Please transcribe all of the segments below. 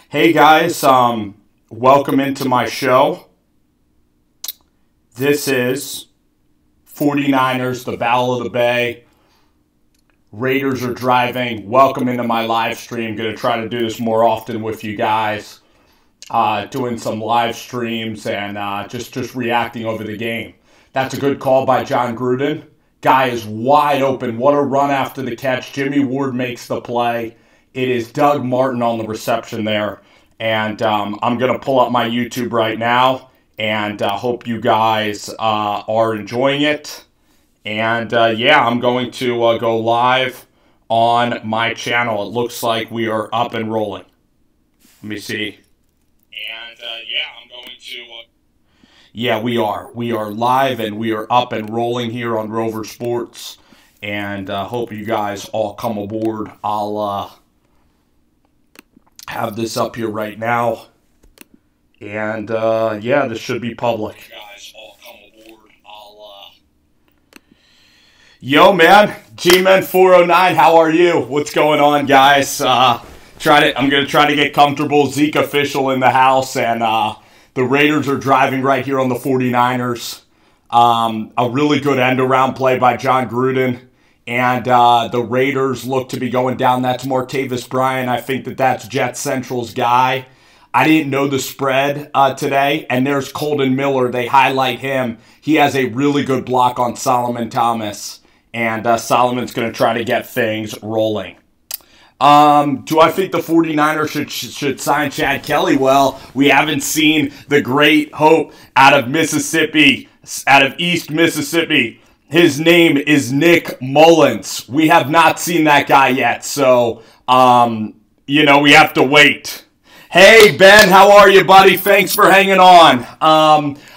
Hey guys, welcome into my show. This is 49ers, the Battle of the Bay. Raiders are driving. Welcome into my live stream. Going to try to do this more often with you guys. Doing some live streams and just reacting over the game. That's a good call by John Gruden. Guy is wide open. What a run after the catch. Jimmy Ward makes the play. It is Doug Martin on the reception there. And I'm going to pull up my YouTube right now. And hope you guys are enjoying it. And yeah, I'm going to go live on my channel. It looks like we are up and rolling. Let me see. And yeah, I'm going to... yeah, we are. We are live and we are up and rolling here on Rover Sports. And hope you guys all come aboard. I'll have this up here right now. And yeah, this should be public. You guys all come aboard. Yo, man. G-Men 409, how are you? What's going on, guys? I'm going to try to get comfortable. Zeke official in the house, and the Raiders are driving right here on the 49ers. A really good end-around play by John Gruden, and the Raiders look to be going down. That's Martavis Bryant. I think that's Jet Central's guy. I didn't know the spread today, and there's Colton Miller. They highlight him. He has a really good block on Solomon Thomas, and Solomon's going to try to get things rolling. Do I think the 49ers should sign Chad Kelly? Well, we haven't seen the great hope out of Mississippi, out of East Mississippi. His name is Nick Mullins. We have not seen that guy yet, so, you know, we have to wait. Hey, Ben, how are you, buddy? Thanks for hanging on.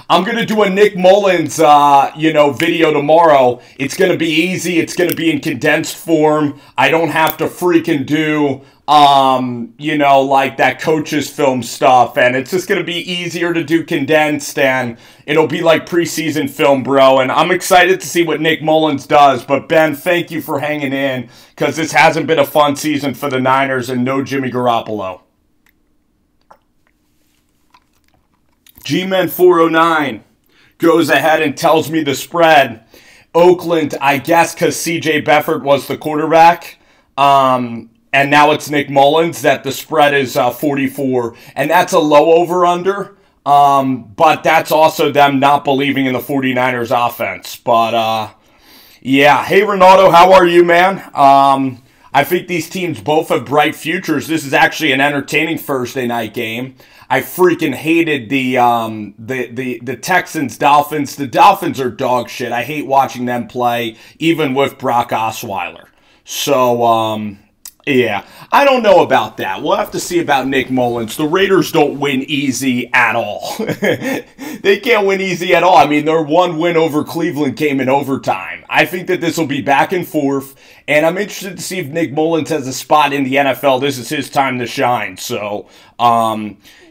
I'm going to do a Nick Mullins, video tomorrow. It's going to be easy. It's going to be in condensed form. I don't have to freaking do, like that coach's film stuff. And it's just going to be easier to do condensed. And it'll be like preseason film, bro. And I'm excited to see what Nick Mullins does. But, Ben, thank you for hanging in, because this hasn't been a fun season for the Niners and no Jimmy Garoppolo. G-Men 409 goes ahead and tells me the spread. Oakland, I guess because C.J. Beathard was the quarterback, and now it's Nick Mullins, that the spread is 44. And that's a low over-under, but that's also them not believing in the 49ers offense. But, yeah. Hey, Ronaldo, how are you, man? I think these teams both have bright futures. This is actually an entertaining Thursday night game. I freaking hated the Texans-Dolphins. The Dolphins are dog shit. I hate watching them play, even with Brock Osweiler. So, yeah. I don't know about that. We'll have to see about Nick Mullins. The Raiders don't win easy at all. They can't win easy at all. I mean, their one win over Cleveland came in overtime. I think that this will be back and forth, and I'm interested to see if Nick Mullins has a spot in the NFL. This is his time to shine. So,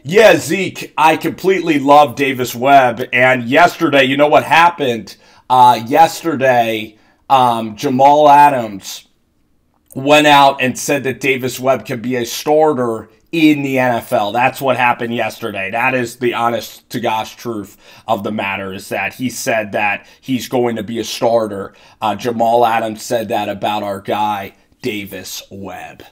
yeah, Zeke, I completely love Davis Webb. And yesterday, you know what happened? Yesterday, Jamal Adams went out and said that Davis Webb could be a starter in the NFL. That's what happened yesterday. That is the honest to gosh truth of the matter, is that he said that he's going to be a starter. Jamal Adams said that about our guy, Davis Webb.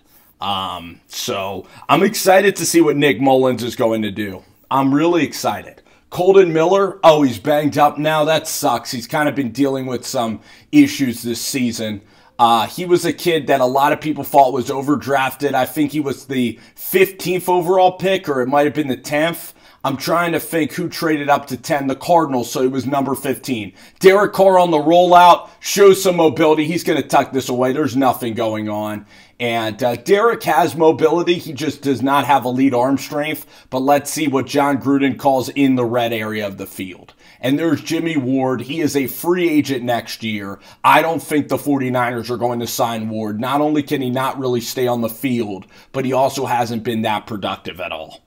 So I'm excited to see what Nick Mullins is going to do. I'm really excited. Colton Miller, oh, he's banged up now. That sucks. He's kind of been dealing with some issues this season. He was a kid that a lot of people thought was overdrafted. I think he was the 15th overall pick, or it might have been the 10th. I'm trying to think who traded up to 10. The Cardinals, so he was number 15. Derek Carr on the rollout, shows some mobility. He's going to tuck this away. There's nothing going on. And Derek has mobility. He just does not have elite arm strength. But let's see what John Gruden calls in the red area of the field. And there's Jimmy Ward. He is a free agent next year. I don't think the 49ers are going to sign Ward. Not only can he not really stay on the field, but he also hasn't been that productive at all.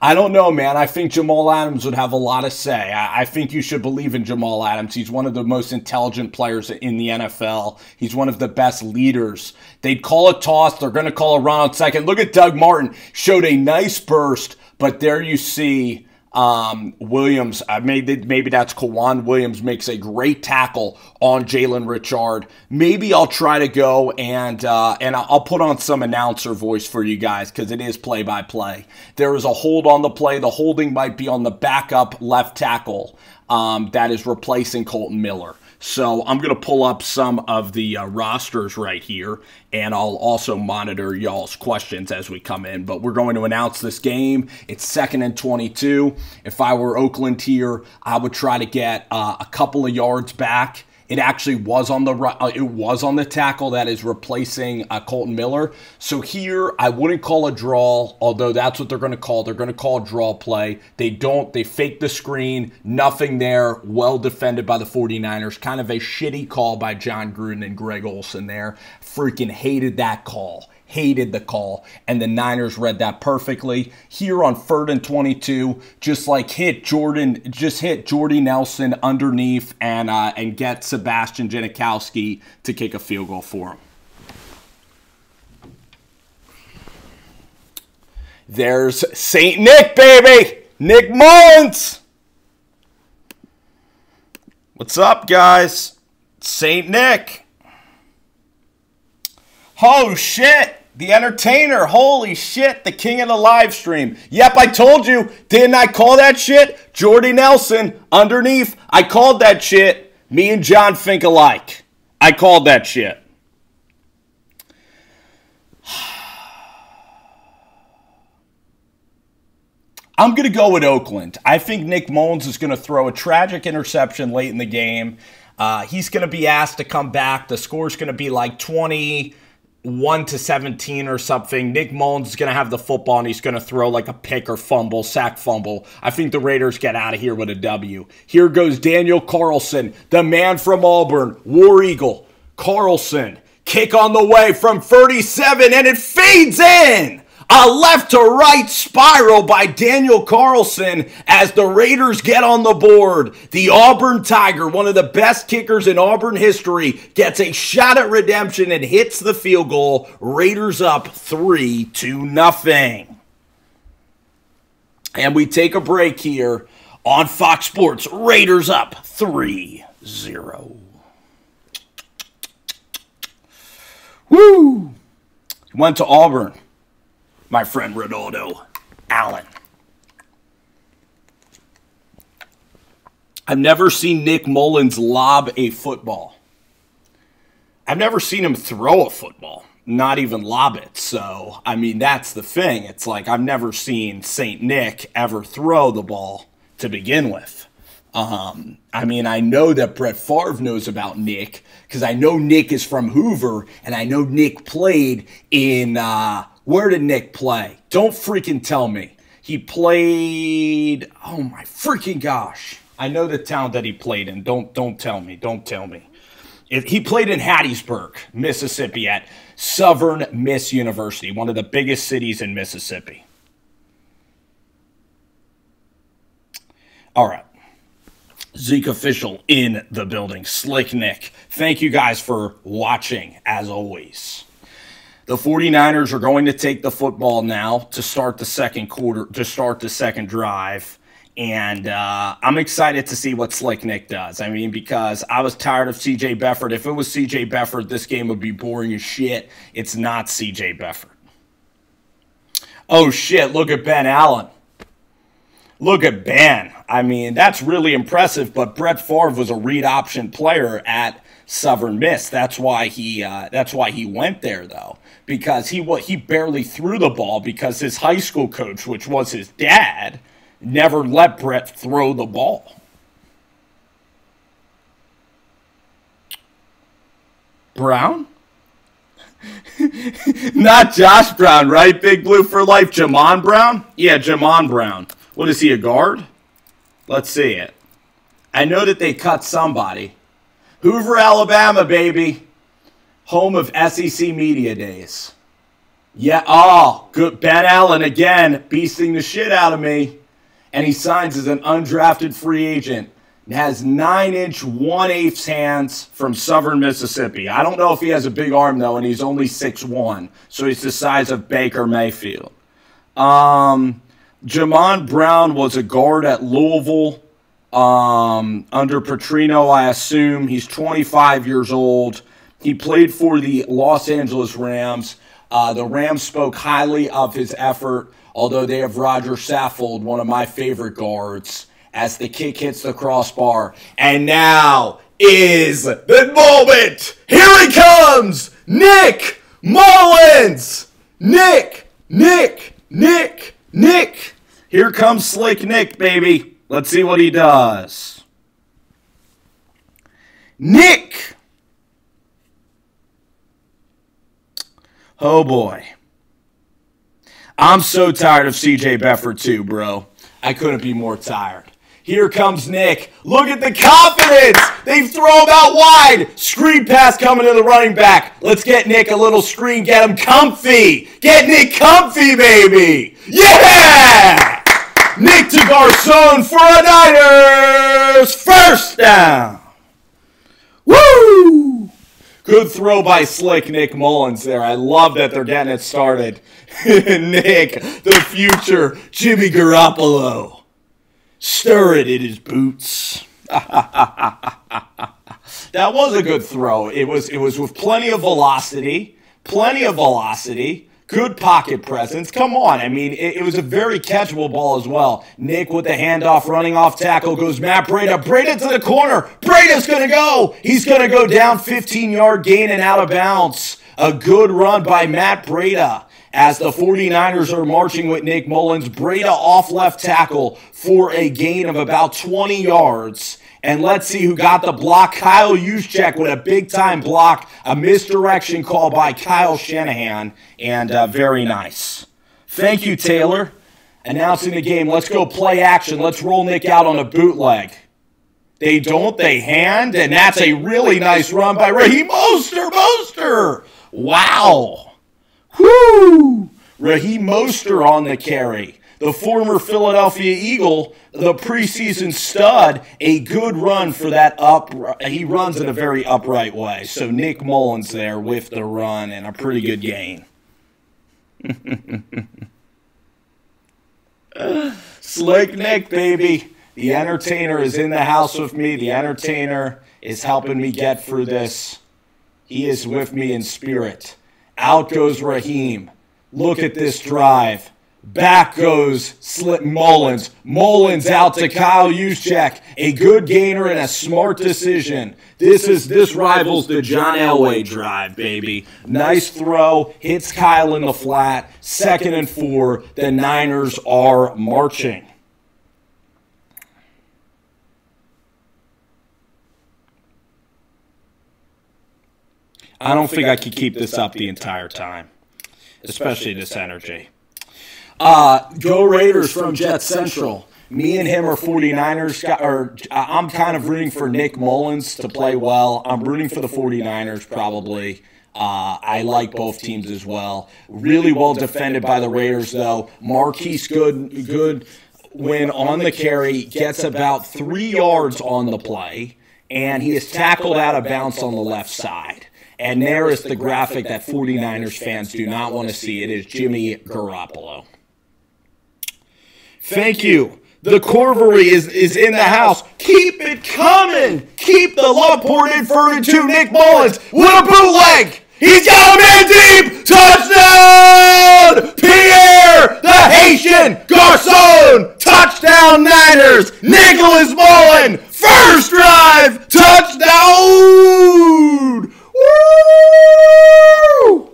I don't know, man. I think Jamal Adams would have a lot to say. I think you should believe in Jamal Adams. He's one of the most intelligent players in the NFL. He's one of the best leaders. They'd call a toss. They're going to call a run on second. Look at Doug Martin. Showed a nice burst, but there you see Williams. Maybe that's Kwan Williams makes a great tackle on Jalen Richard. Maybe I'll try to go and I'll put on some announcer voice for you guys because it is play-by-play. There is a hold on the play. The holding might be on the backup left tackle that is replacing Colton Miller. So I'm going to pull up some of the rosters right here, and I'll also monitor y'all's questions as we come in. But we're going to announce this game. It's 2nd and 22. If I were Oakland here, I would try to get a couple of yards back. It actually was on the tackle that is replacing Colton Miller. So here, I wouldn't call a draw, although that's what they're going to call. They're going to call a draw play. They fake the screen. Nothing there. Well defended by the 49ers. Kind of a shitty call by John Gruden and Greg Olsen there. Freaking hated that call. Hated the call, and the Niners read that perfectly. Here on 3rd and 22, just hit Jordy Nelson underneath and get Sebastian Janikowski to kick a field goal for him. There's St. Nick, baby! Nick Mullins! What's up, guys? St. Nick. Oh, shit. The entertainer, holy shit, the king of the live stream. Yep, I told you, didn't I call that shit? Jordy Nelson, underneath, I called that shit. Me and John think alike. I called that shit. I'm going to go with Oakland. I think Nick Mullins is going to throw a tragic interception late in the game. He's going to be asked to come back. The score's going to be like 21-17 or something. Nick Mullins is going to have the football, and he's going to throw like a pick or fumble, sack fumble. I think the Raiders get out of here with a W. Here goes Daniel Carlson, the man from Auburn, War Eagle. Carlson, kick on the way from 37, and it fades in. A left-to-right spiral by Daniel Carlson as the Raiders get on the board. The Auburn Tiger, one of the best kickers in Auburn history, gets a shot at redemption and hits the field goal. Raiders up 3-0. And we take a break here on Fox Sports. Raiders up 3-0. Woo! Went to Auburn. My friend Ronaldo Allen. I've never seen Nick Mullins lob a football. I've never seen him throw a football, not even lob it. So, I mean, that's the thing. It's like I've never seen St. Nick ever throw the ball to begin with. I mean, I know that Brett Favre knows about Nick because I know Nick is from Hoover, and I know Nick played in... where did Nick play? Don't freaking tell me. He played... Oh, my freaking gosh. I know the town that he played in. Don't tell me. Don't tell me. He played in Hattiesburg, Mississippi at Southern Miss University, one of the biggest cities in Mississippi. All right. Zeke Official in the building. Slick Nick. Thank you guys for watching, as always. The 49ers are going to take the football now to start the second quarter, to start the second drive. And I'm excited to see what Slick Nick does. I mean, because I was tired of C.J. Beathard. If it was C.J. Beathard, this game would be boring as shit. It's not C.J. Beathard. Oh, shit. Look at Ben Allen. Look at Ben. I mean, that's really impressive, but Brett Favre was a read option player at Southern Miss. That's why he went there, though, because he barely threw the ball because his high school coach, which was his dad, never let Brett throw the ball. Brown? Not Josh Brown, right? Big Blue for Life. Jamon Brown? Yeah, Jamon Brown. What is he, a guard? Let's see it. I know that they cut somebody. Hoover, Alabama, baby. Home of SEC Media Days. Yeah, oh, good. Ben Allen again, beasting the shit out of me. And he signs as an undrafted free agent. And has 9-inch, 1/8 hands from Southern Mississippi. I don't know if he has a big arm, though, and he's only 6'1". So he's the size of Baker Mayfield. Jamon Brown was a guard at Louisville under Petrino, I assume. He's 25 years old. He played for the Los Angeles Rams. The Rams spoke highly of his effort, although they have Roger Saffold, one of my favorite guards, as the kick hits the crossbar. And now is the moment. Here he comes, Nick Mullins. Nick. Here comes Slick Nick, baby. Let's see what he does. Nick. Oh, boy. I'm so tired of C.J. Beathard, too, bro. I couldn't be more tired. Here comes Nick. Look at the confidence. They throw him out wide. Screen pass coming to the running back. Let's get Nick a little screen. Get him comfy. Get Nick comfy, baby. Yeah! Nick to Garcon for a Niners first down. Woo! Good throw by Slick Nick Mullins there. I love that they're getting it started. Nick, the future Jimmy Garoppolo. Stir it in his boots. That was a good throw. It was with plenty of velocity. Good pocket presence. Come on. I mean, it was a very catchable ball as well. Nick with the handoff, running off tackle, goes Matt Breida. Breida to the corner. Breida's going to go. He's going to go down, 15-yard gain and out of bounds. A good run by Matt Breida. As the 49ers are marching with Nick Mullins, Breida off left tackle for a gain of about 20 yards. And let's see who got the block. Kyle Juszczyk with a big-time block. A misdirection call by Kyle Shanahan. And very nice. Thank you, Taylor. Announcing the game. Let's go play action. Let's roll Nick out on a bootleg. They don't. They hand. And that's a really nice run by Raheem Mostert. Wow. Whoo! Raheem Mostert on the carry. The former Philadelphia Eagle, the preseason stud, a good run for that he runs in a very upright way. So Nick Mullins there with the run and a pretty good gain. Slick Nick, baby. The entertainer is in the house with me. The entertainer is helping me get through this. He is with me in spirit. Out goes Raheem. Look at this drive. Back goes Slick Mullins. Mullins out to Kyle Juszczyk. A good gainer and a smart decision. This rivals the John Elway drive, baby. Nice throw. Hits Kyle in the flat. 2nd and 4. The Niners are marching. I don't think I could keep this up the entire time, especially this energy. Go Raiders from Jet Central. Me and him are 49ers. I'm kind of rooting for Nick Mullins to play well. I'm rooting for the 49ers probably. I like both teams as well. Really well defended by the Raiders, though. Marquise good when on the carry, gets about 3 yards on the play, and he is tackled out of bounds on the left side. And there is the graphic that 49ers fans do not want to see. It is Jimmy Garoppolo. Thank you. The Corvery is in the house. Keep it coming. Keep the love poured in for Nick Mullins. What a bootleg. He's got him in deep. Touchdown. Pierre, the Haitian Garcon. Touchdown Niners. Nicholas Mullen. First drive. Touchdown. Woo!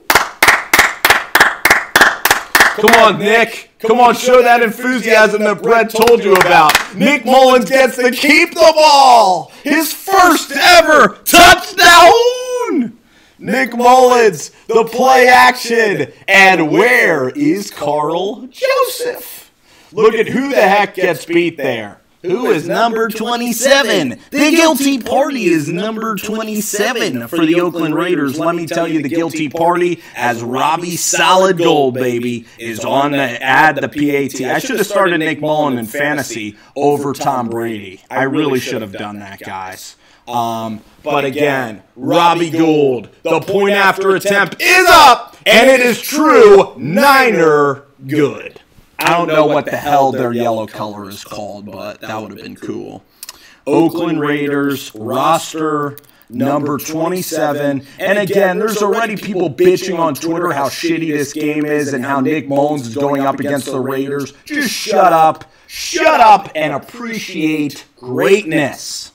Come on, Nick. Come on, show that enthusiasm that Brett told you about. Nick Mullins gets to keep the ball. His first ever touchdown. Nick Mullins, the play action. And where is Carl Joseph? Look at who the heck gets beat there. Who is number 27? The guilty party is number 27 for the Oakland Raiders. Let me tell you, the guilty party, as Robbie Solid Gold, baby, is on the add the PAT. I should have started Nick Mullen in fantasy over Tom Brady. I really should have done that, guys. But again, Robbie Gold, the point after attempt is up, and it is true Niner good. I don't know what the hell their yellow color is called, but that would have been cool. Oakland Raiders roster number 27. And again, there's already people bitching on Twitter how shitty this game is and how Nick Mullins is going up against the Raiders. Just shut up, and appreciate greatness.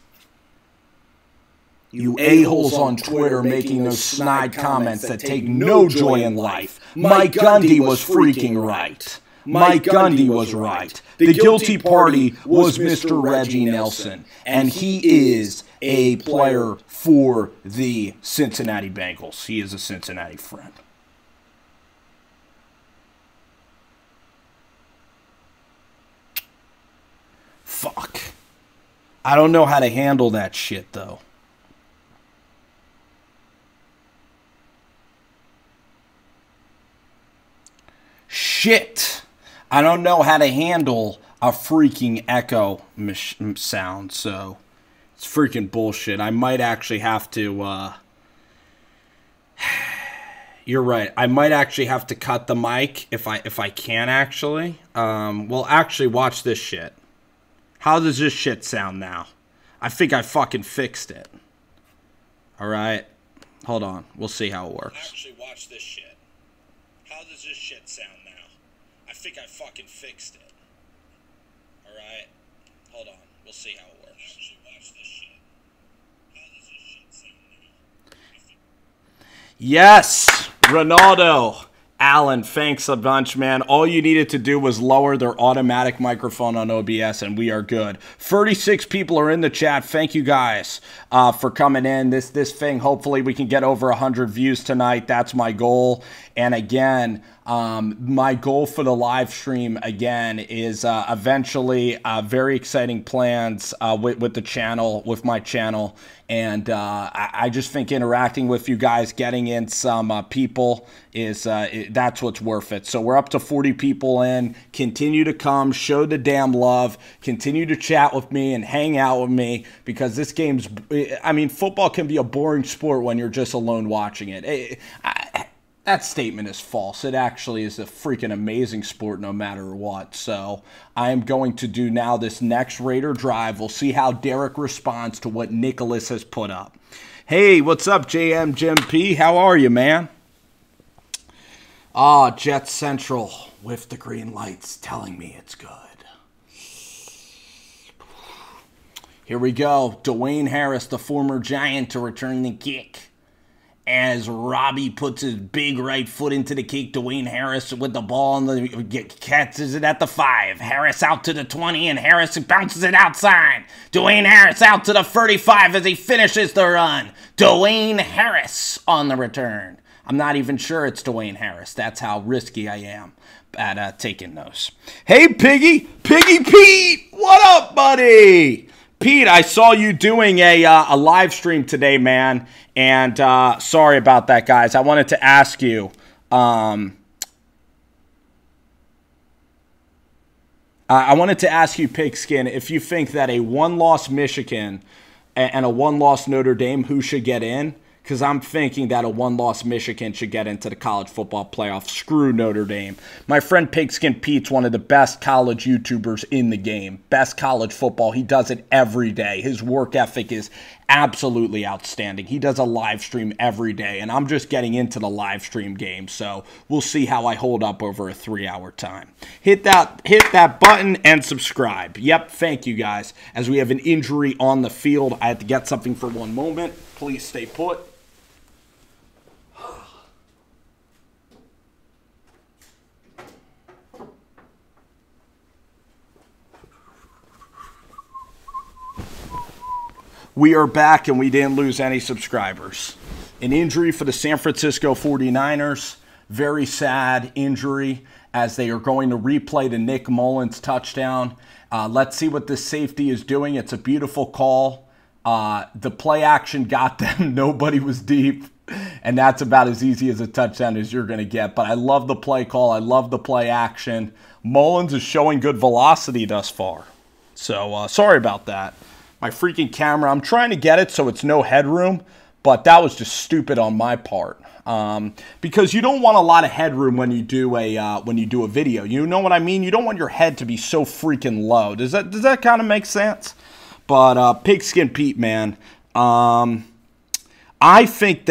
You a-holes on Twitter making those snide comments that take no joy in life. Mike Gundy was freaking right. Mike Gundy was right. The guilty party was Mr. Reggie Nelson, and he is a player for the Cincinnati Bengals. He is a Cincinnati friend. Fuck. I don't know how to handle that shit, though. Shit. I don't know how to handle a freaking echo sound, so it's freaking bullshit. I might actually have to, you're right. I might actually have to cut the mic if I can, actually. Well, actually, watch this shit. How does this shit sound now? I think I fucking fixed it. All right. Hold on. We'll see how it works. Actually, watch this shit. How does this shit sound now? I think I fucking fixed it. All right. Hold on. We'll see how it works. Actually, watch this shit. How does this shit sound now? Yes, Ronaldo. Alan, thanks a bunch, man. All you needed to do was lower their automatic microphone on OBS, and we are good. 36 people are in the chat. Thank you guys for coming in. This thing, hopefully we can get over 100 views tonight. That's my goal. And again, my goal for the live stream, again, is eventually very exciting plans with the channel, with my channel. And I just think interacting with you guys, getting in some people, is that's what's worth it. So we're up to 40 people in. Continue to come, show the damn love. Continue to chat with me and hang out with me, because this game's, I mean, football can be a boring sport when you're just alone watching it. That statement is false. It actually is a freaking amazing sport no matter what. So I am going to do now this next Raider drive. We'll see how Derek responds to what Nicholas has put up. Hey, what's up, JM Jim P? How are you, man? Jet Central with the green lights telling me it's good. Here we go. Dwayne Harris, the former Giant, to return the kick. As Robbie puts his big right foot into the kick, Dwayne Harris with the ball and catches it at the 5. Harris out to the 20, and Harris bounces it outside. Dwayne Harris out to the 35 as he finishes the run. Dwayne Harris on the return. I'm not even sure it's Dwayne Harris. That's how risky I am at taking those. Hey, Piggy Pete, what up, buddy? Pete, I saw you doing a live stream today, man, and sorry about that, guys. I wanted to ask you, Pigskin, if you think that a one-loss Michigan and a one-loss Notre Dame, who should get in? Because I'm thinking that a one-loss Michigan should get into the college football playoff. Screw Notre Dame. My friend Pigskin Pete's one of the best college YouTubers in the game. Best college football. He does it every day. His work ethic is absolutely outstanding. He does a live stream every day, and I'm just getting into the live stream game, so we'll see how I hold up over a 3-hour time. Hit that button and subscribe. Yep, thank you guys. As we have an injury on the field, I had to get something for one moment. Please stay put. We are back, and we didn't lose any subscribers. An injury for the San Francisco 49ers. Very sad injury. as they are going to replay the Nick Mullins touchdown. Let's see what this safety is doing. It's a beautiful call. The play action got them. Nobody was deep. And that's about as easy as a touchdown as you're going to get. But I love the play call. I love the play action. Mullins is showing good velocity thus far. So, sorry about that. My freaking camera, I'm trying to get it so it's no headroom, but that was just stupid on my part. Because you don't want a lot of headroom when you do a video. You know what I mean? You don't want your head to be so freaking low. Does that kind of make sense? But Pigskin Pete, man, I think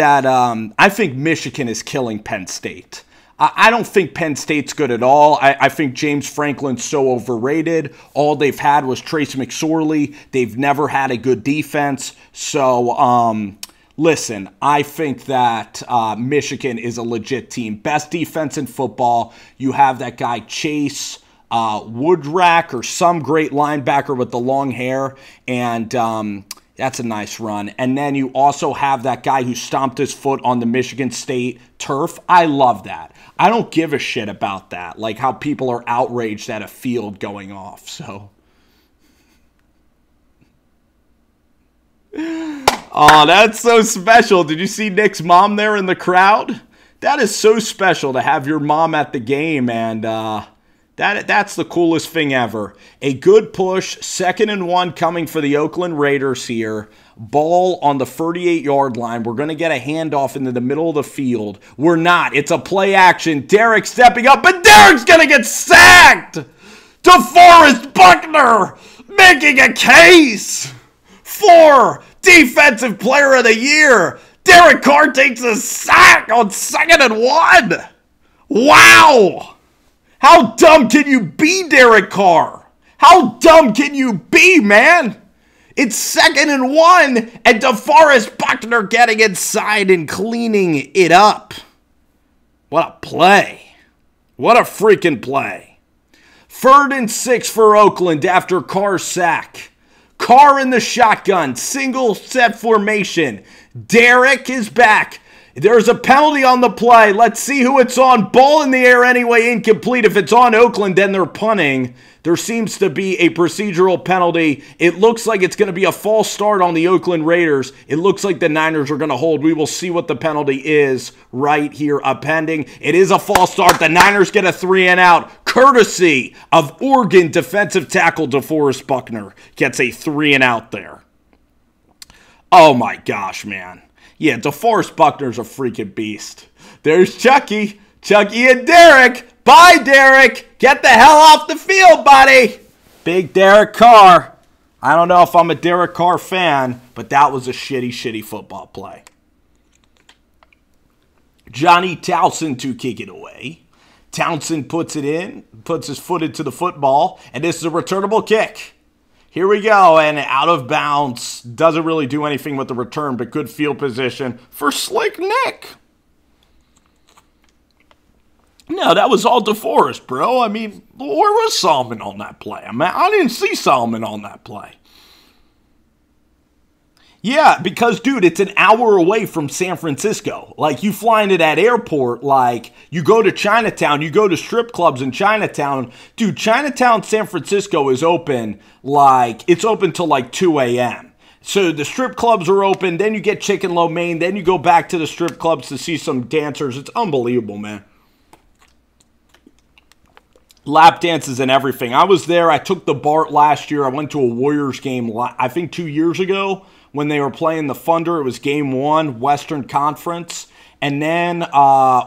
Michigan is killing Penn State. I don't think Penn State's good at all. I think James Franklin's so overrated. All they've had was Trace McSorley. They've never had a good defense. So, listen, I think that Michigan is a legit team. Best defense in football. You have that guy Chase Woodrack or some great linebacker with the long hair. And that's a nice run. And then you also have that guy who stomped his foot on the Michigan State turf. I love that. I don't give a shit about that. Like how people are outraged at a field going off. So, oh, that's so special. Did you see Nick's mom there in the crowd? That is so special to have your mom at the game, and that's the coolest thing ever. A good push, 2nd and 1 coming for the Oakland Raiders here. Ball on the 38-yard line. We're going to get a handoff into the middle of the field. We're not. It's a play action. Derek stepping up, but Derek's going to get sacked. DeForest Buckner making a case for Defensive Player of the Year. Derek Carr takes a sack on 2nd and 1. Wow. How dumb can you be, Derek Carr? How dumb can you be, man? It's 2nd and 1, and DeForest Buckner getting inside and cleaning it up. What a play. What a freaking play. 3rd and 6 for Oakland after Carr's sack. Carr in the shotgun, single set formation. Derek is back. There's a penalty on the play. Let's see who it's on. Ball in the air anyway, incomplete. If it's on Oakland, then they're punting. There seems to be a procedural penalty. It looks like it's going to be a false start on the Oakland Raiders. It looks like the Niners are going to hold. We will see what the penalty is right here pending. It is a false start. The Niners get a 3 and out, courtesy of Oregon defensive tackle DeForest Buckner. Gets a 3 and out there. Oh my gosh, man. Yeah, DeForest Buckner's a freaking beast. There's Chucky. Chucky and Derek. Bye, Derek. Get the hell off the field, buddy. Big Derek Carr. I don't know if I'm a Derek Carr fan, but that was a shitty football play. Johnny Townsend to kick it away. Townsend puts it in, puts his foot into the football, and this is a returnable kick. Here we go, and out of bounds. Doesn't really do anything with the return, but good field position for Slick Nick. No, that was all DeForest, bro. I mean, where was Solomon on that play? I didn't see Solomon on that play. Yeah, because, dude, it's an hour away from San Francisco. Like, you fly into that airport, like, you go to Chinatown, you go to strip clubs in Chinatown. Dude, Chinatown, San Francisco is open, like, it's open till, like, 2 a.m. So the strip clubs are open, then you get chicken lo mein, then you go back to the strip clubs to see some dancers. It's unbelievable, man. Lap dances and everything. I was there. I took the BART last year. I went to a Warriors game, I think 2 years ago. When they were playing the Thunder, it was Game 1, Western Conference, and then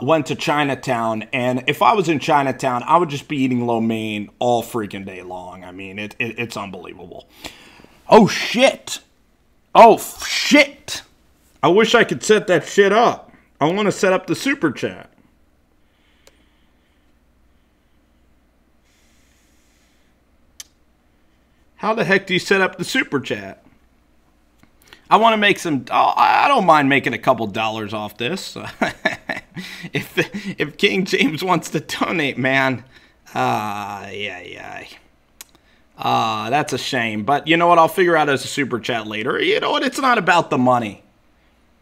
went to Chinatown. And if I was in Chinatown, I would just be eating lo mein all freaking day long. I mean, it's unbelievable. Oh, shit. Oh, shit. I wish I could set that shit up. I want to set up the super chat. How the heck do you set up the super chat? I want to make some, I don't mind making a couple dollars off this. If King James wants to donate, man, that's a shame. But you know what? I'll figure out as a super chat later. You know what? It's not about the money.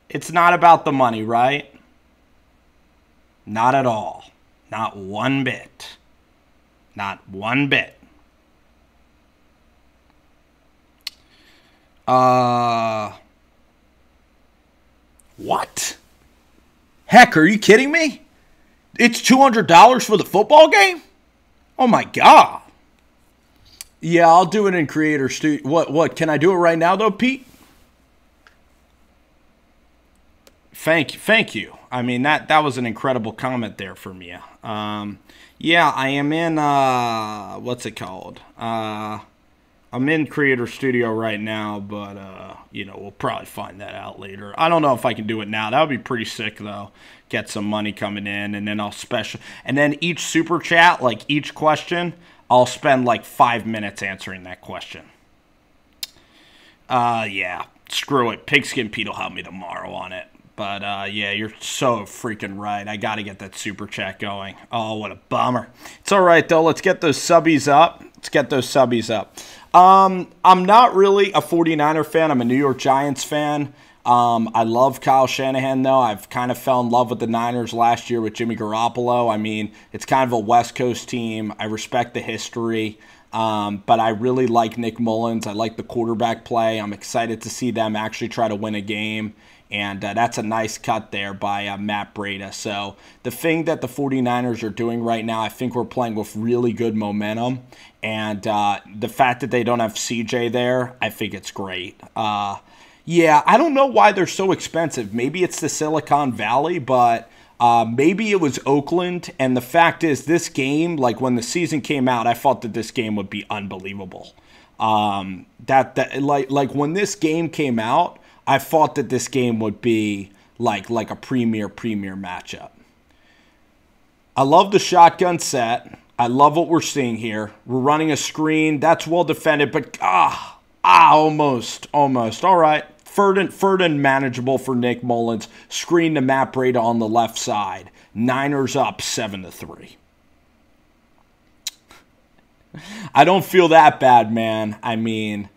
It's not about the money, right? Not at all. Not one bit. Not one bit. What? Heck, are you kidding me? It's $200 for the football game? Oh my God. Yeah, I'll do it in Creator Studio. What? Can I do it right now though, Pete? Thank you. I mean, that was an incredible comment there from you. Yeah, I am in, what's it called? I'm in Creator Studio right now, but, we'll probably find that out later. I don't know if I can do it now. That would be pretty sick, though. Get some money coming in, and then I'll and then each super chat, like each question, I'll spend like 5 minutes answering that question. Yeah, screw it. Pigskin Pete will help me tomorrow on it. But, yeah, you're so freaking right. I got to get that super chat going. Oh, what a bummer. It's all right, though. Let's get those subbies up. I'm not really a 49er fan. I'm a New York Giants fan. I love Kyle Shanahan, though. I've kind of fell in love with the Niners last year with Jimmy Garoppolo. I mean, it's kind of a West Coast team. I respect the history. But I really like Nick Mullins. I like the quarterback play. I'm excited to see them actually try to win a game. And that's a nice cut there by Matt Breida. So the thing that the 49ers are doing right now, I think we're playing with really good momentum. And the fact that they don't have CJ there, I think it's great. Yeah, I don't know why they're so expensive. Maybe it's the Silicon Valley, but maybe it was Oakland. And the fact is, this game, like when the season came out, I thought that this game would be unbelievable. Like when this game came out, I thought that this game would be like a premier matchup. I love the shotgun set. I love what we're seeing here. We're running a screen. That's well defended, but almost. All right. Third and manageable for Nick Mullins. Screen to Matt Breida on the left side. Niners up 7-3. I don't feel that bad, man. I mean,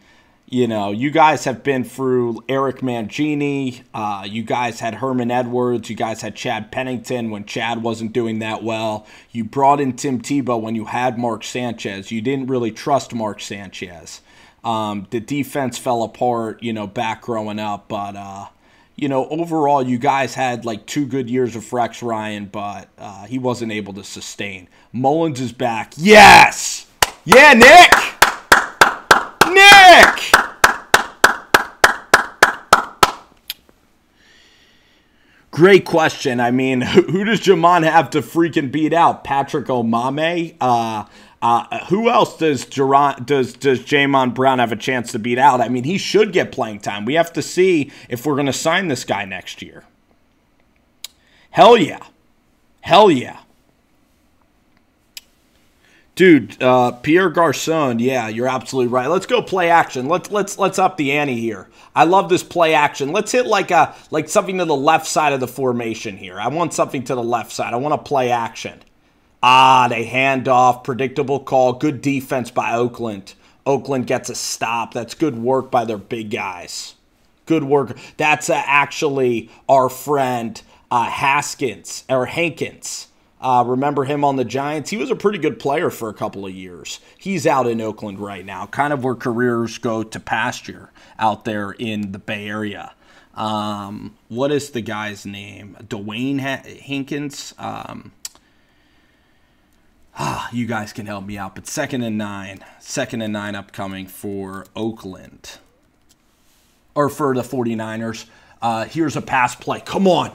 you guys have been through Eric Mangini. You guys had Herman Edwards. You guys had Chad Pennington when Chad wasn't doing that well. You brought in Tim Tebow when you had Mark Sanchez. You didn't really trust Mark Sanchez. The defense fell apart, back growing up. But, overall, you guys had like 2 good years of Rex Ryan, but he wasn't able to sustain. Mullins is back. Yes! Yeah, Nick! Great question. I mean, who does Jamon have to freaking beat out? Patrick Omame? Who else does Jamon Brown have a chance to beat out? I mean, he should get playing time. We have to see if we're going to sign this guy next year. Hell yeah. Dude, Pierre Garçon, yeah, you're absolutely right. Let's go play action. Let's up the ante here. I love this play action. Let's hit like something to the left side of the formation here. I want something to the left side. I want to play action. They hand off. Predictable call. Good defense by Oakland. Oakland gets a stop. That's good work by their big guys. Good work. That's actually our friend Hankins. Remember him on the Giants? He was a pretty good player for a couple of years. He's out in Oakland right now, kind of where careers go to pasture out there in the Bay Area. What is the guy's name? Dwayne Hankins? You guys can help me out. But 2nd and 9. 2nd and 9 upcoming for Oakland. Or for the 49ers. Here's a pass play. Come on.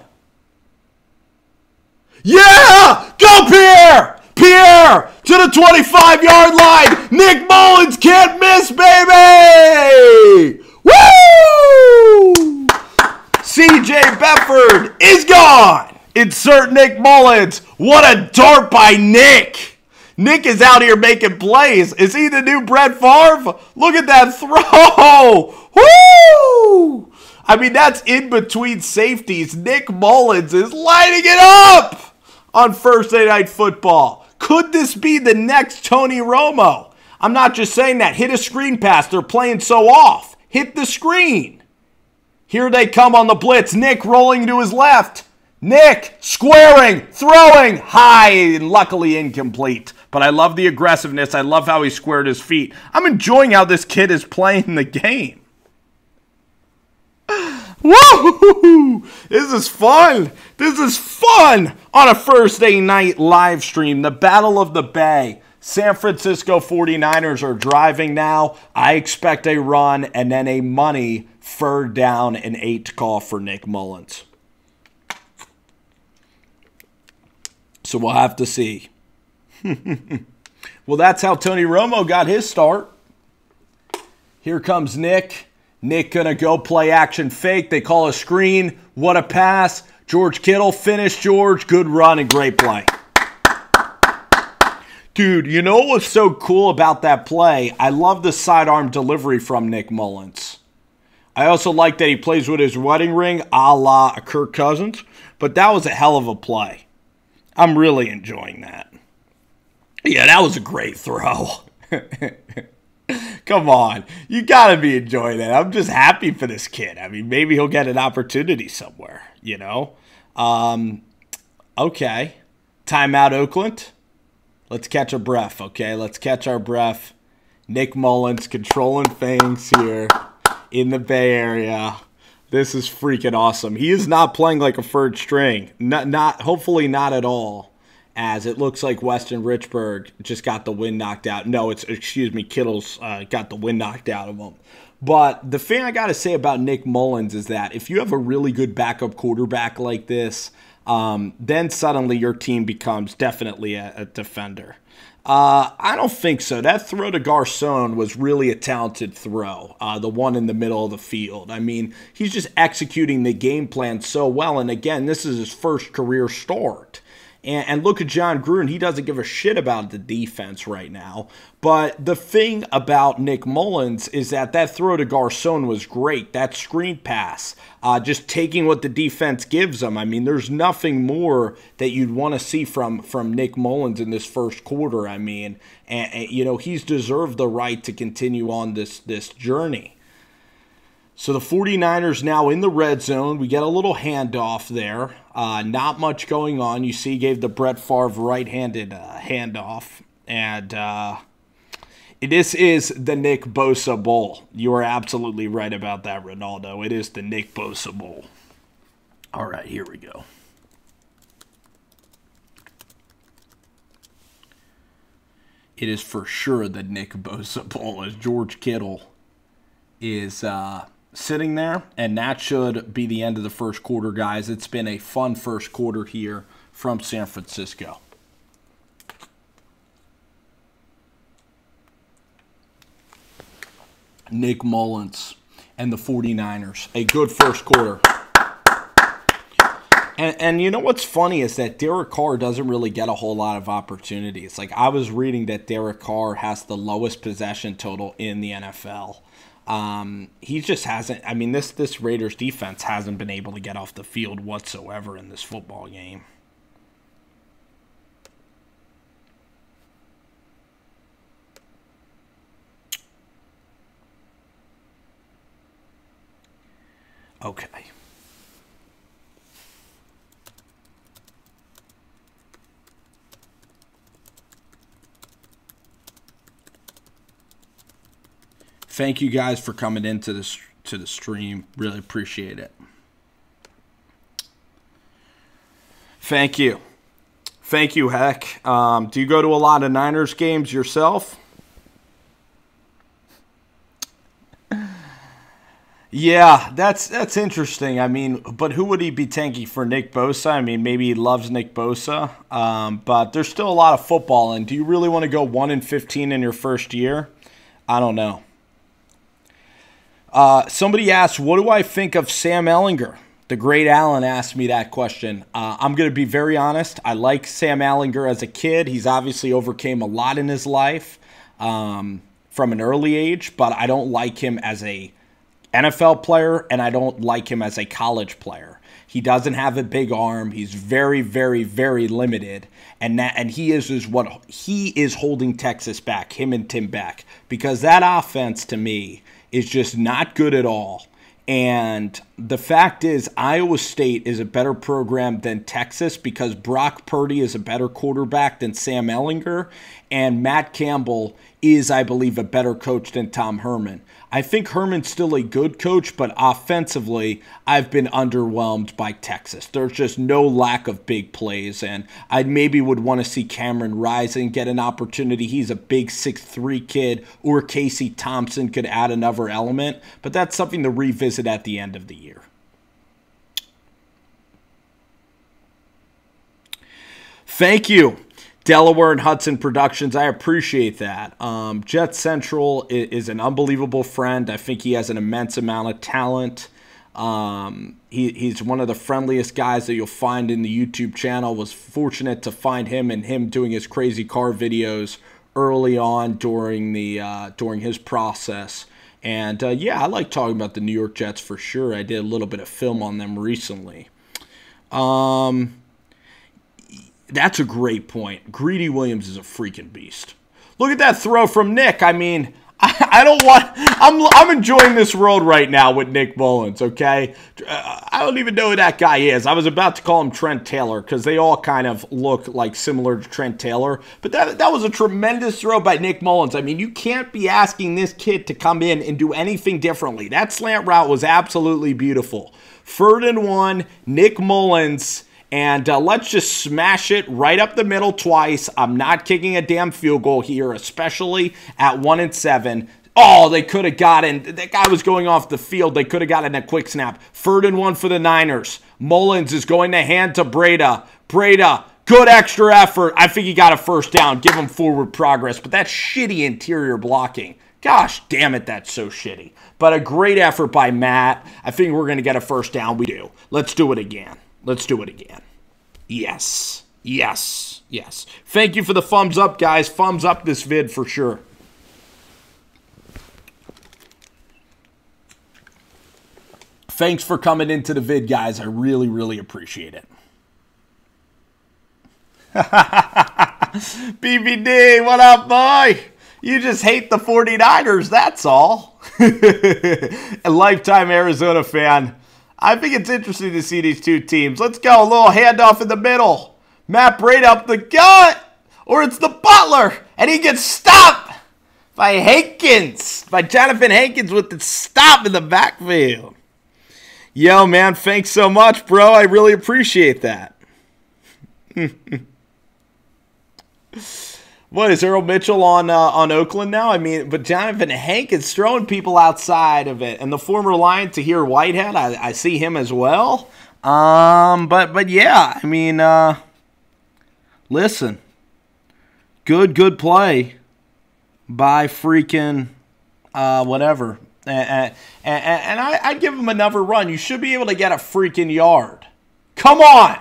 Yeah! Go, Pierre! Pierre! To the 25-yard line! Nick Mullins can't miss, baby! Woo! C.J. Beathard is gone! Insert Nick Mullins. What a dart by Nick! Nick is out here making plays. Is he the new Brett Favre? Look at that throw! Woo! I mean, that's in between safeties. Nick Mullins is lighting it up on Thursday Night Football. Could this be the next Tony Romo? I'm not just saying that. Hit a screen pass. They're playing so off. Hit the screen. Here they come on the blitz. Nick rolling to his left. Nick squaring, throwing, high, and luckily incomplete. But I love the aggressiveness. I love how he squared his feet. I'm enjoying how this kid is playing the game. Woo! This is fun. This is fun on a Thursday night live stream. The Battle of the Bay. San Francisco 49ers are driving now. I expect a run and then a money 3rd down and 8 call for Nick Mullins. So we'll have to see. Well, that's how Tony Romo got his start. Here comes Nick. Nick gonna go play action fake. They call a screen. What a pass. George Kittle finished George. Good run and great play. Dude, you know what's so cool about that play? I love the sidearm delivery from Nick Mullins. I also like that he plays with his wedding ring a la Kirk Cousins. But that was a hell of a play. I'm really enjoying that. Yeah, that was a great throw. Come on. You got to be enjoying that. I'm just happy for this kid. I mean, maybe he'll get an opportunity somewhere, you know? Okay. Timeout, Oakland. Let's catch our breath, okay? Let's catch our breath. Nick Mullins controlling things here in the Bay Area. This is freaking awesome. He is not playing like a third string. Hopefully not at all. As it looks like Weston Richburg just got the wind knocked out. No, Kittle's got the wind knocked out of him. But the thing I got to say about Nick Mullins is that if you have a really good backup quarterback like this, then suddenly your team becomes definitely a defender. I don't think so. That throw to Garcon was really a talented throw, the one in the middle of the field. I mean, he's just executing the game plan so well. And again, this is his first career start. And look at John Gruden. He doesn't give a shit about the defense right now. But the thing about Nick Mullins is that throw to Garcon was great. That screen pass, just taking what the defense gives him. I mean, there's nothing more that you'd want to see from Nick Mullins in this first quarter. I mean, and you know, he's deserved the right to continue on this journey. So the 49ers now in the red zone. We get a little handoff there. Not much going on. You see, gave the Brett Favre right-handed handoff. And this is the Nick Bosa Bowl. You are absolutely right about that, Ronaldo. It is the Nick Bosa Bowl. All right, here we go. It is for sure the Nick Bosa Bowl as George Kittle is sitting there, and that should be the end of the first quarter, guys. It's been a fun first quarter here from San Francisco. Nick Mullins and the 49ers. A good first quarter. And you know what's funny is that Derek Carr doesn't really get a whole lot of opportunities. Like, I was reading that Derek Carr has the lowest possession total in the NFL. He just hasn't, I mean, this Raiders defense hasn't been able to get off the field whatsoever in this football game. Okay. Thank you guys for coming into the stream. Really appreciate it. Thank you. Thank you, Heck. Do you go to a lot of Niners games yourself? Yeah, that's interesting. I mean, but who would he be tanking for? Nick Bosa? I mean, maybe he loves Nick Bosa. But there's still a lot of football. And do you really want to go 1-15 in your first year? I don't know. Somebody asked, what do I think of Sam Ehlinger? The great Allen asked me that question. I'm going to be very honest. I like Sam Ehlinger as a kid. He's obviously overcame a lot in his life from an early age, but I don't like him as a NFL player, and I don't like him as a college player. He doesn't have a big arm. He's very, very, very limited, and he is holding Texas back, him and Tim back, because that offense to me is just not good at all. And the fact is Iowa State is a better program than Texas because Brock Purdy is a better quarterback than Sam Ehlinger, and Matt Campbell is, I believe, a better coach than Tom Herman. I think Herman's still a good coach, but offensively, I've been underwhelmed by Texas. There's just no lack of big plays, and I maybe would want to see Cameron Rising get an opportunity. He's a big 6'3" kid, or Casey Thompson could add another element, but that's something to revisit at the end of the year. Thank you, Delaware and Hudson Productions. I appreciate that. Jet Central is an unbelievable friend. I think he has an immense amount of talent. He's one of the friendliest guys that you'll find in the YouTube channel. Was fortunate to find him and him doing his crazy car videos early on during his process. And yeah, I like talking about the New York Jets for sure. I did a little bit of film on them recently. That's a great point. Greedy Williams is a freaking beast. Look at that throw from Nick. I mean, I'm enjoying this world right now with Nick Mullins, okay? I don't even know who that guy is. I was about to call him Trent Taylor because they all kind of look like similar to Trent Taylor. But that was a tremendous throw by Nick Mullins. I mean, you can't be asking this kid to come in and do anything differently. That slant route was absolutely beautiful. 3rd and 1, Nick Mullins. And let's just smash it right up the middle twice. I'm not kicking a damn field goal here, especially at 1 and 7. Oh, they could have gotten, that guy was going off the field. They could have gotten a quick snap. 3rd and 1 for the Niners. Mullins is going to hand to Breda. Breda, good extra effort. I think he got a first down. Give him forward progress. But that's shitty interior blocking. Gosh damn it, that's so shitty. But a great effort by Matt. I think we're going to get a first down. We do. Let's do it again. Let's do it again. Yes. Yes. Yes. Thank you for the thumbs up, guys. Thumbs up this vid for sure. Thanks for coming into the vid, guys. I really, really appreciate it. BBD, what up, boy? You just hate the 49ers, that's all. A lifetime Arizona fan. I think it's interesting to see these two teams. Let's go. A little handoff in the middle. Matt Breda up the gut. Or it's the Butler. And he gets stopped by Hankins. By Jonathan Hankins with the stop in the backfield. Yo, man. Thanks so much, bro. I really appreciate that. What, is Earl Mitchell on Oakland now? I mean, but Jonathan Hankins throwing people outside of it. And the former Lion Tahir Whitehead, I see him as well. But yeah, I mean, listen. Good play by freaking whatever. And I give him another run. You should be able to get a freaking yard. Come on!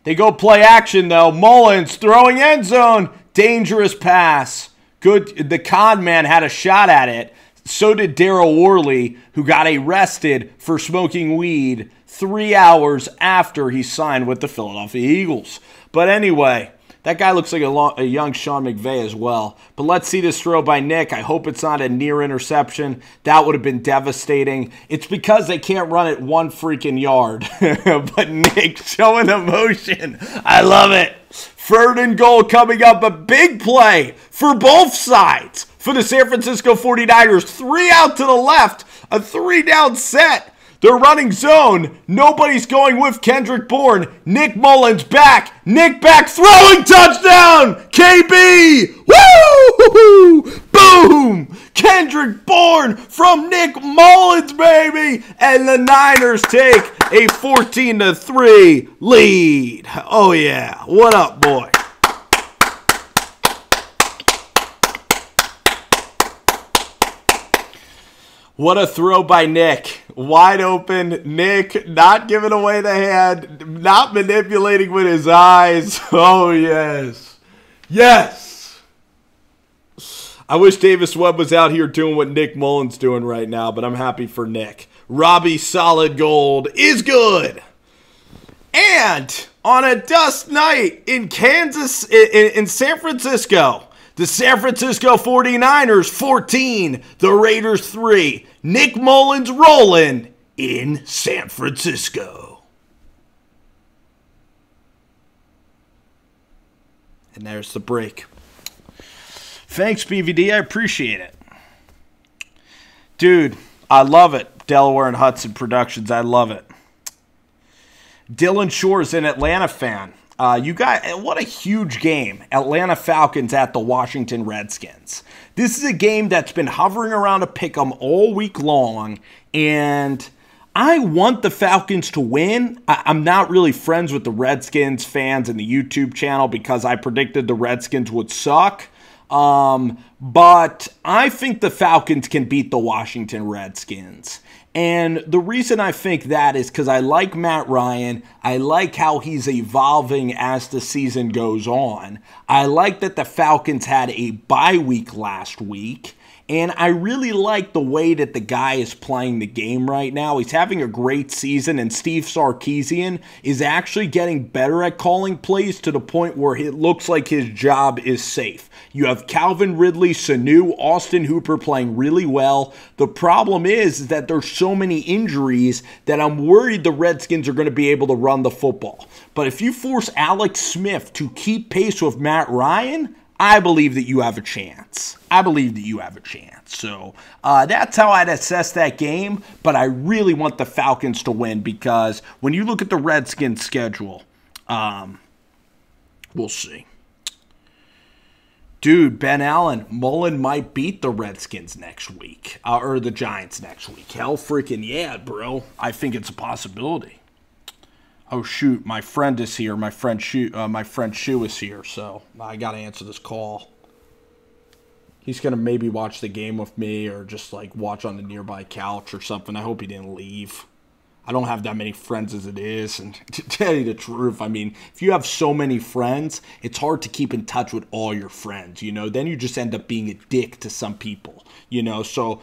They go play action, though. Mullins throwing end zone. Dangerous pass. Good. The con man had a shot at it. So did Daryl Worley, who got arrested for smoking weed 3 hours after he signed with the Philadelphia Eagles. But anyway, that guy looks like a young Sean McVay as well. But let's see this throw by Nick. I hope it's not a near interception. That would have been devastating. It's because they can't run it 1 freaking yard. But Nick showing emotion. I love it. 3rd and goal coming up. A big play for both sides for the San Francisco 49ers. 3 out to the left. A 3-down set. They're running zone. Nobody's going with Kendrick Bourne. Nick Mullins back. Nick back throwing touchdown. KB. Woo! Boom. Kendrick Bourne from Nick Mullins, baby. And the Niners take a 14-3 lead. Oh, yeah. What up, boy? What a throw by Nick. Wide open. Nick not giving away the hand. Not manipulating with his eyes. Oh, yes. Yes. I wish Davis Webb was out here doing what Nick Mullins doing right now, but I'm happy for Nick. Robbie Solid Gold is good. And on a dust night in in San Francisco, the San Francisco 49ers 14, the Raiders 3. Nick Mullins rolling in San Francisco. And there's the break. Thanks, BVD. I appreciate it. Dude, I love it. Delaware and Hudson Productions. I love it. Dylan Shore's an Atlanta fan. You got what a huge game. Atlanta Falcons at the Washington Redskins. This is a game that's been hovering around a pick'em all week long, and I want the Falcons to win. I'm not really friends with the Redskins fans in the YouTube channel because I predicted the Redskins would suck. But I think the Falcons can beat the Washington Redskins. And the reason I think that is because I like Matt Ryan. I like how he's evolving as the season goes on. I like that the Falcons had a bye week last week. And I really like the way that the guy is playing the game right now. He's having a great season, and Steve Sarkisian is actually getting better at calling plays to the point where it looks like his job is safe. You have Calvin Ridley, Sanu, Austin Hooper playing really well. The problem is that there's so many injuries that I'm worried the Redskins are going to be able to run the football. But if you force Alex Smith to keep pace with Matt Ryan, I believe that you have a chance. I believe that you have a chance. So that's how I'd assess that game. But I really want the Falcons to win because when you look at the Redskins' schedule, we'll see. Dude, Ben Allen, Mullen might beat the Redskins next week. Or the Giants next week. Hell freaking yeah, bro. I think it's a possibility. Oh shoot, my friend is here. My friend Shu is here, so I gotta answer this call. He's gonna maybe watch the game with me or just like watch on the nearby couch or something. I hope he didn't leave. I don't have that many friends as it is, and to tell you the truth, I mean, if you have so many friends, it's hard to keep in touch with all your friends, you know? Then you just end up being a dick to some people, you know? So,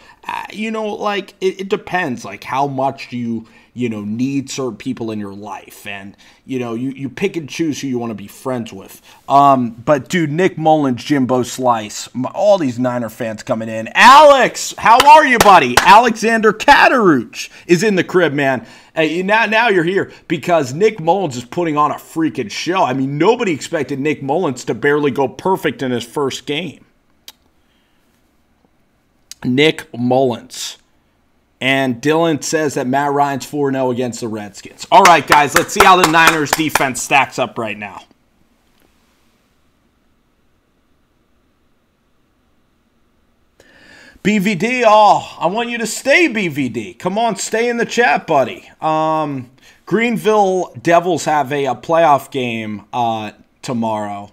like, it depends, like, how much do you need certain people in your life, and, you pick and choose who you want to be friends with. But, dude, Nick Mullins, Jimbo Slice, all these Niner fans coming in. Alex, how are you, buddy? Alexander Kataruch is in the crib, man. Now you're here because Nick Mullins is putting on a freaking show. I mean, nobody expected Nick Mullins to barely go perfect in his first game. Nick Mullins. And Dylan says that Matt Ryan's 4-0 against the Redskins. All right, guys, let's see how the Niners defense stacks up right now. BVD, I want you to stay, BVD. Come on, stay in the chat, buddy. Greenville Devils have a playoff game tomorrow.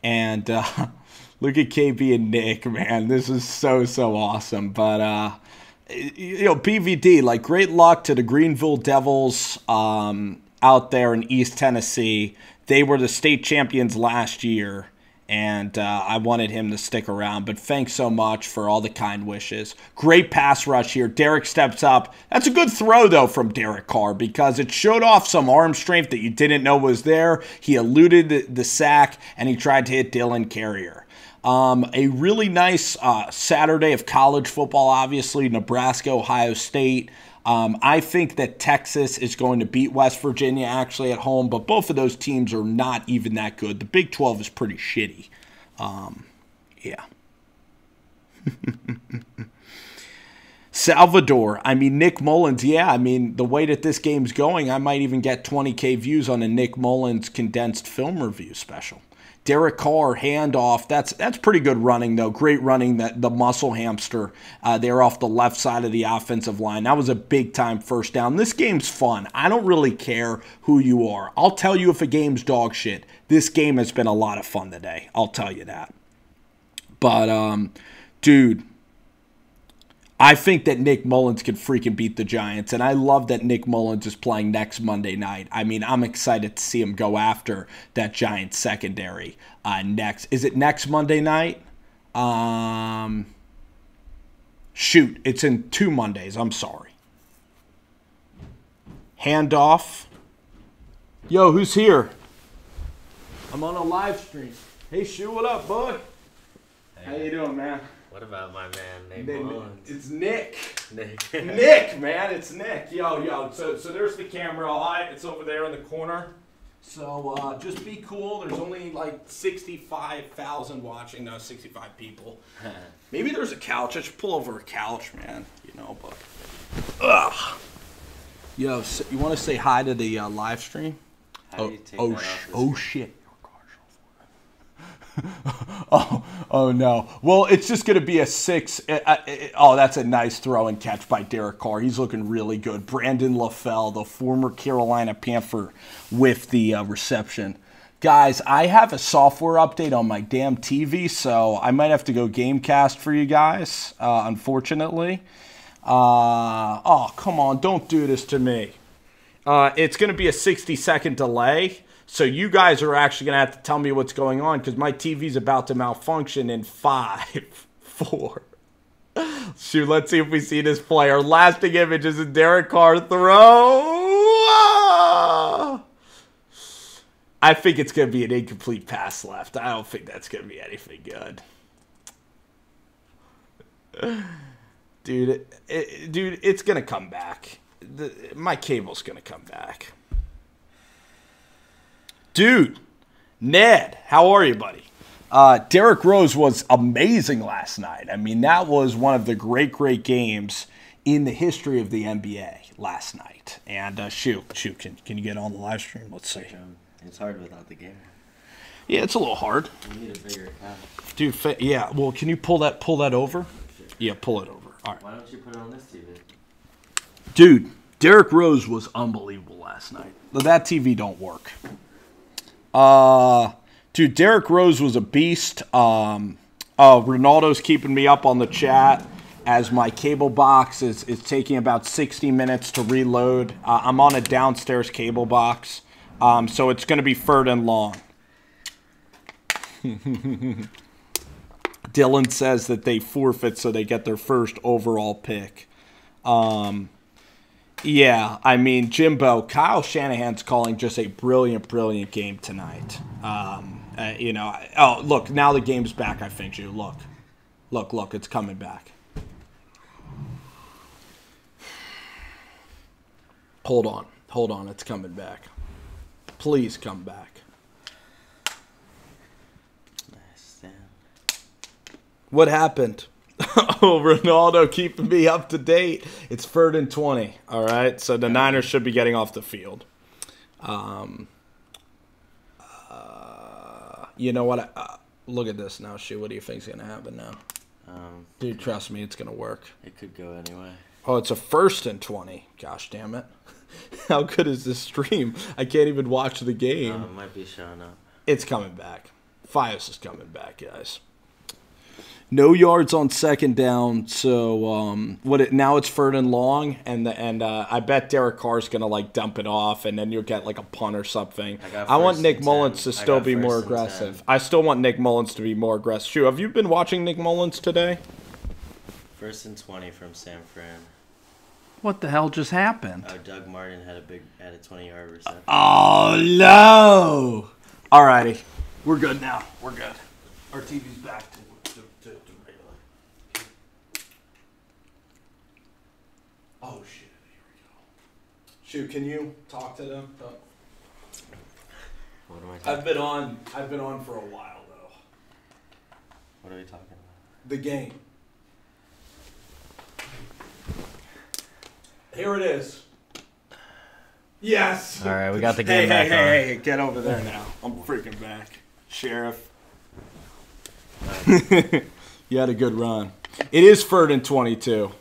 And look at KB and Nick, man. This is so awesome. But, BVD, like, great luck to the Greenville Devils out there in East Tennessee. They were the state champions last year. And I wanted him to stick around. But thanks so much for all the kind wishes. Great pass rush here. Derek steps up. That's a good throw, though, from Derek Carr because it showed off some arm strength that you didn't know was there. He eluded the sack, and he tried to hit Dylan Carrier. A really nice Saturday of college football, obviously. Nebraska, Ohio State. I think that Texas is going to beat West Virginia actually at home, but both of those teams are not even that good. The Big 12 is pretty shitty. Yeah. Salvador, I mean, Nick Mullins, yeah, I mean, the way that this game's going, I might even get 20K views on a Nick Mullins condensed film review special. Derek Carr, handoff. That's pretty good running, though. Great running, the muscle hamster there off the left side of the offensive line. That was a big-time first down. This game's fun. I don't really care who you are. I'll tell you if a game's dog shit. This game has been a lot of fun today. I'll tell you that. But, dude, I think that Nick Mullins can freaking beat the Giants, and I love that Nick Mullins is playing next Monday night. I mean, I'm excited to see him go after that Giants secondary next. Is it next Monday night? Shoot, it's in 2 Mondays. I'm sorry. Handoff. Yo, who's here? I'm on a live stream. Hey, Shu, what up, bud? Hey. How you doing, man? What about my man, Nate Mullins? It's Nick. Nick. Nick, man, it's Nick. Yo. So there's the camera. All right, it's over there in the corner. So just be cool. There's only like 65,000 watching. No, 65 people. Maybe there's a couch. I should pull over a couch, man. You know, but. Ugh. Yo, so you want to say hi to the live stream? How do you take that off Shit. Oh no. Well, it's just going to be a 6. That's a nice throw and catch by Derek Carr. He's looking really good. Brandon LaFell, the former Carolina Panther, with the reception. Guys, I have a software update on my damn TV, so I might have to go Gamecast for you guys, unfortunately. Oh, come on. Don't do this to me. It's going to be a 60-second delay. So you guys are actually going to have to tell me what's going on because my TV's about to malfunction in 5, 4. Shoot, let's see if we see this play. Our lasting image is a Derek Carr throw. I think it's going to be an incomplete pass left. I don't think that's going to be anything good. Dude, it's going to come back. My cable's going to come back. Dude, Ned, how are you, buddy? Derrick Rose was amazing last night. I mean, that was one of the great games in the history of the NBA last night. And shoot, can you get on the live stream? Let's see. It's hard without the game. Yeah, it's a little hard. You need a bigger account. Dude, yeah. Well, can you pull that over? Sure. Yeah, pull it over. All right. Why don't you put it on this TV? Dude, Derrick Rose was unbelievable last night. That TV don't work. Dude, Derrick Rose was a beast. Ronaldo's keeping me up on the chat as my cable box is taking about 60 minutes to reload. I'm on a downstairs cable box, so it's going to be third and long. Dylan says that they forfeit so they get their first overall pick. Yeah, I mean, Jimbo, Kyle Shanahan's calling just a brilliant game tonight. Look, now the game's back, I think, Ju. Look, it's coming back. Hold on, it's coming back. Please come back. Nice, Dan. What happened? Oh, Ronaldo keeping me up to date. It's 3rd and 20. All right, so the Niners should be getting off the field. You know what? Look at this now. Shoot, what do you think's gonna happen now? Dude, trust me, it's gonna work. It could go anyway. Oh, it's a 1st and 20. Gosh damn it! How good is this stream? I can't even watch the game. It might be showing up. It's coming back. Fios is coming back, guys. No yards on 2nd down, so now it's 3rd and long, and I bet Derek Carr's gonna like dump it off, and then you'll get like a punt or something. I want Nick Mullins to still be more aggressive. I still want Nick Mullins to be more aggressive. Shoot, have you been watching Nick Mullins today? 1st and 20 from San Fran. What the hell just happened? Doug Martin had a 20-yard reception. Oh no! Alrighty, we're good now. We're good. Our TV's back to regular. Oh shit! Here we go. Shoot, can you talk to them? What am I talking about? I've been on for a while though. What are we talking about? The game. Here it is. Yes. All right, we got the game back on. Hey, get over there now. I'm freaking back. Sheriff. You had a good run. It is 3rd and 22.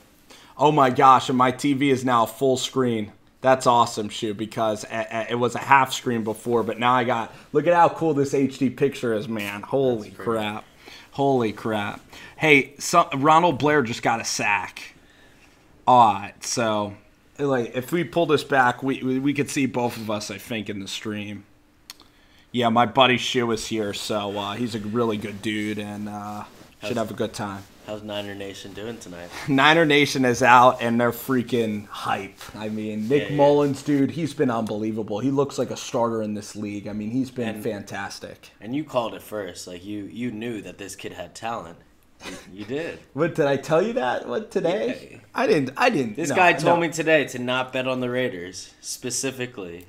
Oh my gosh, and my TV is now full screen. That's awesome, Shu, because it was a half screen before, but now I got, look at how cool this HD picture is, man. Holy crap. Holy crap. Hey, Ronald Blair just got a sack. All right, so like if we pull this back, we could see both of us, I think, in the stream. Yeah, my buddy Shu is here, so he's a really good dude and should have a good time. How's Niner Nation doing tonight? Niner Nation is out, and they're freaking hype. I mean, Nick Mullins, dude, he's been unbelievable. He looks like a starter in this league. I mean, he's been fantastic. And you called it first. Like, you knew that this kid had talent. You did. What, did I tell you that? What, today? Yeah. I didn't. This no, guy told no. me today to not bet on the Raiders, specifically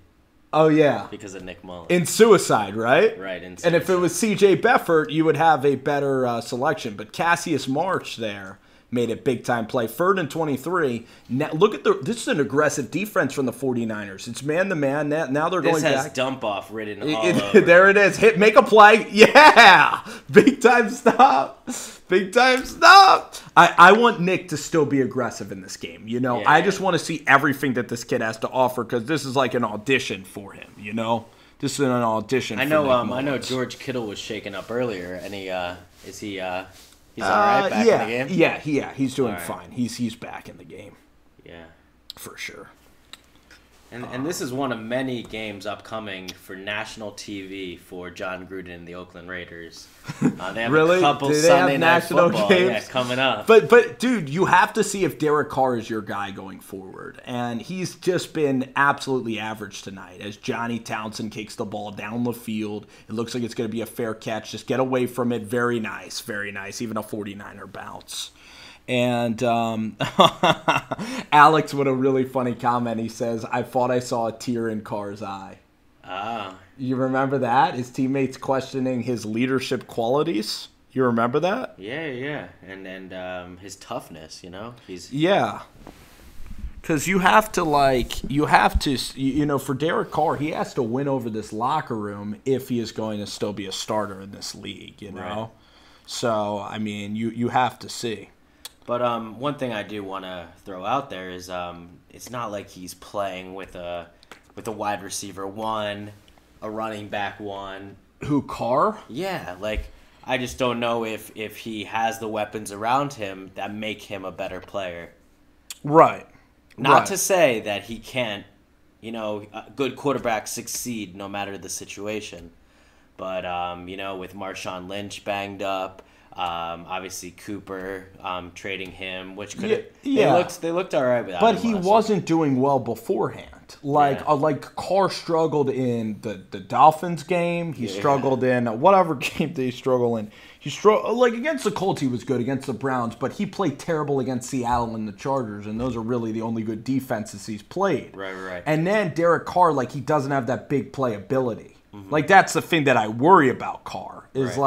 Oh, yeah. because of Nick Mullins. In suicide, right? Right, in And if it suicide. was C.J. Beathard, you would have a better selection. But Cassius Marsh there made a big-time play. 3rd and 23. Now, look at this is an aggressive defense from the 49ers. It's man-to-man. Now they're This going has back. dump-off written all over. There it is. Make a play. Yeah! Big-time stop. Big-time stop. I want Nick to still be aggressive in this game. You know, Yeah. I just want to see everything that this kid has to offer because this is like an audition for him, you know? This is an audition I for know. Nick I know Mullins. George Kittle was shaken up earlier, and he's all right back yeah, in the game. Yeah, he's doing All right. fine. He's back in the game Yeah. for sure. And this is one of many games upcoming for national TV for John Gruden and the Oakland Raiders. They have Really? a couple Do they Sunday have night national football games? coming up. But dude, you have to see if Derek Carr is your guy going forward, and he's just been absolutely average tonight. As Johnny Townsend kicks the ball down the field, it looks like it's going to be a fair catch. Just get away from it. Very nice, very nice. Even a 49er bounce. And Alex with a really funny comment. He says, "I thought I saw a tear in Carr's eye." Ah, You remember that? His teammates questioning his leadership qualities. You remember that? yeah. And his toughness, you know? Yeah. Because you have to, for Derek Carr, he has to win over this locker room if he is going to still be a starter in this league, you know? Right. So, I mean, you have to see. But one thing I do want to throw out there is it's not like he's playing with a wide receiver 1, a running back 1. Who, Carr? Yeah, like I just don't know if he has the weapons around him that make him a better player. Right. Not to say that he can't, good quarterbacks succeed no matter the situation. But, with Marshawn Lynch banged up, obviously Cooper trading him, which could they looked all right without him. But he last wasn't doing well beforehand. Like Carr struggled in the Dolphins game. He struggled in whatever game did he struggle in. He struggled against the Colts. He was good against the Browns, but he played terrible against Seattle and the Chargers, and those are really the only good defenses he's played. Right. And then Derek Carr, he doesn't have that big play ability. Mm-hmm. That's the thing that I worry about Carr is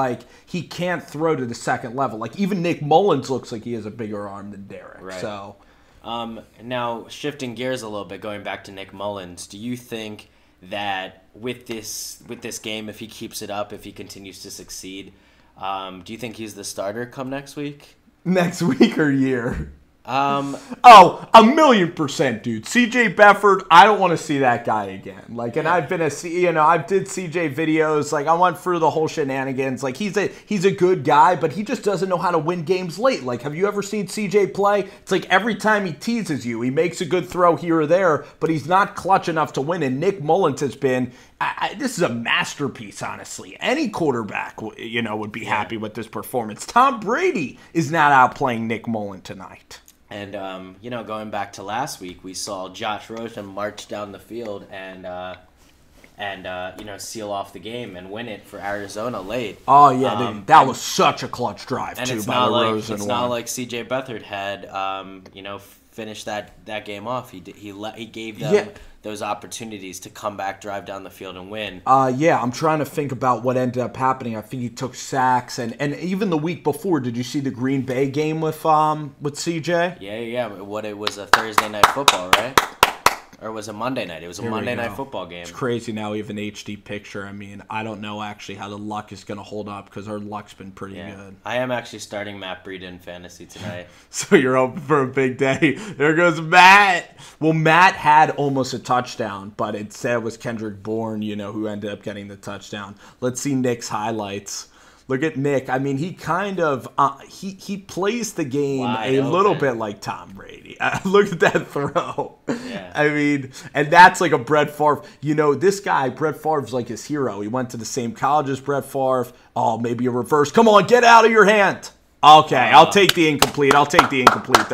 he can't throw to the second level. Even Nick Mullins looks like he has a bigger arm than Derek. Right. So. Now, shifting gears a little bit, going back to Nick Mullins, do you think that with this game, if he keeps it up, if he continues to succeed, do you think he's the starter come next week? Next week or year? Um, 1,000,000%, dude. CJ Beathard, I don't want to see that guy again. And I've been I did CJ videos. I went through the whole shenanigans. He's a good guy, but he just doesn't know how to win games late. Have you ever seen CJ play? It's every time he teases you, he makes a good throw here or there, but he's not clutch enough to win. And Nick Mullins has been. This is a masterpiece, honestly. Any quarterback, would be happy with this performance. Tom Brady is not outplaying Nick Mullins tonight. And, going back to last week, we saw Josh Rosen march down the field and seal off the game and win it for Arizona late. Oh, yeah, dude. That was such a clutch drive, and too, it's by not the like Rosen it's one. not like C.J. Beathard had, finished that game off. He gave them those opportunities to come back, drive down the field, and win. I'm trying to think about what ended up happening. I think he took sacks, and even the week before, did you see the Green Bay game with CJ? Yeah. It was a Thursday night football, right? Or was it Monday night? It was a Monday night football game. It's crazy now we have an HD picture. I mean, I don't know actually how the luck is going to hold up because our luck's been pretty good. I am actually starting Matt Breida in fantasy tonight. So you're hoping for a big day. There goes Matt. Well, Matt had almost a touchdown, but instead it was Kendrick Bourne, who ended up getting the touchdown. Let's see Nick's highlights. Look at Nick. I mean, he kind of he plays the game little bit like Tom Brady. Look at that throw. Yeah. I mean, and that's like a Brett Favre. This guy, Brett Favre's like his hero. He went to the same college as Brett Favre. Oh, maybe a reverse. Come on, get out of your hand. Okay, I'll take the incomplete. Though.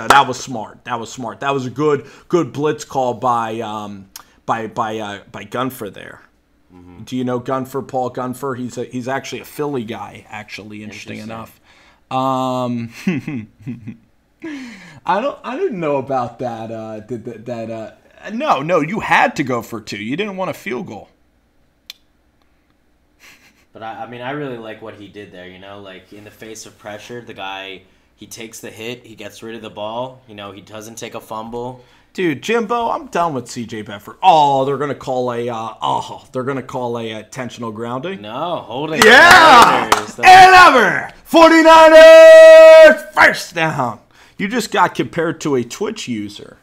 That was smart. That was a good blitz call by Gunfer there. Mm-hmm. Do you know Gunfer, Paul Gunfer? He's actually a Philly guy, actually, interesting enough. I didn't know about that. No, you had to go for 2. You didn't want a field goal. But I mean, I really like what he did there. You know, like in the face of pressure, the guy, he takes the hit, he gets rid of the ball. You know, he doesn't take a fumble. Dude, Jimbo, I'm done with C.J. Beathard. Oh, they're gonna call a intentional grounding. No, holding. Yeah, and ever 49ers first down. You just got compared to a Twitch user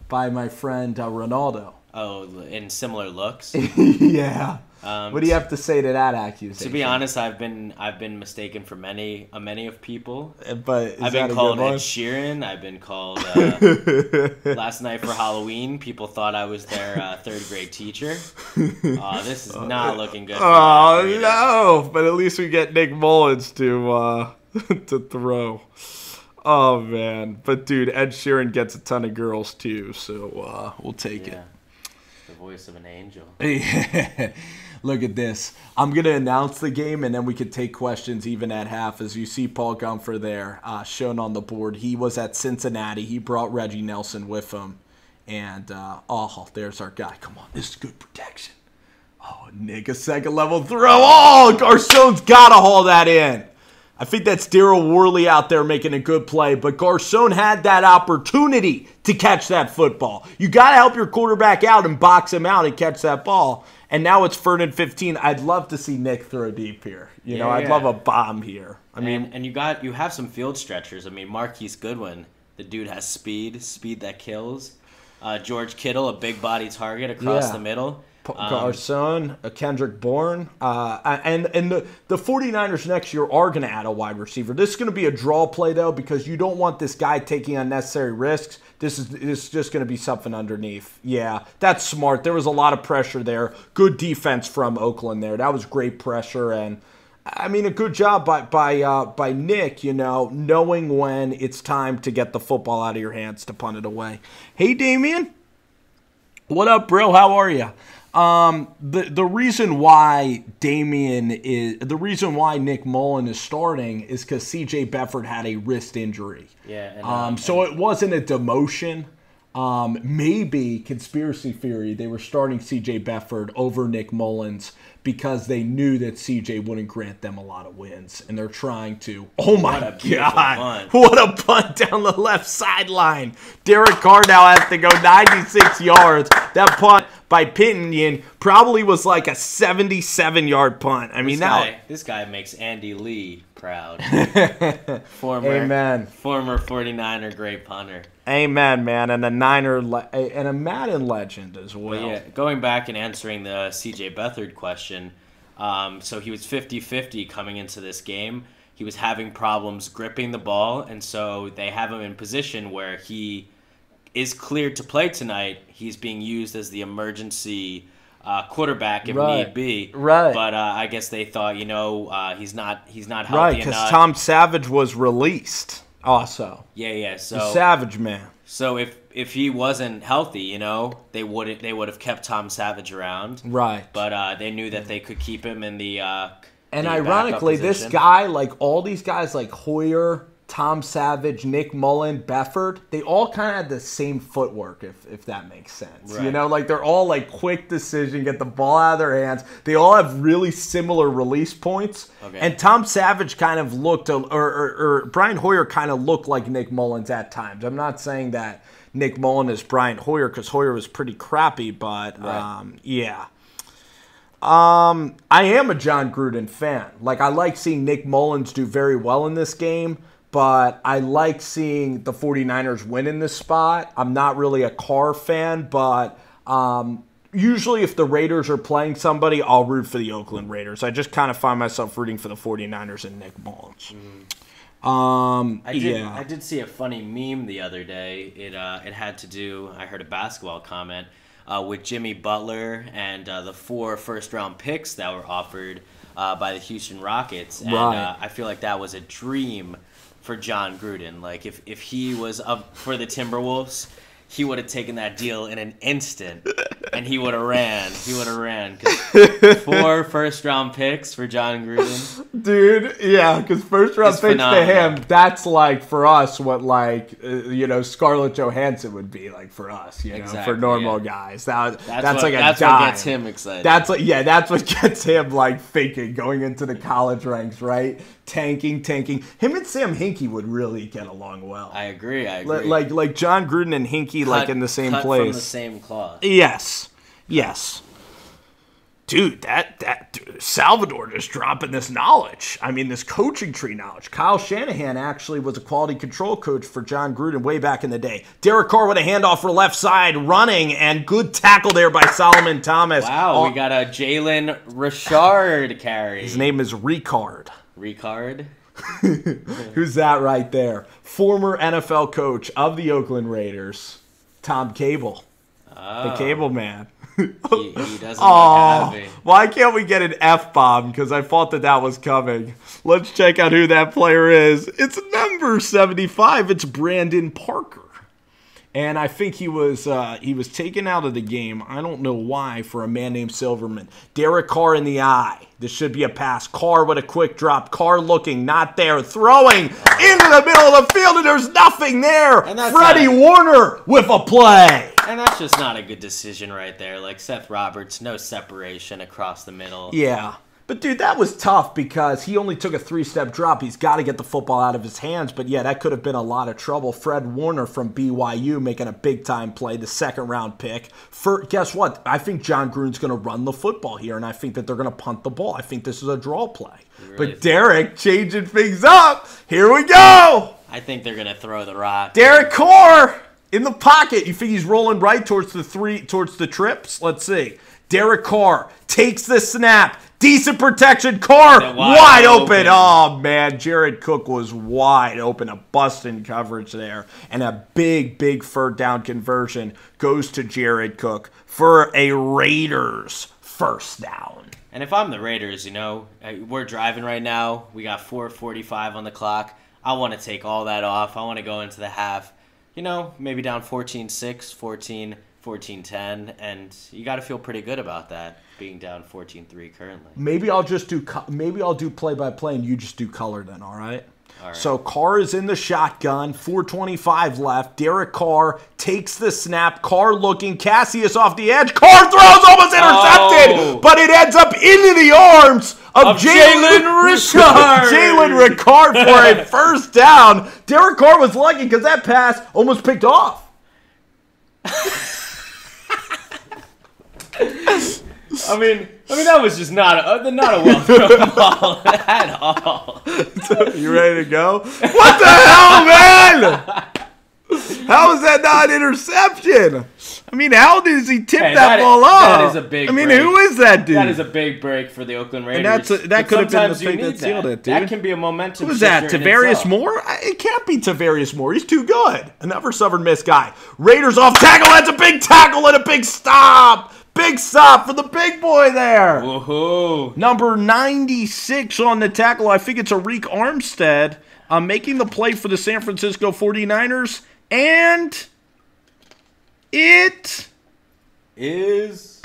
by my friend Ronaldo. Oh, in similar looks. Yeah. What do you have to say to that accusation? To be honest, I've been mistaken for many of people. But I've been called Ed Sheeran. I've been called last night for Halloween. People thought I was their 3rd grade teacher. Oh, this is not looking good. Oh no! But at least we get Nick Mullins to throw. Oh man! But dude, Ed Sheeran gets a ton of girls too, so we'll take it. The voice of an angel. Look at this. I'm going to announce the game, and then we could take questions even at half. As you see Paul Gumpher there shown on the board. He was at Cincinnati. He brought Reggie Nelson with him. And, there's our guy. Come on, this is good protection. Oh, Nick, a second level throw. Oh, Garcon's got to haul that in. I think that's Daryl Worley out there making a good play, but Garcon had that opportunity to catch that football. You got to help your quarterback out and box him out and catch that ball. And now it's 3rd and 15. I'd love to see Nick throw deep here. I'd love a bomb here. And you have some field stretchers. I mean, Marquise Goodwin, the dude has speed that kills. George Kittle, a big body target across the middle. Garcon, Kendrick Bourne, and the 49ers next year are going to add a wide receiver. This is going to be a draw play, though, because you don't want this guy taking unnecessary risks. This is just going to be something underneath. Yeah, that's smart. There was a lot of pressure there. Good defense from Oakland there. That was great pressure, and I mean, a good job by Nick, knowing when it's time to get the football out of your hands to punt it away. Hey, Damien. What up, bro? How are you? The reason why Nick Mullen is starting is because C.J. Beathard had a wrist injury. Yeah. So it wasn't a demotion. Maybe conspiracy theory, they were starting C.J. Beathard over Nick Mullins because they knew that C.J. wouldn't grant them a lot of wins, and they're trying to. Oh my God! What a punt down the left sideline! Derek Carr now has to go 96 yards. That punt by Pittinian probably was like a 77-yard punt. I mean, this guy makes Andy Lee proud. Former 49er great punter. Amen, man, and a and a Madden legend as well. But yeah, going back and answering the C.J. Beathard question, so he was 50-50 coming into this game. He was having problems gripping the ball, and so they have him in position where he is cleared to play tonight. He's being used as the emergency quarterback if need be. Right. But I guess they thought, he's not healthy enough. Right, because Tom Savage was released. Also, yeah. So Savage man. So if he wasn't healthy, they would have kept Tom Savage around. Right. But they knew that they could keep him in the. And ironically, this guy, like all these guys, like Hoyer, Tom Savage, Nick Mullen, Beathard, they all kind of had the same footwork, if that makes sense. Right. Like they're all like quick decision, get the ball out of their hands. They all have really similar release points. Okay. And Tom Savage kind of looked, or Brian Hoyer kind of looked like Nick Mullins at times. I'm not saying that Nick Mullen is Brian Hoyer because Hoyer was pretty crappy, but yeah. I am a John Gruden fan. Like I like seeing Nick Mullins do very well in this game. But I like seeing the 49ers win in this spot. I'm not really a Carr fan, but usually if the Raiders are playing somebody, I'll root for the Oakland Raiders. I just kind of find myself rooting for the 49ers and Nick Mullins. I did see a funny meme the other day. It had to do, I heard a basketball comment, with Jimmy Butler and the 4 first-round picks that were offered by the Houston Rockets. And I feel like that was a dream for John Gruden. Like if he was up for the Timberwolves, he would have taken that deal in an instant. and he would have ran. He would have ran. 'Cause 4 first-round picks for John Gruden. Dude, yeah, because first-round It's picks phenomenal. to him, that's like, for us, what, like, Scarlett Johansson would be like for us, for Exactly, normal yeah. guys. That's That's like a what dime. gets him excited. That's what gets him like thinking, going into the college ranks, right? Tanking. Him and Sam Hinkie would really get along well. I agree. Like John Gruden and Hinkie, like in the same cut place. from the same cloth. Yes. Dude, dude, Salvador just dropping this knowledge. I mean, this coaching tree knowledge. Kyle Shanahan actually was a quality control coach for John Gruden way back in the day. Derek Carr with a handoff for left side, running, and good tackle there by Solomon Thomas. Wow, we got a Jalen Richard carry. His name is Ricard. Ricard? Who's that right there? Former NFL coach of the Oakland Raiders, Tom Cable. The Cable Man. He doesn't look happy. Why can't we get an F-bomb? Because I thought that was coming. Let's check out who that player is. It's number 75. It's Brandon Parker. And I think he was taken out of the game. I don't know why, for a man named Silverman. Derek Carr in the eye. This should be a pass. Carr with a quick drop. Carr looking, not there. Throwing into the middle of the field, and there's nothing there. Freddie Warner with a play. And that's just not a good decision right there. Like Seth Roberts, no separation across the middle. Yeah. But, dude, that was tough because he only took a 3-step drop. He's got to get the football out of his hands. But, yeah, that could have been a lot of trouble. Fred Warner from BYU making a big-time play, the second-round pick. Guess what? I think John Gruden's going to run the football here, and I think that they're going to punt the ball. I think this is a draw play. But Derek changing things up. Here we go. I think they're going to throw the rock. Derek Carr in the pocket. You think he's rolling right towards the trips? Let's see. Derek Carr takes the snap. Decent protection. Carr wide open. Oh, man. Jared Cook was wide open. A busting coverage there. And a big third down conversion goes to Jared Cook for a Raiders first down. And if I'm the Raiders, we're driving right now. We got 4:45 on the clock. I want to take all that off. I want to go into the half, maybe down 14-6, 14-10, and you got to feel pretty good about that, being down 14-3 currently. Maybe I'll do play-by-play and you just do color then, all right? All right. So Carr is in the shotgun, 4:25 left. Derek Carr takes the snap. Carr looking, Cassius off the edge. Carr throws, almost intercepted, but it ends up into the arms of Jalen Richard. Jalen Richard for a first down. Derek Carr was lucky because that pass almost picked off. I mean, that was just not a well thrown ball at all. You ready to go? What the hell, man? How is that not an interception? I mean, how does he tip that ball up? That is a big break. Who is that dude? That is a big break for the Oakland Raiders. And that could have been the thing that sealed it, dude. That can be a momentum. Who is that? Tavarius Moore? It can't be Tavarius Moore. He's too good. Another Southern Miss guy. Raiders off tackle. That's a big tackle and a big stop. Big stop for the big boy there. Woohoo. Number 96 on the tackle. I think it's Arik Armstead making the play for the San Francisco 49ers. And it is...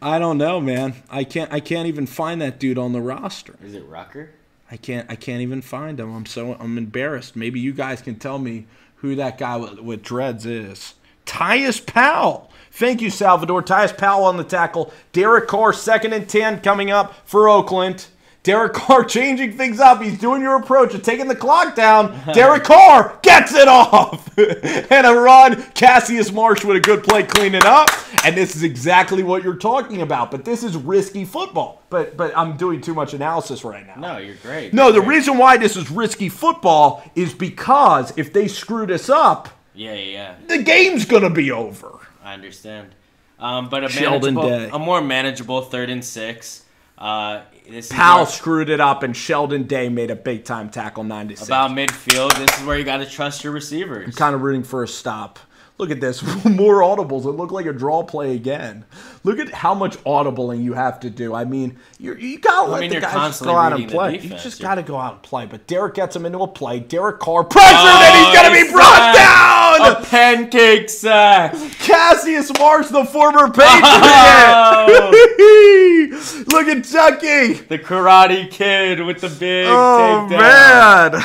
I don't know, man. I can't even find that dude on the roster. Is it Rucker? I can't even find him. I'm embarrassed. Maybe you guys can tell me who that guy with dreads is. Tyus Powell. Thank you, Salvador. Tyus Powell on the tackle. Derek Carr, 2nd and 10 coming up for Oakland. Derek Carr changing things up. He's doing your approach of taking the clock down. Derek Carr gets it off. And a run. Cassius Marsh with a good play cleaning up. And this is exactly what you're talking about. But this is risky football. But I'm doing too much analysis right now. No, you're great. No, the reason why this is risky football is because if they screw this up, the game's going to be over. I understand. But a more manageable 3rd and 6. Powell screwed it up, and Sheldon Day made a big-time tackle, 9-6. About midfield, this is where you got to trust your receivers. I'm kind of rooting for a stop. Look at this. More audibles. It looked like a draw play again. Look at how much audibling you have to do. I mean, you got to let the guys go out and play. You just got to go out and play. But Derek gets him into a play. Derek Carr pressure, and he's going to be brought down. A pancake sack. Cassius Marsh, the former Patriot. Oh. Look at Chucky. The Karate Kid with the big takedown. Man.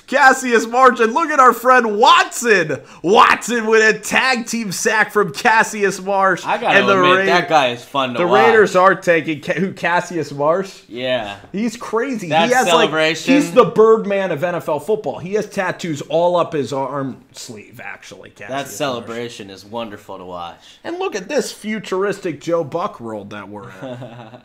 Cassius Marsh, and look at our friend Watson. Watson with a tag team sack from Cassius Marsh. I gotta admit, that guy is fun to watch. The Raiders are taking Cassius Marsh. Yeah. He's crazy. That celebration. He's the Birdman of NFL football. He has tattoos all up his arm sleeve, actually. That celebration is wonderful to watch. And look at this futuristic Joe Buck world that we're in.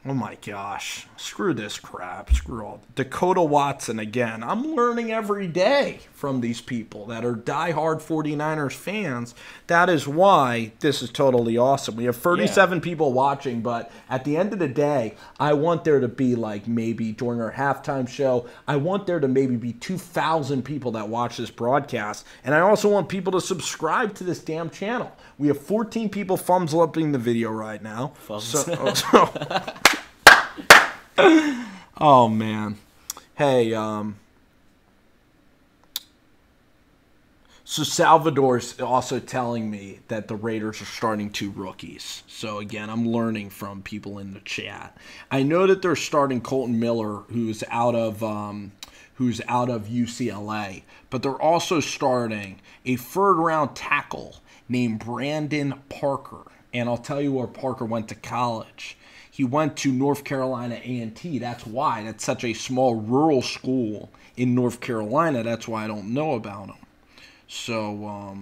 Oh my gosh. Screw this crap. Screw all. Dakota Watson again. I'm learning every day from these people that are diehard 49ers fans. That is why this is totally awesome. We have 37 people watching, but at the end of the day, I want there to be like maybe during our halftime show, I want there to maybe be 2,000 people that watch this broadcast. And I also want people to subscribe to this damn channel. We have 14 people thumbs upping the video right now. Oh man. Hey, so Salvador's also telling me that the Raiders are starting 2 rookies. So again, I'm learning from people in the chat. I know that they're starting Colton Miller, who's out of UCLA, but they're also starting a 3rd-round tackle named Brandon Parker. And I'll tell you where Parker went to college. He went to North Carolina A&T. That's why. That's such a small rural school in North Carolina. That's why I don't know about him. So,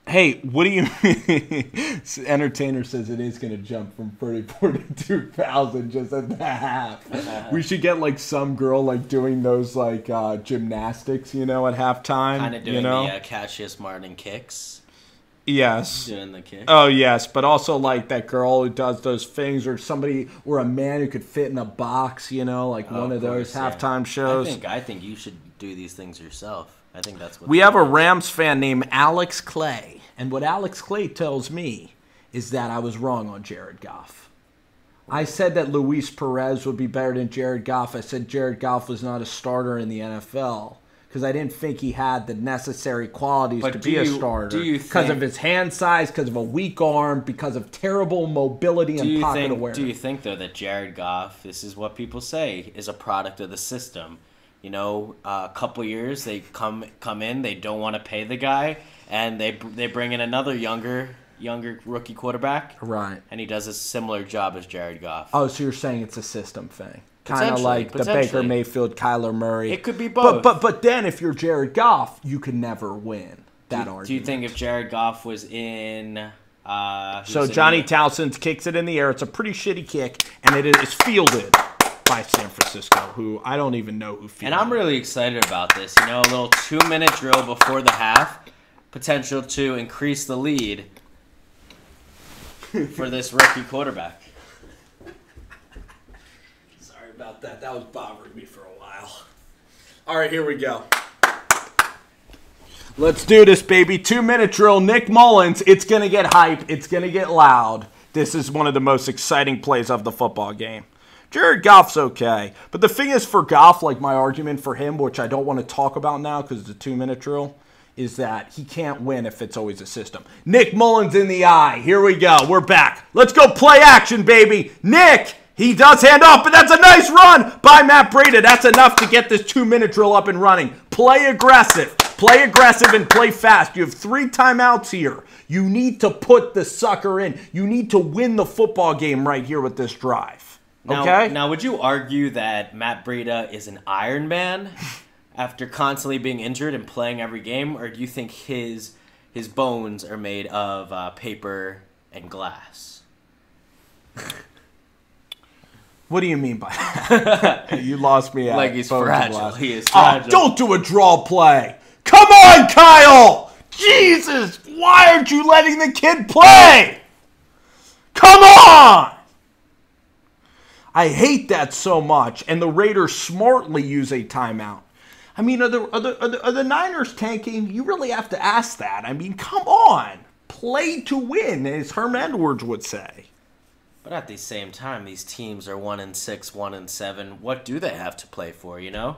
hey, what do you mean? Entertainer says it is going to jump from 34 to 2,000 just at the half. We should get, like, some girl, like, doing those, like, gymnastics, you know, at halftime. Kind of doing the Cassius Martin kicks. Yes. Doing the kick. Oh, yes. But also, like, that girl who does those things, or somebody, or a man who could fit in a box, you know, like one of those halftime shows. I think you should do these things yourself. I think that's what we have a Rams fan named Alex Clay. And what Alex Clay tells me is that I was wrong on Jared Goff. I said that Luis Perez would be better than Jared Goff. I said Jared Goff was not a starter in the NFL. Because I didn't think he had the necessary qualities to be a starter. Because of his hand size, because of a weak arm, because of terrible mobility and pocket awareness. Do you think, though, that Jared Goff, this is what people say, is a product of the system? You know, a couple years, they come in, they don't want to pay the guy, and they bring in another younger rookie quarterback. Right. And he does a similar job as Jared Goff. Oh, so you're saying it's a system thing. Kind of like the Baker Mayfield, Kyler Murray. It could be both. But then if you're Jared Goff, you can never win that argument. Do you think if Jared Goff was in... so Johnny Townsend kicks it in the air. It's a pretty shitty kick, and it is fielded by San Francisco, who I don't even know who fielded. And I'm really excited about this. You know, a little 2-minute drill before the half. Potential to increase the lead for this rookie quarterback. About that was bothering me for a while. All right, here we go. Let's do this, baby. 2-minute drill. Nick Mullins. It's going to get hype. It's going to get loud. This is one of the most exciting plays of the football game. Jared Goff's okay. But the thing is for Goff, like my argument for him, which I don't want to talk about now because it's a 2-minute drill, is that he can't win if it's always a system. Nick Mullins in the eye. Here we go. We're back. Let's go play action, baby. Nick! He does hand off, but that's a nice run by Matt Breida. That's enough to get this 2-minute drill up and running. Play aggressive. Play aggressive and play fast. You have 3 timeouts here. You need to put the sucker in. You need to win the football game right here with this drive. Okay? Now, would you argue that Matt Breida is an Iron Man after constantly being injured and playing every game? Or do you think his bones are made of paper and glass? What do you mean by that? You lost me at like he's fragile. He is fragile. Oh, don't do a draw play. Come on, Kyle. Jesus, why aren't you letting the kid play? Come on. I hate that so much. And the Raiders smartly use a timeout. I mean, are the Niners tanking? You really have to ask that. I mean, come on. Play to win, as Herm Edwards would say. But at the same time, these teams are 1-6, 1-7. What do they have to play for, you know?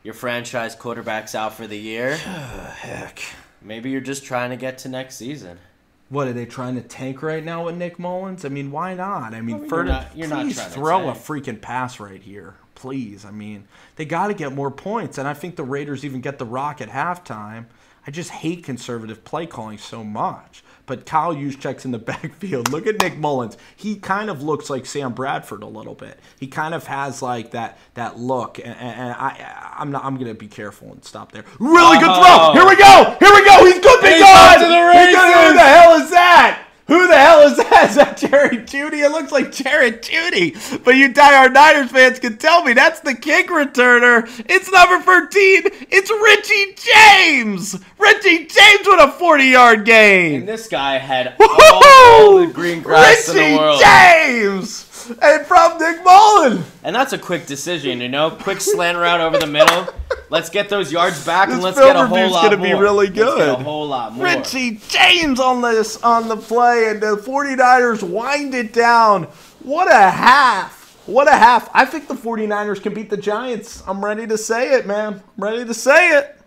Your franchise quarterback's out for the year. Heck. Maybe you're just trying to get to next season. What, are they trying to tank right now with Nick Mullins? I mean, why not? I mean, you're not please trying to throw a tank. freaking pass right here. Please. I mean, they got to get more points, and I think the Raiders even get the rock at halftime. I just hate conservative play calling so much. But Kyle Juszczyk's in the backfield. Look at Nick Mullins. He kind of looks like Sam Bradford a little bit. He kind of has like that look. And I'm going to be careful and stop there. Really good throw. Here we go. He's good. Big on. Who the hell is that? Who the hell is that? Is that Jerry Jeudy? It looks like Jared Jeudy. But you diehard Niners fans can tell me that's the kick returner. It's number 13. It's Richie James. Richie James with a 40-yard gain. And this guy had all the green grass in the world. Richie James. And from Nick Mullen. And that's a quick decision, you know? Quick slant route over the middle. Let's get those yards back and let's get a whole lot more. This film review's going to be really good. Let's get a whole lot more. Richie James on the play, and the 49ers wind it down. What a half. What a half. I think the 49ers can beat the Giants. I'm ready to say it, man. I'm ready to say it.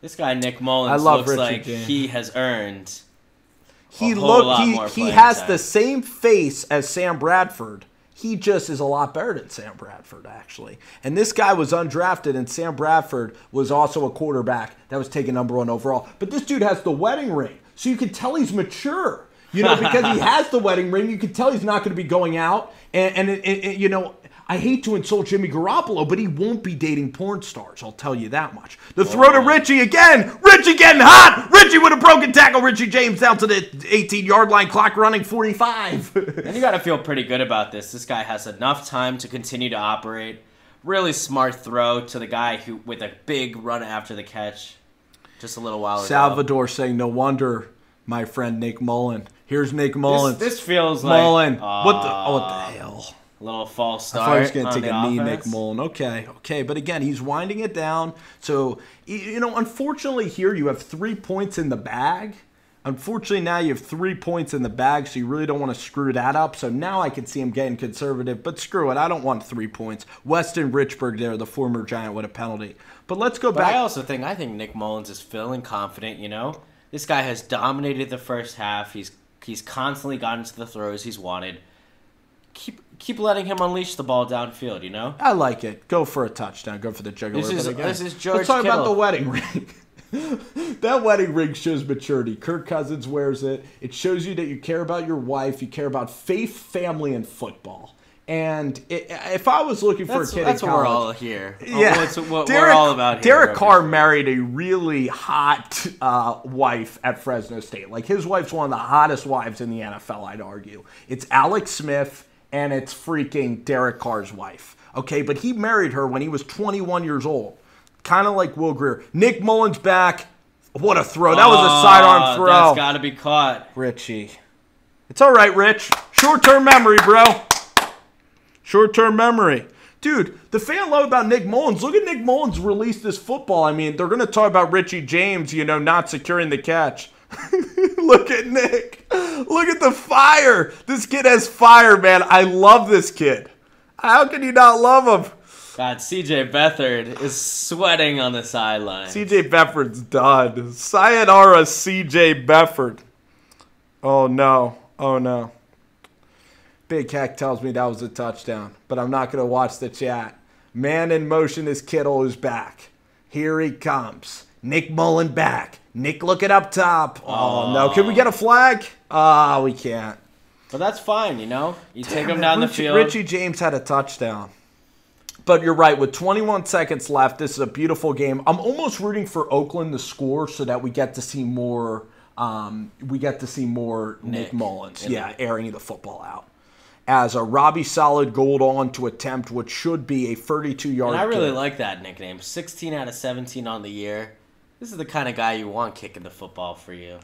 This guy, Nick Mullins, looks like he has earned He he has the same face as Sam Bradford. He just is a lot better than Sam Bradford, actually. And this guy was undrafted, and Sam Bradford was also a quarterback that was taken number 1 overall. But this dude has the wedding ring, so you can tell he's mature. You know, because he has the wedding ring, you can tell he's not going to be going out. And you know, I hate to insult Jimmy Garoppolo, but he won't be dating porn stars. I'll tell you that much. The throw to Richie again. Richie getting hot. Richie with a broken tackle. Richie James down to the 18-yard line. Clock running 45. And you got to feel pretty good about this. This guy has enough time to continue to operate. Really smart throw to the guy who with a big run after the catch. Just a little while ago. Salvador saying, no wonder, my friend Nick Mullen. Here's Nick Mullins. This feels Mullen. like... What the hell? A little false start. I thought he was going to take a knee, offense. Nick Mullen. Okay. But again, he's winding it down. So, you know, unfortunately here you have 3 points in the bag. Unfortunately now you have 3 points in the bag, so you really don't want to screw that up. So now I can see him getting conservative. But screw it. I don't want 3 points. Weston Richburg there, the former Giant, with a penalty. But let's go back. I think Nick Mullins is feeling confident, you know. This guy has dominated the first half. He's constantly gotten to the throws he's wanted. Keep letting him unleash the ball downfield, you know? I like it. Go for a touchdown. Go for the jugular. This is George Let's talk Kittle. about the wedding ring. That wedding ring shows maturity. Kirk Cousins wears it. It shows you that you care about your wife. You care about faith, family, and football. And if I was looking for a kid in college... That's what we're all here. Yeah. What we're all about here. Derek Carr married a really hot wife at Fresno State. Like, his wife's one of the hottest wives in the NFL, I'd argue. It's Alex Smith, and it's freaking Derek Carr's wife. Okay, but he married her when he was 21 years old. Kind of like Will Grier. Nick Mullins back. What a throw. That was a sidearm throw. That's got to be caught. Richie. It's all right, Rich. Short-term memory, bro. Short-term memory. Dude, the thing I love about Nick Mullins, look at Nick Mullins release this football. I mean, they're going to talk about Richie James, you know, not securing the catch. Look at Nick. Look at the fire. This kid has fire, man. I love this kid. How can you not love him? God, C.J. Beathard is sweating on the sideline. C.J. Beathard's done. Sayonara, C.J. Beathard. Oh, no. Oh, no. Big Hack tells me that was a touchdown, but I'm not going to watch the chat. Man in motion is Kittle, who's back. Here he comes. Nick Mullen back. Nick looking up top. Oh, no. Can we get a flag? We can't. But that's fine, you know? You take him down the field. Richie James had a touchdown. But you're right. With 21 seconds left, this is a beautiful game. I'm almost rooting for Oakland to score so that we get to see more. Nick Mullins. Yeah, airing the football out. As a Robbie Solid Gold on to attempt what should be a 32-yard kick. I really like that nickname. 16 out of 17 on the year. This is the kind of guy you want kicking the football for you.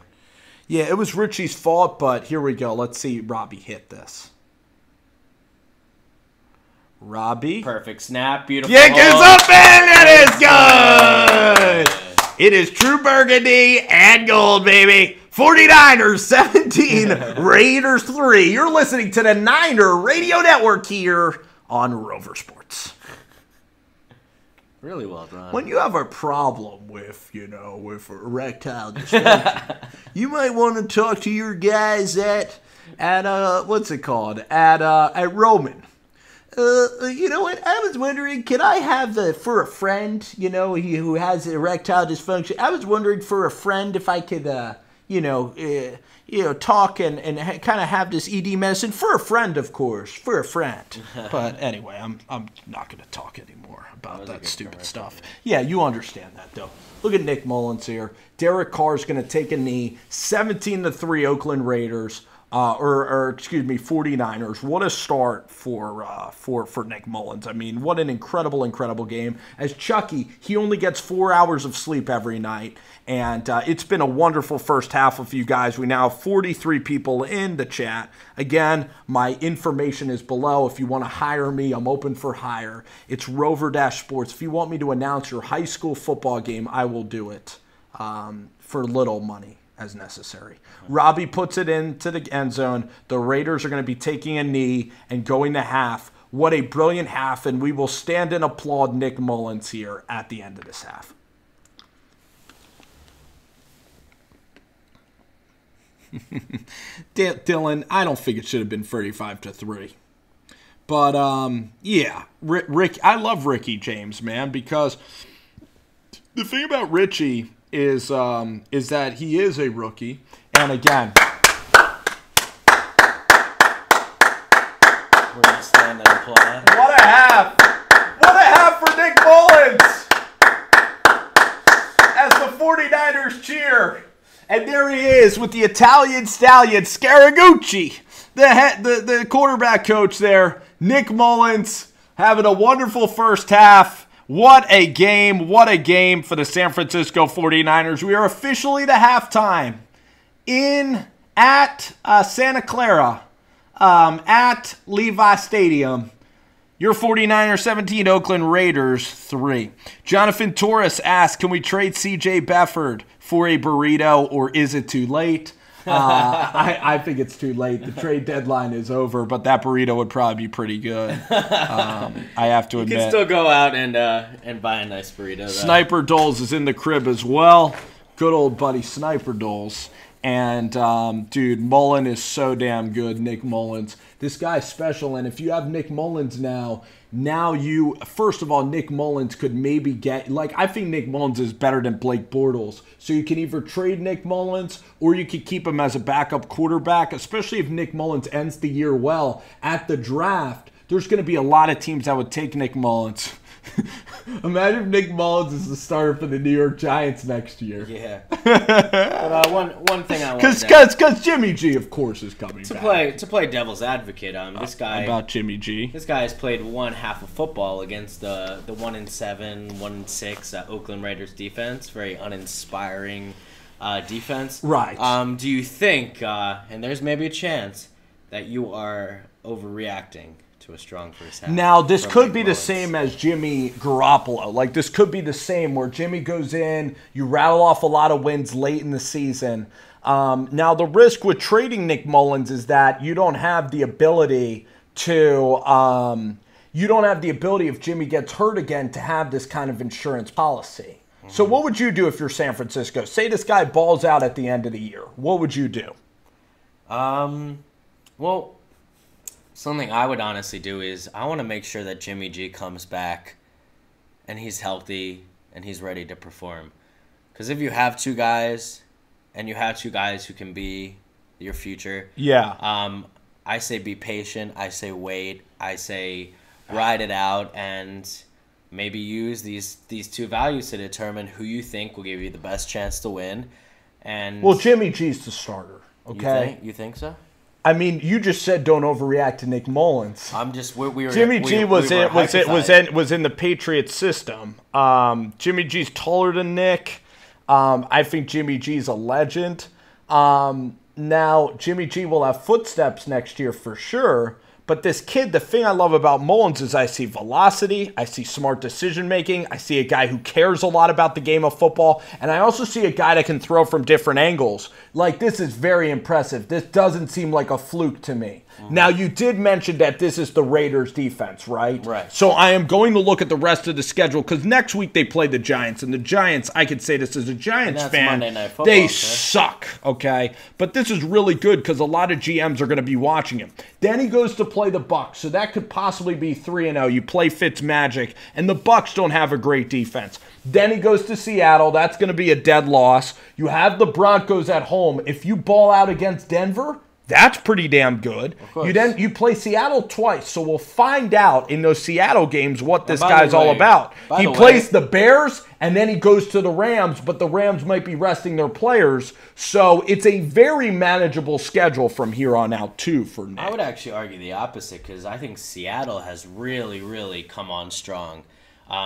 Yeah, it was Richie's fault, but here we go. Let's see Robbie hit this. Robbie. Perfect snap. Beautiful. Yankees up, and it is good. It is true burgundy and gold, baby. 49ers 17, Raiders 3. You're listening to the Niner Radio Network here on Rover Sports. Really well done. When you have a problem with erectile dysfunction, you might want to talk to your guys at what's it called? At Roman. You know what? I was wondering, can I have for a friend, who has erectile dysfunction? I was wondering for a friend if I could, talk and kind of have this ED medicine for a friend, of course, for a friend. But anyway, I'm not going to talk anymore about that stupid stuff. Yeah, you understand that though. Look at Nick Mullins here. Derek Carr's going to take a knee. 17-3 Oakland Raiders. 49ers. What a start for Nick Mullins. I mean, what an incredible game. As Chucky, he only gets 4 hours of sleep every night, and it's been a wonderful first half of you guys. We now have 43 people in the chat. Again, my information is below. If you want to hire me, I'm open for hire. It's Rover-Sports. If you want me to announce your high school football game, I will do it for little money as necessary. Robbie puts it into the end zone. The Raiders are going to be taking a knee and going to half. What a brilliant half, and we will stand and applaud Nick Mullins here at the end of this half. Dylan, I don't think it should have been 35-3. But, yeah, Rick, I love Ricky James, man, because the thing about Richie is that he is a rookie. And again, we're going to stand and applaud. What a half! What a half for Nick Mullins! As the 49ers cheer. And there he is with the Italian stallion, Scaragucci, the quarterback coach there. Nick Mullins having a wonderful first half. What a game for the San Francisco 49ers. We are officially to halftime at Santa Clara, at Levi Stadium. Your 49ers 17, Oakland Raiders 3. Jonathan Torres asks, can we trade CJ Beathard for a burrito, or is it too late? I think it's too late. The trade deadline is over, but that burrito would probably be pretty good. I have to admit. You can still go out and buy a nice burrito, though. Sniper Doles is in the crib as well. Good old buddy Sniper Doles. And, dude, Mullen is so damn good, Nick Mullins. This guy's special, and if you have Nick Mullins now you, first of all, Nick Mullins could maybe get, I think Nick Mullins is better than Blake Bortles. So you can either trade Nick Mullins or you could keep him as a backup quarterback, especially if Nick Mullins ends the year well. At the draft, there's going to be a lot of teams that would take Nick Mullins. Imagine if Nick Mullins is the starter for the New York Giants next year. Yeah. But one thing I want because Jimmy G, of course, is coming back. To play devil's advocate, this guy about Jimmy G. This guy has played one half of football against the 1-7, 1-6 Oakland Raiders defense. Very uninspiring defense. Right. Do you think, and there's maybe a chance, that you are overreacting to a strong first half? Now, this could be the same as Jimmy Garoppolo. This could be the same where Jimmy goes in, you rattle off a lot of wins late in the season. Now, the risk with trading Nick Mullins is that you don't have the ability to, if Jimmy gets hurt again, to have this kind of insurance policy. Mm-hmm. So what would you do if you're San Francisco? Say this guy balls out at the end of the year. What would you do? Well, something I would honestly do is I want to make sure that Jimmy G comes back and he's healthy and he's ready to perform. Because if you have two guys and you have two guys who can be your future, I say be patient. I say wait. I say ride it out and maybe use these two values to determine who you think will give you the best chance to win. And well, Jimmy G's the starter. Okay, you think so? I mean, you just said don't overreact to Nick Mullins. I'm just we were Jimmy G was in the Patriots system. Jimmy G's taller than Nick. I think Jimmy G's a legend. Now Jimmy G will have footsteps next year for sure, But this kid, the thing I love about Mullins is I see velocity, I see smart decision-making, I see a guy who cares a lot about the game of football, and I also see a guy that can throw from different angles. Like, this is very impressive. This doesn't seem like a fluke to me. Now, you did mention that this is the Raiders' defense, right? Right. So I am going to look at the rest of the schedule because next week they play the Giants, and the Giants, I could say this as a Giants fan, Monday Night Football, they sir. suck, okay? But this is really good because a lot of GMs are going to be watching him. Then he goes to play the Bucs, so that could possibly be 3-0. You play Fitzmagic, and the Bucs don't have a great defense. Then he goes to Seattle. That's going to be a dead loss. You have the Broncos at home. If you ball out against Denver, that's pretty damn good. You play Seattle twice, so we'll find out in those Seattle games what this guy's all about. He plays the Bears, and then he goes to the Rams, but the Rams might be resting their players. So it's a very manageable schedule from here on out, too, for Nick. I would actually argue the opposite because I think Seattle has really, really come on strong.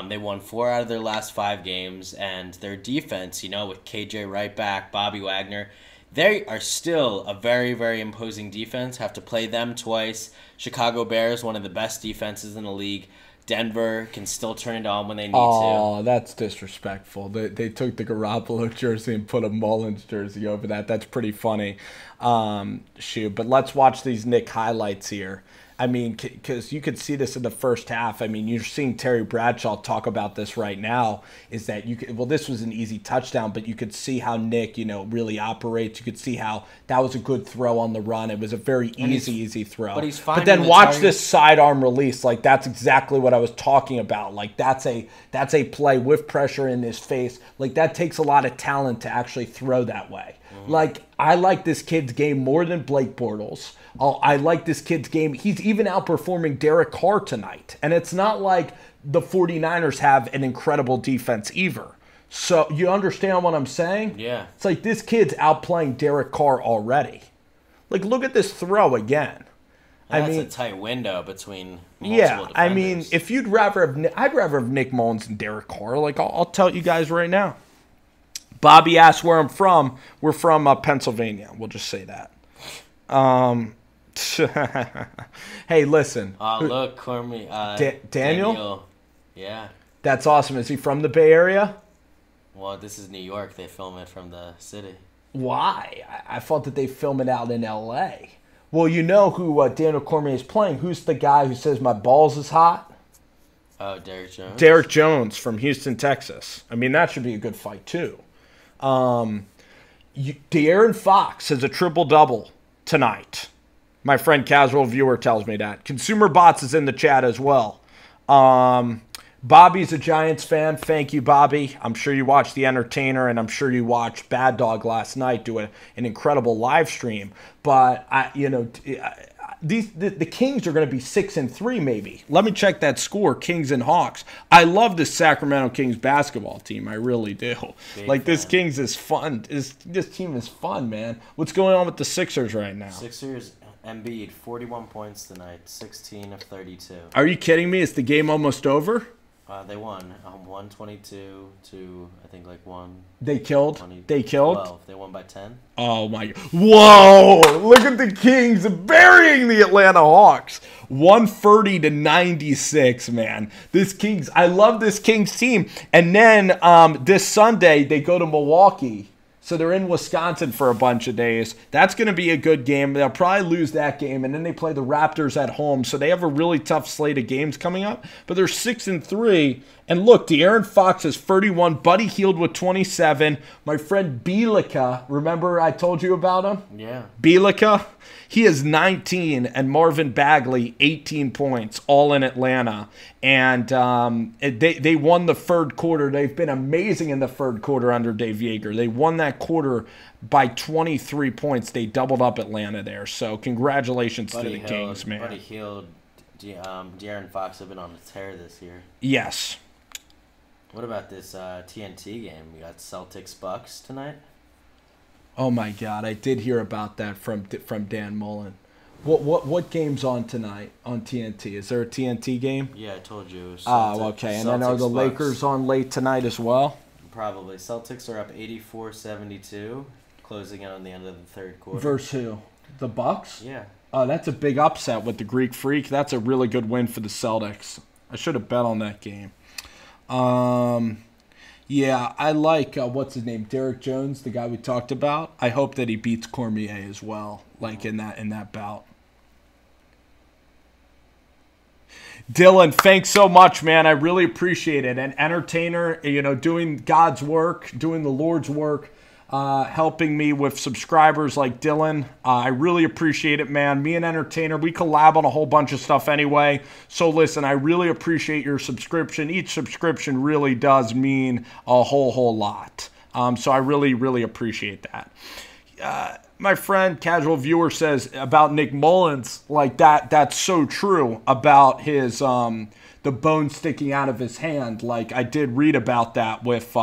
They won 4 out of their last 5 games, and their defense, with KJ right back, Bobby Wagner, they are still a very, very imposing defense. Have to play them twice. Chicago Bears, one of the best defenses in the league. Denver can still turn it on when they need to. Oh, that's disrespectful. They took the Garoppolo jersey and put a Mullins jersey over that. That's pretty funny. But let's watch these Nick highlights here. I mean, because you could see this in the first half. I mean, you're seeing Terry Bradshaw talk about this right now, is that this was an easy touchdown, but you could see how Nick, really operates. You could see how that was a good throw on the run. It was a very easy throw. But he's finding then watch this sidearm release. Like, that's exactly what I was talking about. Like, that's a play with pressure in his face. Like, that takes a lot of talent to actually throw that way. Like, I like this kid's game more than Blake Bortles. I like this kid's game. He's even outperforming Derek Carr tonight. And it's not like the 49ers have an incredible defense either. So you understand what I'm saying? Yeah. It's like this kid's outplaying Derek Carr already. Like, look at this throw again. That's a tight window between multiple defenders. I mean, if I'd rather have Nick Mullins and Derek Carr. Like, I'll tell you guys right now. Bobby asked where I'm from. We're from Pennsylvania. We'll just say that. Hey, listen. Look, Cormy. Daniel? Yeah. That's awesome. Is he from the Bay Area? Well, this is New York. They film it from the city. Why? I thought that they film it out in L.A. Well, you know who Daniel Cormier is playing. Who's the guy who says my balls is hot? Oh, Derek Jones. Derek Jones from Houston, Texas. I mean, that should be a good fight, too. De'Aaron Fox has a triple-double tonight. My friend Casual Viewer tells me that. Consumer Bots is in the chat as well. Bobby's a Giants fan. Thank you, Bobby. I'm sure you watched The Entertainer, and I'm sure you watched Bad Dog last night do an incredible live stream. But, the Kings are going to be 6-3 maybe. Let me check that score, Kings and Hawks. I love this Sacramento Kings basketball team. I really do. This Kings is fun. This team is fun, man. What's going on with the Sixers right now? Sixers, Embiid, 41 points tonight, 16 of 32. Are you kidding me? Is the game almost over? They won 122 to, I think, 1. They killed? 20, they killed? 12. They won by 10. Oh, my. Whoa! Look at the Kings burying the Atlanta Hawks. 130-96, man. I love this Kings team. And then this Sunday, they go to Milwaukee. So they're in Wisconsin for a bunch of days. That's going to be a good game. They'll probably lose that game, and then they play the Raptors at home. So they have a really tough slate of games coming up. But they're 6-3. And look, De'Aaron Fox is 31. Buddy Hield with 27. My friend Bielika, remember I told you about him? Yeah. Bielika, he is 19. And Marvin Bagley, 18 points, all in Atlanta. And they won the third quarter. They've been amazing in the third quarter under Dave Yeager. They won that quarter by 23 points. They doubled up Atlanta there. So congratulations to the Kings, man. Buddy Hield, De'Aaron Fox have been on a tear this year. Yes. What about this TNT game? We got Celtics-Bucks tonight? Oh, my God. I did hear about that from Dan Mullen. What game's on tonight on TNT? Is there a TNT game? Yeah, I told you. Okay. And then are the Lakers on late tonight as well? Probably. Celtics are up 84-72, closing in on the end of the third quarter. Versus who? The Bucks? Yeah. That's a big upset with the Greek Freak. That's a really good win for the Celtics. I should have bet on that game. Yeah, I like, what's his name, Derek Jones, the guy we talked about. I hope that he beats Cormier as well, like in that bout. Dylan, thanks so much, man. I really appreciate it. An entertainer, doing God's work, doing the Lord's work, helping me with subscribers like Dylan. I really appreciate it, man. Me and Entertainer, we collab on a whole bunch of stuff anyway. So listen, I really appreciate your subscription. Each subscription really does mean a whole lot. So I really, really appreciate that. My friend, casual viewer, says about Nick Mullins, like that's so true about his the bone sticking out of his hand. Like I did read about that with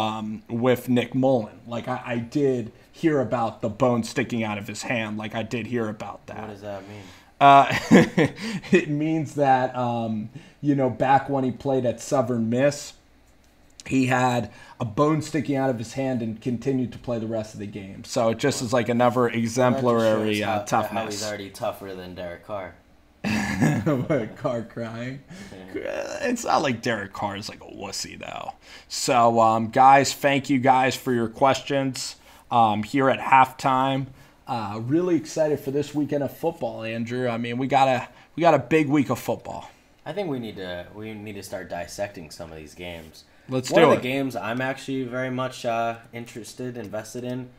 Nick Mullen. Like I did hear about the bone sticking out of his hand. Like I did hear about that. What does that mean? It means that back when he played at Southern Miss, he had a bone sticking out of his hand and continued to play the rest of the game. So it just is like another exemplary toughness. How he's already tougher than Derek Carr. Carr crying. Yeah. It's not like Derek Carr is like a wussy, though. So, guys, thank you guys for your questions here at halftime. Really excited for this weekend of football, Andrew. I mean, we got a big week of football. I think we need to start dissecting some of these games. Let's do it. One of the games I'm actually very much invested in,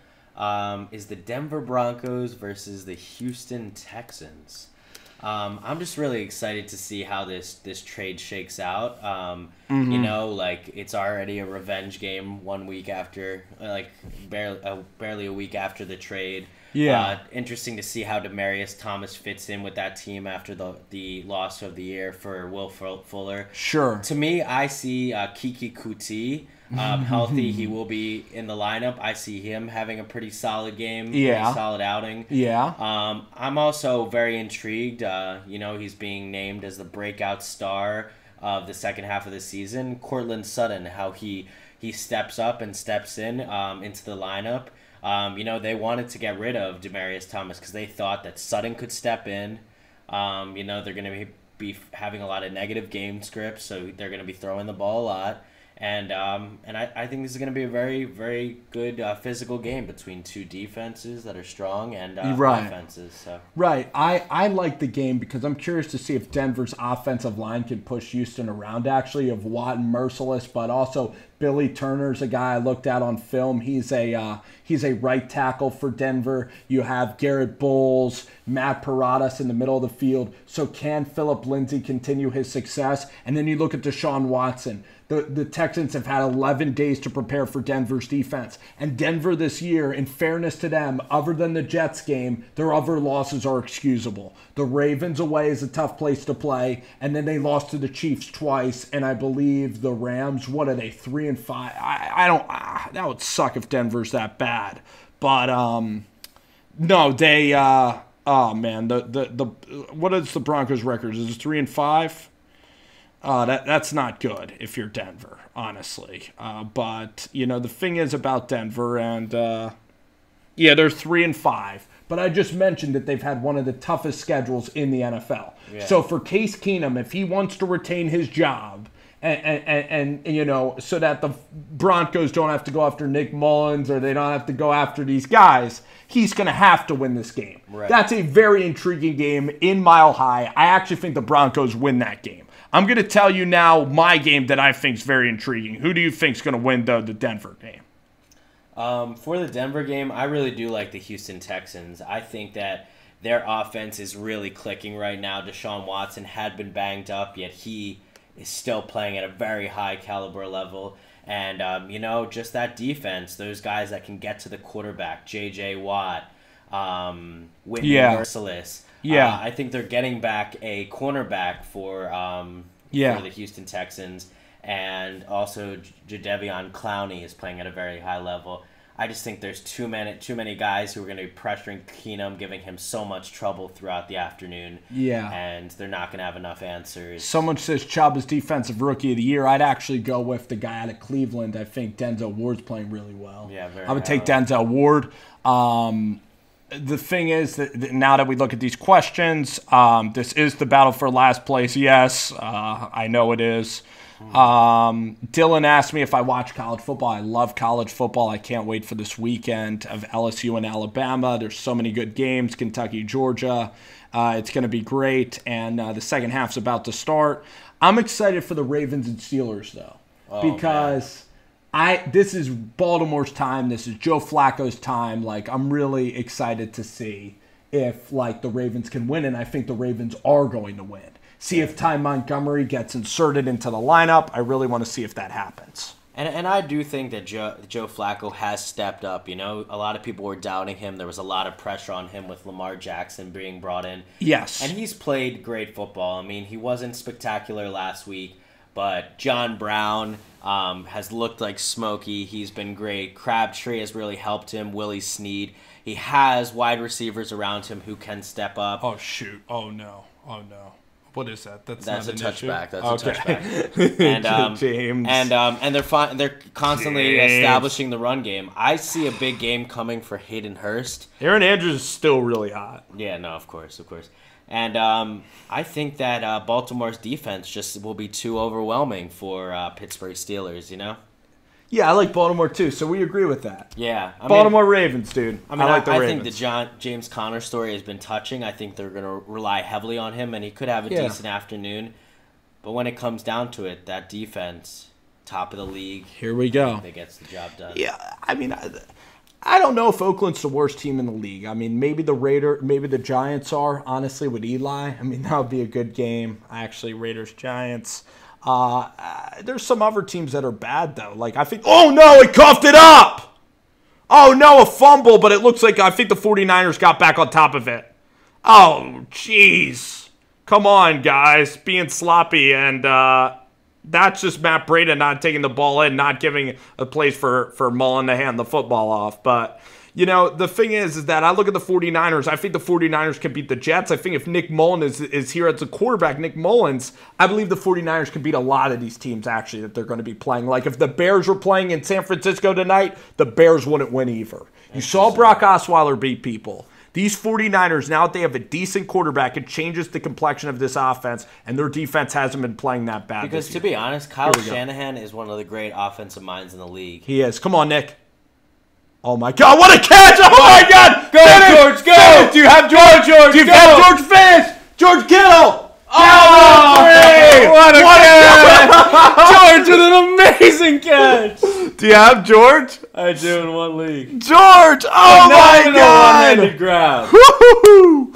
is the Denver Broncos versus the Houston Texans. I'm just really excited to see how this trade shakes out. It's already a revenge game 1 week after, barely a week after the trade. Yeah. Interesting to see how Demaryius Thomas fits in with that team after the loss of the year for Will Fuller. Sure. To me, I see Kiki Kuti healthy. He will be in the lineup. I see him having a pretty solid game, pretty solid outing. Yeah. I'm also very intrigued. He's being named as the breakout star of the second half of the season. Courtland Sutton, how he steps up and steps in into the lineup. They wanted to get rid of Demaryius Thomas because they thought that Sutton could step in. They're going to be having a lot of negative game scripts, so they're going to be throwing the ball a lot. And I think this is going to be a very, very good physical game between two defenses that are strong and offenses. So. Right. I like the game because I'm curious to see if Denver's offensive line can push Houston around, actually, of Watt and Merciless, but also Billy Turner's a guy I looked at on film. He's a right tackle for Denver. You have Garrett Bowles, Matt Paradas in the middle of the field. So can Phillip Lindsay continue his success? And then you look at Deshaun Watson. The Texans have had 11 days to prepare for Denver's defense. And Denver this year, in fairness to them, other than the Jets game, their other losses are excusable. The Ravens away is a tough place to play. And then they lost to the Chiefs twice. And I believe the Rams, what are they, 3-5? I don't, that would suck if Denver's that bad. But, no, they, oh man, the what is the Broncos' record? Is it 3-5? That's not good if you're Denver, honestly. But the thing is about Denver, and they're 3-5. But I just mentioned that they've had one of the toughest schedules in the NFL. Yeah. So for Case Keenum, if he wants to retain his job, and so that the Broncos don't have to go after Nick Mullins or they don't have to go after these guys, he's going to have to win this game. Right. That's a very intriguing game in Mile High. I actually think the Broncos win that game. I'm going to tell you now my game that I think is very intriguing. Who do you think is going to win, though, the Denver game? For the Denver game, I really do like the Houston Texans. I think that their offense is really clicking right now. Deshaun Watson had been banged up, yet he is still playing at a very high caliber level. And, just that defense, those guys that can get to the quarterback, J.J. Watt, Whitney Merciless. Yeah. I think they're getting back a cornerback for the Houston Texans. And also Jadeveon Clowney is playing at a very high level. I just think there's too many guys who are going to be pressuring Keenum, giving him so much trouble throughout the afternoon. Yeah. And they're not going to have enough answers. Someone says Chubb is Defensive Rookie of the Year. I'd actually go with the guy out of Cleveland. I think Denzel Ward's playing really well. Yeah, very I would take Denzel Ward. the thing is that now that we look at these questions, this is the battle for last place. Yes, I know it is. Dylan asked me if I watch college football. I love college football. I can't wait for this weekend of LSU and Alabama. There's so many good games. Kentucky, Georgia. It's going to be great, and the second half's about to start. I'm excited for the Ravens and Steelers, though, because this is Baltimore's time. This is Joe Flacco's time. Like, I'm really excited to see if, like, the Ravens can win, and I think the Ravens are going to win. See if Ty Montgomery gets inserted into the lineup. I really want to see if that happens. And I do think that Joe Flacco has stepped up. You know, a lot of people were doubting him. There was a lot of pressure on him with Lamar Jackson being brought in. Yes. And he's played great football. I mean, he wasn't spectacular last week, but John Brown has looked like Smokey. He's been great. Crabtree has really helped him. Willie Snead. He has wide receivers around him who can step up. Oh, shoot. Oh, no. Oh, no. What is that? That's a touchback. That's okay. A touchback. And James. And they're constantly establishing the run game. I see a big game coming for Hayden Hurst. Aaron Andrews is still really hot. Yeah, no, of course. And I think that Baltimore's defense just will be too overwhelming for Pittsburgh Steelers. You know. Yeah, I like Baltimore too, so we agree with that. Yeah. Baltimore Ravens, dude. I mean, like the Ravens. think the James Conner story has been touching. I think they're going to rely heavily on him, and he could have a decent afternoon. But when it comes down to it, that defense, top of the league. Here we go. That gets the job done. Yeah, I mean, I don't know if Oakland's the worst team in the league. I mean, maybe the Giants are, honestly, with Eli. I mean, that would be a good game. Actually, Raiders-Giants. There's some other teams that are bad, though. Like, I think... Oh, no, it coughed it up! Oh, no, a fumble, but it looks like I think the 49ers got back on top of it. Oh, jeez. Come on, guys. Being sloppy, and that's just Matt Breida not taking the ball in, not giving a place for Mullen to hand the football off. But... You know, the thing is that I look at the 49ers. I think the 49ers can beat the Jets. I think if Nick Mullins is here as a quarterback, Nick Mullins, I believe the 49ers can beat a lot of these teams, actually, that they're going to be playing. Like, if the Bears were playing in San Francisco tonight, the Bears wouldn't win either. You saw Brock Osweiler beat people. These 49ers, now that they have a decent quarterback, it changes the complexion of this offense, and their defense hasn't been playing that bad Because, to be honest, Kyle Shanahan is one of the great offensive minds in the league. He is. Come on, Nick. Oh, my God. What a catch. Oh, my God. Go, finish. George. Go. Finish. Do you have George? Do you have George finish? George Kittle. Oh, what a catch. George with an amazing catch. Do you have George? I do in one league. George. Oh, my God. One-handed grab. Woo-hoo-hoo.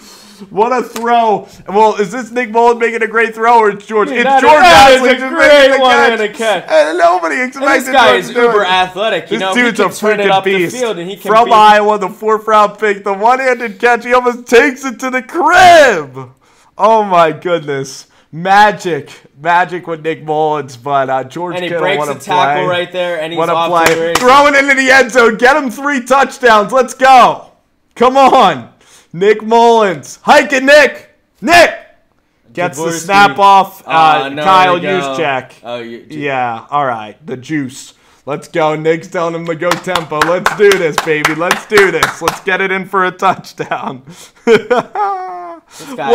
What a throw. Well, is this Nick Mullen making a great throw, or it's George? It's George Ashley just making a one-handed catch. And nobody expected this guy is uber athletic. You know, dude's he can turn it up the field, and he can From Iowa, the 4th-round pick, the one-handed catch, he almost takes it to the crib. Oh, my goodness. Magic with Nick Mullins, but George Kittle, and he breaks a tackle right there, and he's off to the races. Throwing into the end zone. Get him 3 touchdowns. Let's go. Come on. Nick Mullins. Hike it, Nick. Nick gets the snap off Kyle Juszczyk. Oh, yeah, all right. The juice. Let's go. Nick's telling him to go tempo. Let's do this, baby. Let's do this. Let's get it in for a touchdown. What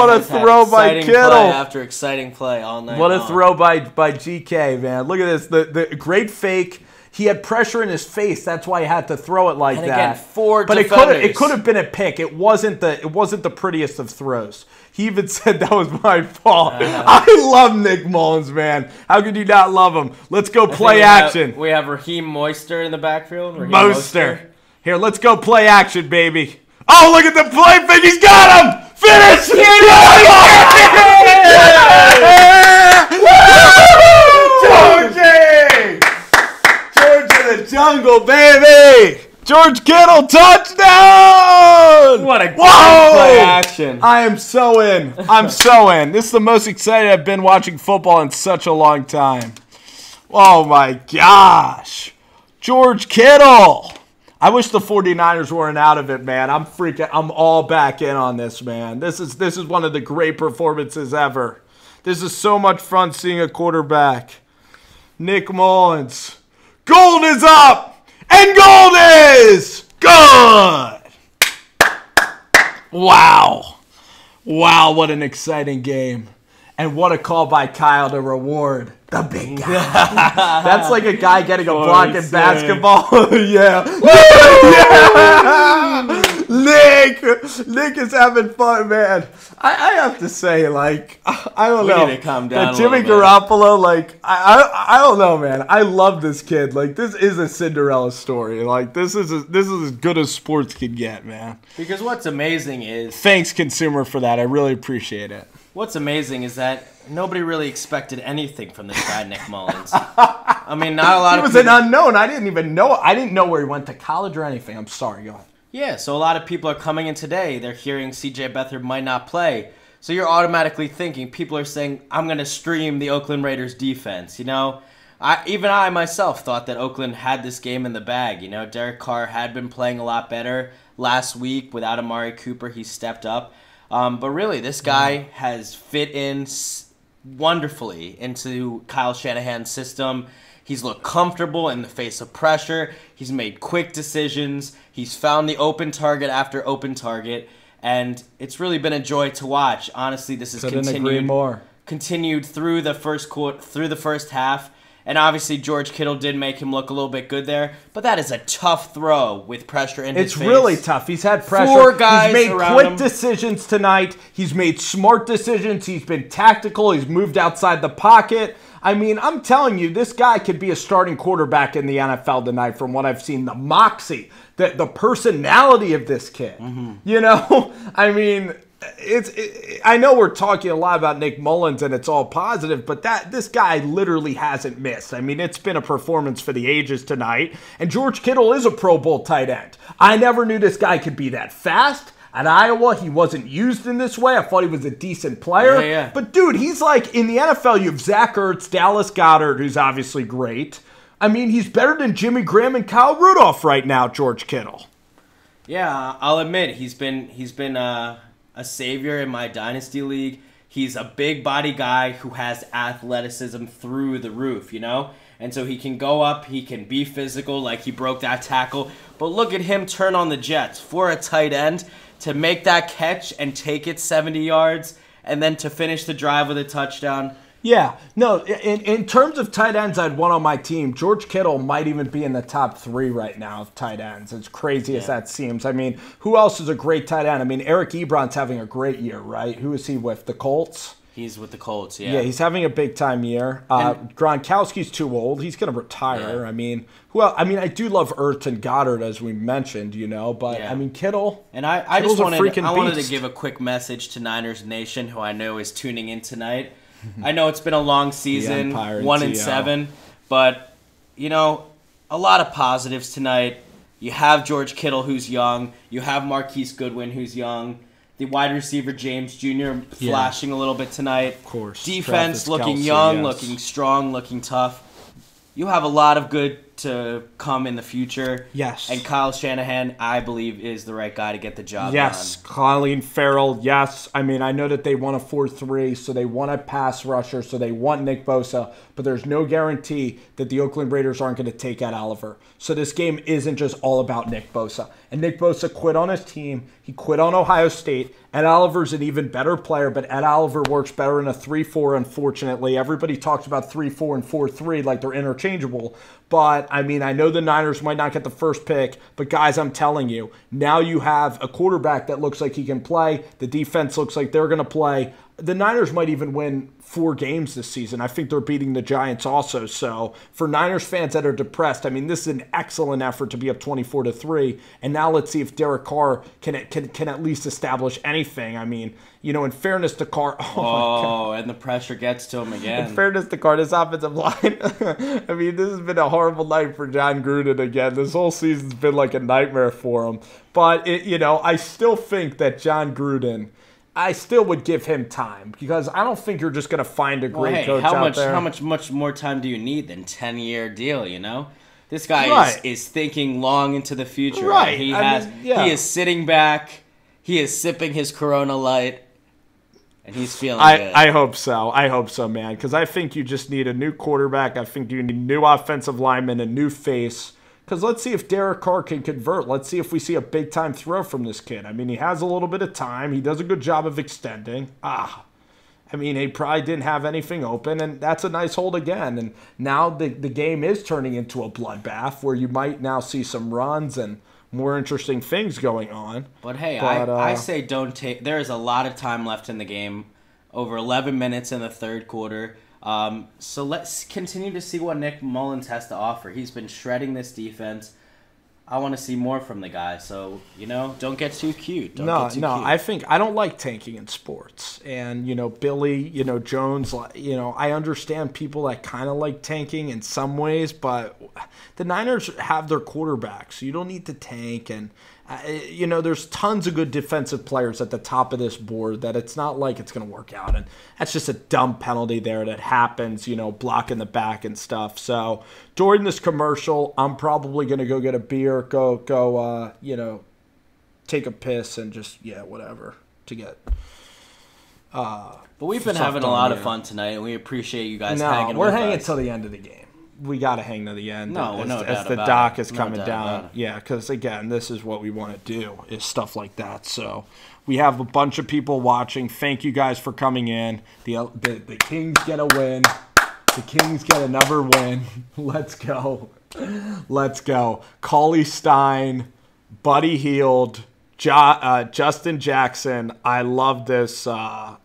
a throw by Kittle. Play after exciting play all night What a long. throw by GK, man. Look at this. The great fake. He had pressure in his face. That's why he had to throw it like and that. Again, 4 but defenders. it could have been a pick. It wasn't the prettiest of throws. He even said that was my fault. I love Nick Mullins, man. How could you not love him? Let's go play action. We have Raheem Moister in the backfield. Moister. Here, let's go play action, baby. Oh, look at the play fake. He's got him. Finish. George in the jungle, baby. George Kittle, touchdown! What a great play action. I am so in. I'm so in. This is the most excited I've been watching football in such a long time. Oh, my gosh. George Kittle. I wish the 49ers weren't out of it, man. I'm all back in on this, man. This is one of the great performances ever. This is so much fun seeing a quarterback. Nick Mullins. Gold is up! And gold is good! Wow. Wow, what an exciting game. And what a call by Kyle to reward the big guy. That's like a guy getting a block in basketball. Yeah. Yeah. Nick is having fun, man. I have to say, like, I don't know. We need to calm down But Jimmy a little bit. Garoppolo, like, I don't know, man. I love this kid. Like, this is a Cinderella story. Like, this is as good as sports can get, man. Because what's amazing is Thanks, consumer, for that. I really appreciate it. what's amazing is that nobody really expected anything from this guy, Nick Mullins. I mean, not a lot He of was people. an unknown. I didn't even know. I didn't know where he went to college or anything. I'm sorry. Go ahead. Yeah, so a lot of people are coming in today. They're hearing C.J. Beathard might not play. So you're automatically thinking, people are saying, I'm going to stream the Oakland Raiders defense. You know, I myself thought that Oakland had this game in the bag. You know, Derek Carr had been playing a lot better last week. Without Amari Cooper, he stepped up. But really, this guy has fit in wonderfully into Kyle Shanahan's system. He's looked comfortable in the face of pressure. He's made quick decisions. He's found the open target after open target. And it's really been a joy to watch. Honestly, this has continued through the first half. And obviously, George Kittle did make him look a little bit good there. But that is a tough throw with pressure in his face. It's really tough. He's had pressure. 4 guys He's made around quick him. decisions tonight. He's made smart decisions. He's been tactical. He's moved outside the pocket. I mean, I'm telling you, this guy could be a starting quarterback in the NFL tonight from what I've seen. The moxie, the personality of this kid. You know? I mean, I know we're talking a lot about Nick Mullins and it's all positive, but this guy literally hasn't missed. I mean, it's been a performance for the ages tonight. And George Kittle is a Pro Bowl tight end. I never knew this guy could be that fast. At Iowa, he wasn't used in this way. I thought he was a decent player. Yeah. But, dude, he's like, in the NFL, you have Zach Ertz, Dallas Goedert, who's obviously great. I mean, he's better than Jimmy Graham and Kyle Rudolph right now, George Kittle. Yeah, I'll admit, he's been a savior in my Dynasty League. He's a big body guy who has athleticism through the roof, you know? And so he can go up, he can be physical, like he broke that tackle. But look at him turn on the Jets for a tight end to make that catch and take it 70 yards and then to finish the drive with a touchdown. Yeah, no, in terms of tight ends I'd want on my team, George Kittle might even be in the top 3 right now of tight ends, as crazy as that seems. I mean, who else is a great tight end? I mean, Eric Ebron's having a great year, right? Who is he with? The Colts? He's with the Colts, yeah. Yeah, he's having a big-time year. Gronkowski's too old. He's going to retire. Yeah. I mean, I do love Ertz and Goddard, as we mentioned, you know, but, I mean, Kittle. And I just wanted to beast. give a quick message to Niners Nation, who I know is tuning in tonight. I know it's been a long season, 1-7, but, you know, a lot of positives tonight. You have George Kittle, who's young. You have Marquise Goodwin, who's young. The wide receiver, James Jr., flashing a little bit tonight. Of course. Defense Travis looking Kelce, young, yes. looking strong, looking tough. You have a lot of good to come in the future. Yes. And Kyle Shanahan, I believe, is the right guy to get the job Yes, done. Colleen Farrell, yes. I mean, I know that they want a 4-3, so they want a pass rusher, so they want Nick Bosa, but there's no guarantee that the Oakland Raiders aren't going to take out Oliver. So this game isn't just all about Nick Bosa. And Nick Bosa quit on his team. He quit on Ohio State. Ed Oliver's an even better player, but Ed Oliver works better in a 3-4, unfortunately. Everybody talks about 3-4 and 4-3 like they're interchangeable. But, I mean, I know the Niners might not get the first pick, but, guys, I'm telling you, now you have a quarterback that looks like he can play. The defense looks like they're going to play. The Niners might even win 4 games this season. I think they're beating the Giants also. So for Niners fans that are depressed, I mean, this is an excellent effort to be up 24-3. And now let's see if Derek Carr can at least establish anything. I mean, you know, in fairness to Carr. Oh, and the pressure gets to him again. In fairness to Carr, this offensive line. I mean, this has been a horrible night for John Gruden again. This whole season's been like a nightmare for him. But, I still think that John Gruden, I still would give him time because I don't think you're just going to find a great coach out there. How much more time do you need than 10-year deal, you know? This guy is thinking long into the future. Right. He is sitting back. He is sipping his Corona Light. And he's feeling good. I hope so. I hope so, man. Because I think you just need a new quarterback. I think you need new offensive linemen, a new face. Because let's see if Derek Carr can convert. Let's see if we see a big-time throw from this kid. I mean, he has a little bit of time. He does a good job of extending. I mean, he probably didn't have anything open, and that's a nice hold again. And now the game is turning into a bloodbath where you might now see some runs and more interesting things going on. But, hey, I say don't take – there is a lot of time left in the game, over 11 minutes in the third quarter. So let's continue to see what Nick Mullins has to offer. He's been shredding this defense. I want to see more from the guy. So, don't get too cute. I don't like tanking in sports. And, Billy, Jones, I understand people that kind of like tanking in some ways, but the Niners have their quarterback, so you don't need to tank. And, there's tons of good defensive players at the top of this board that it's not like it's going to work out. And that's just a dumb penalty there that happens, blocking the back and stuff. So during this commercial, I'm probably going to go get a beer, go, take a piss and just, whatever to get. But we've been having a lot of fun tonight, and we appreciate you guys hanging with us. We're hanging till the end of the game. We got to hang to the end as the dock is coming down. Yeah, because, again, this is what we want to do is stuff like that. So we have a bunch of people watching. Thank you guys for coming in. The Kings get a win. The Kings get another win. Let's go. Let's go. Cauley Stein, Buddy Hield, Justin Jackson. I love this. I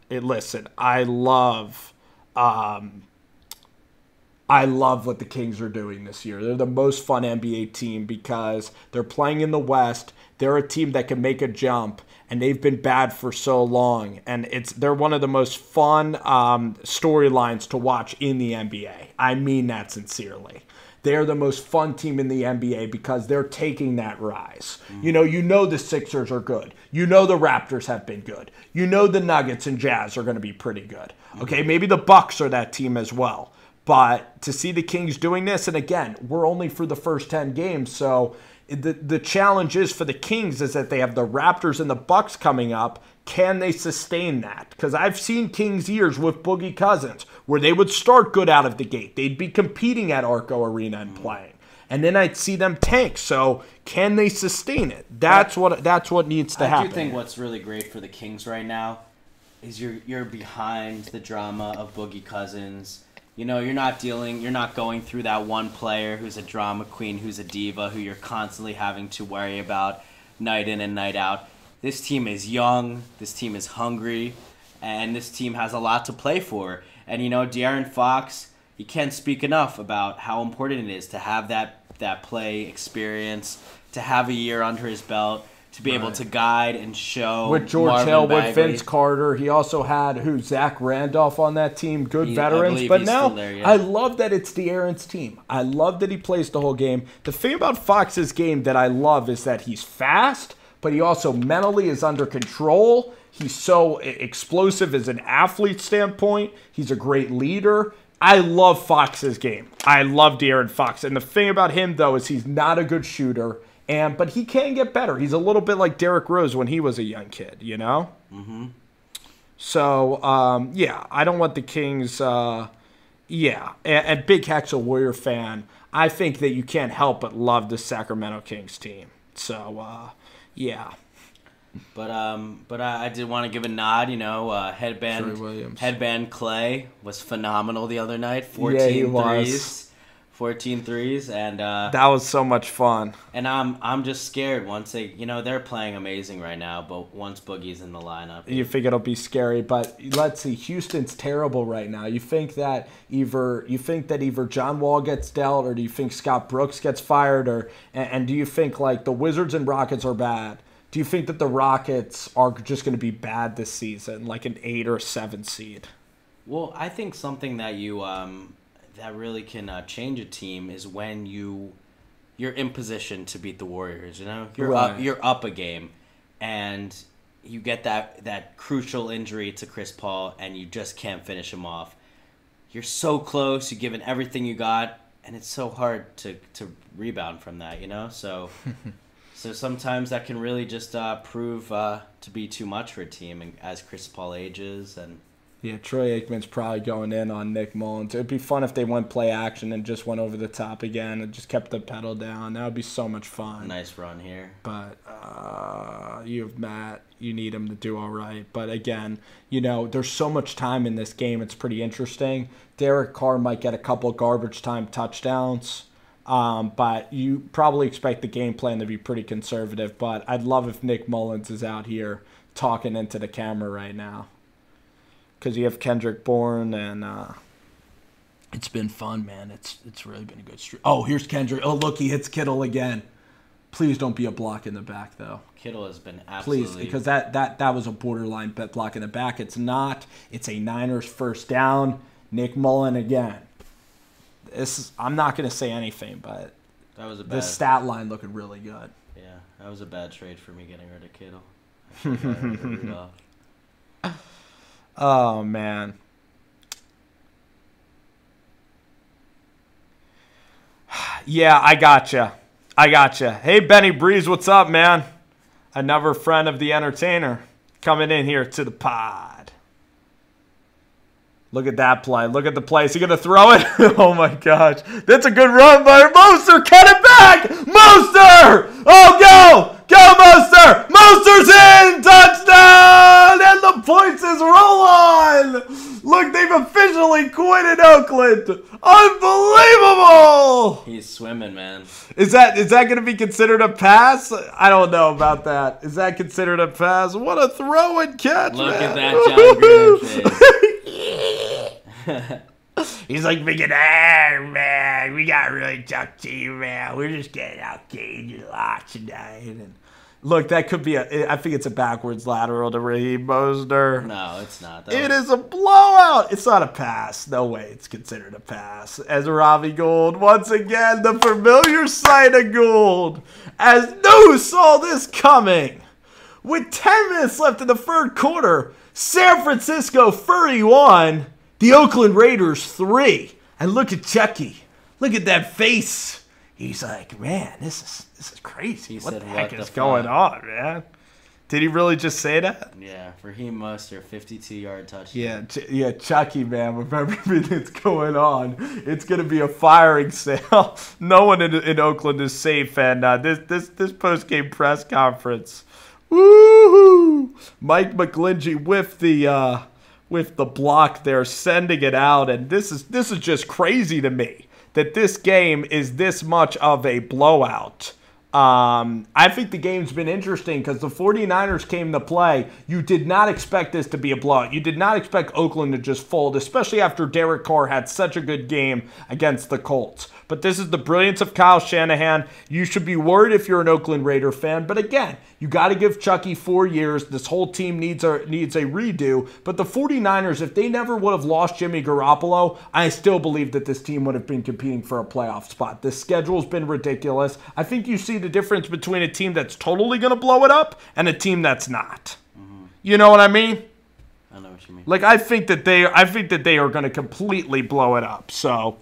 love what the Kings are doing this year. They're the most fun NBA team because they're playing in the West. They're a team that can make a jump, and they've been bad for so long. And they're one of the most fun storylines to watch in the NBA. I mean that sincerely. They're the most fun team in the NBA because they're taking that rise. Mm-hmm. The Sixers are good. The Raptors have been good. The Nuggets and Jazz are going to be pretty good. Okay, maybe the Bucks are that team as well. But to see the Kings doing this, and again, we're only for the first 10 games, so the challenge is for the Kings is that they have the Raptors and the Bucks coming up. Can they sustain that? Because I've seen Kings years with Boogie Cousins where they would start good out of the gate. They'd be competing at Arco Arena and playing. And then I'd see them tank. So can they sustain it? That's what needs to happen. I do think what's really great for the Kings right now is you're behind the drama of Boogie Cousins. You're not going through that one player who's a drama queen, who's a diva, who you're constantly having to worry about night in and night out. This team is young, this team is hungry, and this team has a lot to play for. And, De'Aaron Fox, he can't speak enough about how important it is to have that play experience, to have a year under his belt, to be able to guide and show. With George Hill, with Vince Carter. He also had, Zach Randolph on that team. Good veterans. But now, I love that it's De'Aaron's team. I love that he plays the whole game. The thing about Fox's game that I love is that he's fast, but he also mentally is under control. He's so explosive as an athlete standpoint. He's a great leader. I love Fox's game. I love De'Aaron Fox. And the thing about him, though, is he's not a good shooter. But he can get better. He's a little bit like Derrick Rose when he was a young kid, Mm-hmm. So, I don't want the Kings, and Big Hack's a Warrior fan. I think that you can't help but love the Sacramento Kings team. So, But I did want to give a nod, Headband Clay was phenomenal the other night. 14 threes, and that was so much fun. And I'm just scared once they're playing amazing right now, but once Boogie's in the lineup, you think it'll be scary. But let's see, Houston's terrible right now. You think that either John Wall gets dealt, or do you think Scott Brooks gets fired, and do you think like the Wizards and Rockets are bad? Do you think that the Rockets are just going to be bad this season, like an 8 or 7 seed? Well, I think something that that really can change a team is when you're in position to beat the Warriors. You're up a game, and you get that crucial injury to Chris Paul, and you just can't finish him off. You're so close. You've given everything you got, and it's so hard to rebound from that. So. So sometimes that can really just prove to be too much for a team as Chris Paul ages. And Yeah, Troy Aikman's probably going in on Nick Mullins. It'd be fun if they went play action and just went over the top again and just kept the pedal down. That would be so much fun. Nice run here. But you have Matt. You need him to do all right. But again, you know, there's so much time in this game. It's pretty interesting. Derek Carr might get a couple garbage time touchdowns. But you probably expect the game plan to be pretty conservative. But I'd love if Nick Mullins is out here talking into the camera right now. Because you have Kendrick Bourne, and it's been fun, man. It's really been a good streak. Oh, here's Kendrick. Oh, look, he hits Kittle again. Please don't be a block in the back, though. Kittle has been absolutely... Please, because that was a borderline block in the back. It's not. It's a Niners first down. Nick Mullen again. I'm not going to say anything, but that was the stat line looking really good. Yeah, that was a bad trade for me getting rid of Kittle. I think I got rid of Oh, man. Yeah, I gotcha. Hey, Benny Breeze, what's up, man? Another friend of the entertainer coming in here to the pod. Look at that play. Look at the play. Is he going to throw it? Oh, my gosh. That's a good run by Moster. Cut it back. Moster. Oh, go. Go, Moster. Moster's in. Touchdown. And the points is roll on. Look, they've officially quitted Oakland. Unbelievable. He's swimming, man. Is that going to be considered a pass? I don't know about that. Is that considered a pass? What a throw and catch, Look man. at that John Gruden face. He's like thinking, man, we got really tough team, man. We're just getting out caged a lot tonight. And look, that could be I think it's a backwards lateral to Raheem Mostert. No, it's not. It is a blowout. It's not a pass. No way it's considered a pass. As Ravi Gould, once again, the familiar sight of Gould. As no saw this coming. With 10 minutes left in the third quarter, San Francisco 31, the Oakland Raiders 3. And look at Chucky. Look at that face. He's like, man, this is crazy. What the heck is going on, man? Did he really just say that? Yeah, Raheem Mostert, 52-yard touchdown. Yeah, Chucky, man, with everything that's going on, it's going to be a firing sale. No one in Oakland is safe, and this post-game press conference, woohoo! Mike McGlinchey with the block there, sending it out, and this is just crazy to me that this game is this much of a blowout. I think the game's been interesting because the 49ers came to play. You did not expect this to be a blowout. You did not expect Oakland to just fold, especially after Derek Carr had such a good game against the Colts. But this is the brilliance of Kyle Shanahan. You should be worried if you're an Oakland Raider fan. But again, you got to give Chucky 4 years. This whole team needs a redo. But the 49ers, if they never would have lost Jimmy Garoppolo, I still believe that this team would have been competing for a playoff spot. The schedule's been ridiculous. I think you see the difference between a team that's totally going to blow it up and a team that's not. Mm-hmm. You know what I mean? I know what you mean. Like I think that they are going to completely blow it up. So,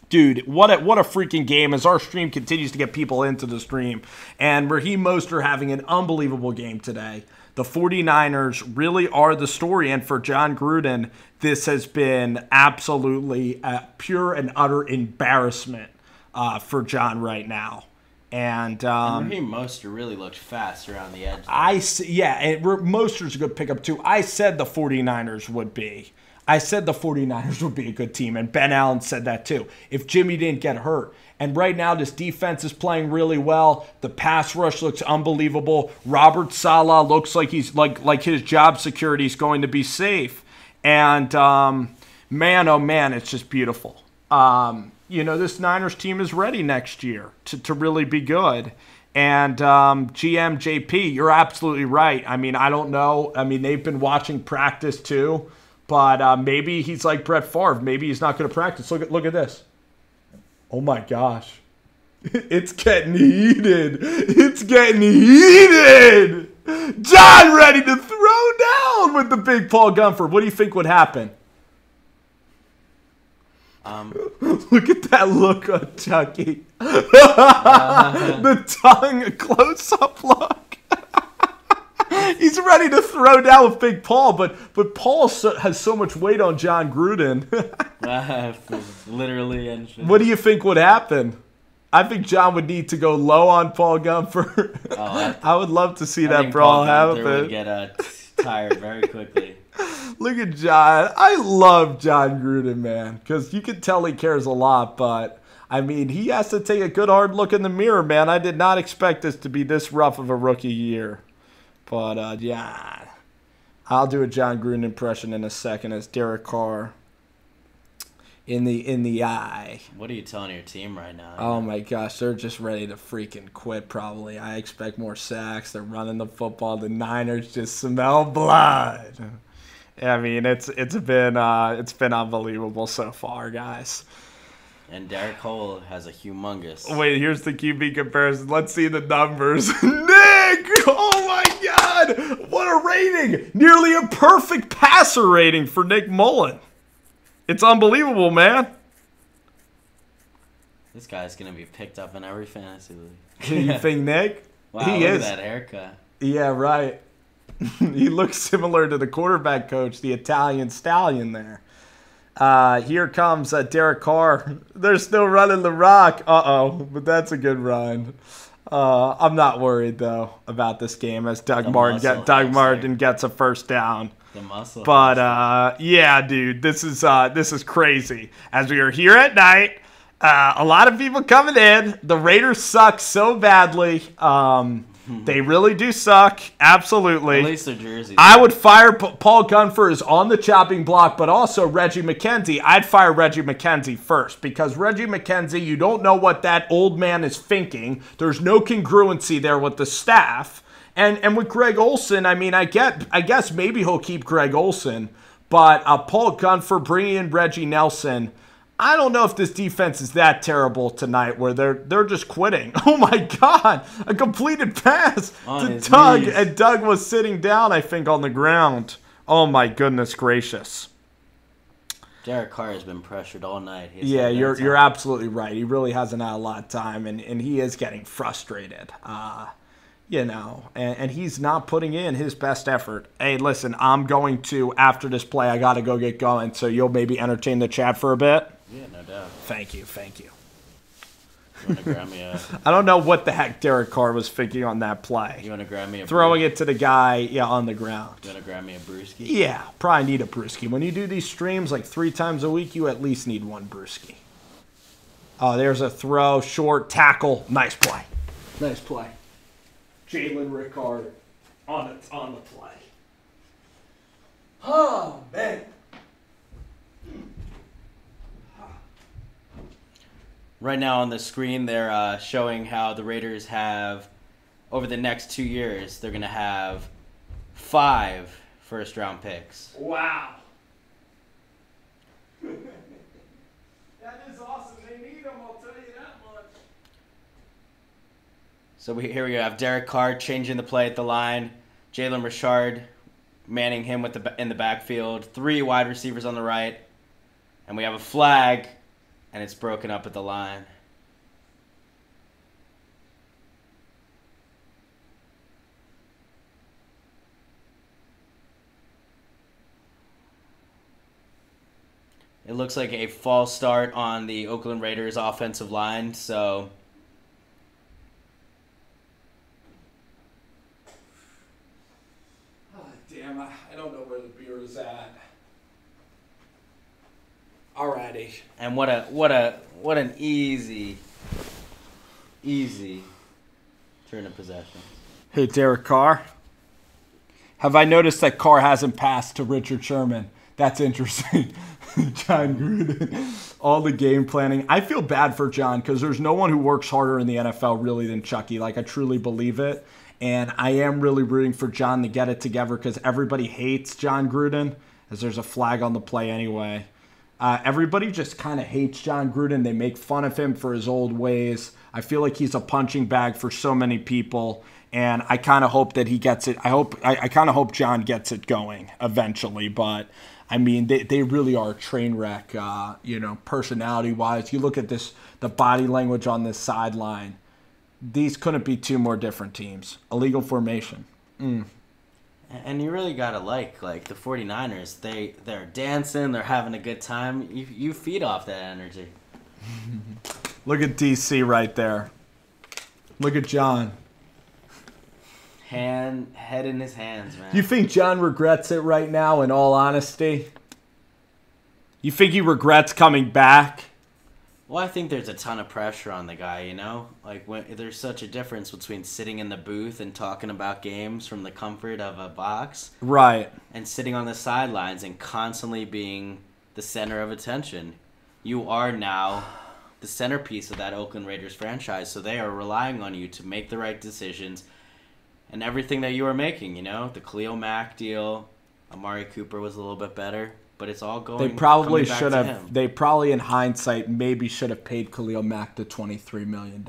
dude, what a freaking game as our stream continues to get people into the stream. And Raheem Mostert having an unbelievable game today. The 49ers really are the story. And for John Gruden, this has been absolutely a pure and utter embarrassment for John right now. And Raheem Mostert really looked fast around the edge. And Mostert's a good pickup too. I said the 49ers would be. I said the 49ers would be a good team, and Ben Allen said that too, if Jimmy didn't get hurt. And right now, this defense is playing really well. The pass rush looks unbelievable. Robert Saleh looks like he's like his job security is going to be safe. And man, oh man, it's just beautiful. This Niners team is ready next year to really be good. And GM JP, you're absolutely right. I mean, I don't know. I mean, they've been watching practice too. But maybe he's like Brett Favre. Maybe he's not going to practice. Look at this. Oh, my gosh. It's getting heated. It's getting heated. John ready to throw down with the big Paul Gunford. What do you think would happen? Look at that look on Chucky. The tongue close-up look. He's ready to throw down with Big Paul, but Paul has so much weight on John Gruden. Literally and what do you think would happen? I think John would need to go low on Paul Gunther. I would love to see that brawl happen. Would get tired very quickly. Look at John. I love John Gruden, man, because you can tell he cares a lot, but I mean, he has to take a good hard look in the mirror, man. I did not expect this to be this rough of a rookie year. But, yeah, I'll do a John Gruden impression in a second as Derek Carr in the eye. What are you telling your team right now? Oh, my gosh. They're just ready to freaking quit, probably. I expect more sacks. They're running the football. The Niners just smell blood. I mean, it's been unbelievable so far, guys. And Derek Cole has a humongous. Wait, here's the QB comparison. Let's see the numbers. Nick! Oh my God! What a rating! Nearly a perfect passer rating for Nick Mullen. It's unbelievable, man. This guy's gonna be picked up in every fantasy league. You think, Nick? Wow, he look is. at that haircut. Yeah, right. He looks similar to the quarterback coach, the Italian stallion there. Here comes Derek Carr. They're still running the rock. But that's a good run. I'm not worried, though, about this game as Doug Martin gets a first down. The muscle. But, yeah, dude, this is crazy. As we are here at night, a lot of people coming in. The Raiders suck so badly. They really do suck. Absolutely. At least their jerseys. I would fire Paul Gunther is on the chopping block, but also Reggie McKenzie. I'd fire Reggie McKenzie first because Reggie McKenzie, you don't know what that old man is thinking. There's no congruency there with the staff. And with Greg Olsen, I mean, I guess maybe he'll keep Greg Olsen, but Paul Gunther bringing in Reggie Nelson, I don't know if this defense is that terrible tonight where they're just quitting. Oh, my God. A completed pass to Doug, knees. And Doug was sitting down, I think, on the ground. Oh, my goodness gracious. Derek Carr has been pressured all night. Yeah, you're absolutely right. He really hasn't had a lot of time, and he is getting frustrated. And he's not putting in his best effort. Hey, listen, I'm going to, after this play, I got to go get going, so you'll maybe entertain the chat for a bit? Yeah, no doubt. Thank you. You want to grab me a... I don't know what the heck Derek Carr was thinking on that play. You want to grab me a... Throwing it to the guy, on the ground. You want to grab me a brewski? Yeah, probably need a brewski. When you do these streams like 3 times a week, you at least need one brewski. Oh, there's a throw, short, tackle. Nice play. Nice play. Jalen Ricard on the play. Oh, man. Right now on the screen, they're showing how the Raiders have, over the next 2 years, they're going to have 5 first-round picks. Wow. That is awesome. They need them, I'll tell you that much. So here we have Derek Carr changing the play at the line. Jalen Richard manning him in the backfield. 3 wide receivers on the right. And we have a flag, and it's broken up at the line. It looks like a false start on the Oakland Raiders offensive line, so... Damn, I don't know where the beer is at. Alrighty. And what an easy turn of possession. Hey, Derek Carr. Have I noticed that Carr hasn't passed to Richard Sherman? That's interesting. John Gruden. All the game planning. I feel bad for John because there's no one who works harder in the NFL really than Chucky. Like, I truly believe it. And I am really rooting for John to get it together because everybody hates John Gruden, as there's a flag on the play anyway. Everybody just kind of hates John Gruden. They make fun of him for his old ways. I feel like he's a punching bag for so many people, and I kind of hope that he gets it. I kind of hope John gets it going eventually, but I mean, they really are a train wreck, personality-wise. You look at the body language on this sideline. These couldn't be 2 more different teams. Illegal formation. And you really gotta like the 49ers. They're dancing. They're having a good time. You feed off that energy. Look at DC right there. Look at John. Head in his hands, man. You think John regrets it right now, in all honesty? You think he regrets coming back? Well, I think there's a ton of pressure on the guy, you know? Like, there's such a difference between sitting in the booth and talking about games from the comfort of a box. Right. And sitting on the sidelines and constantly being the center of attention. You are now the centerpiece of that Oakland Raiders franchise, so they are relying on you to make the right decisions and everything that you are making, you know? The Khalil Mack deal, Amari Cooper was a little bit better. But it's all going. They probably coming back should to have. him. They probably, in hindsight, maybe should have paid Khalil Mack the $23 million,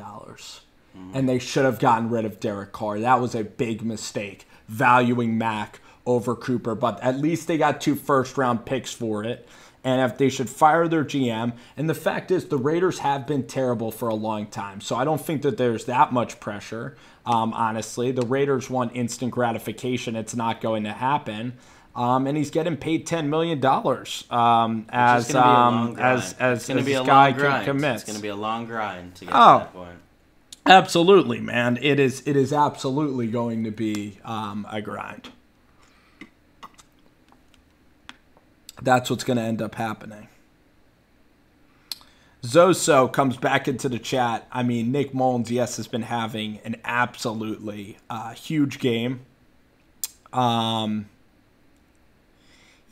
and they should have gotten rid of Derek Carr. That was a big mistake, valuing Mack over Cooper. But at least they got 2 first-round picks for it. And if they should fire their GM, and the fact is, the Raiders have been terrible for a long time, so I don't think that there's that much pressure. Honestly, the Raiders want instant gratification. It's not going to happen. And he's getting paid $10 million as this guy can commit. It's going to be a long grind to get to that point. Absolutely, man. It is absolutely going to be a grind. That's what's going to end up happening. Zoso comes back into the chat. I mean, Nick Mullins, yes, has been having an absolutely huge game.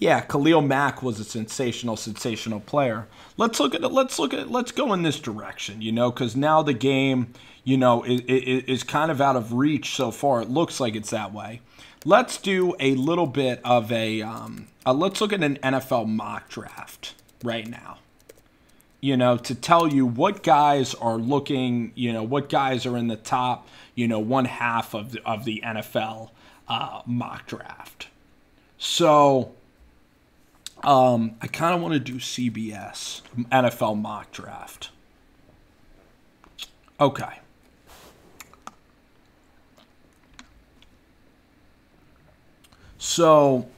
Yeah, Khalil Mack was a sensational player. Let's go in this direction, you know, because now the game, you know, is kind of out of reach so far. It looks like it's that way. Let's do a little bit of let's look at an NFL mock draft right now. You know, to tell you what guys are looking, you know, what guys are in the top, you know, 1/2 of the NFL mock draft. So I kind of want to do CBS, NFL mock draft. Okay. So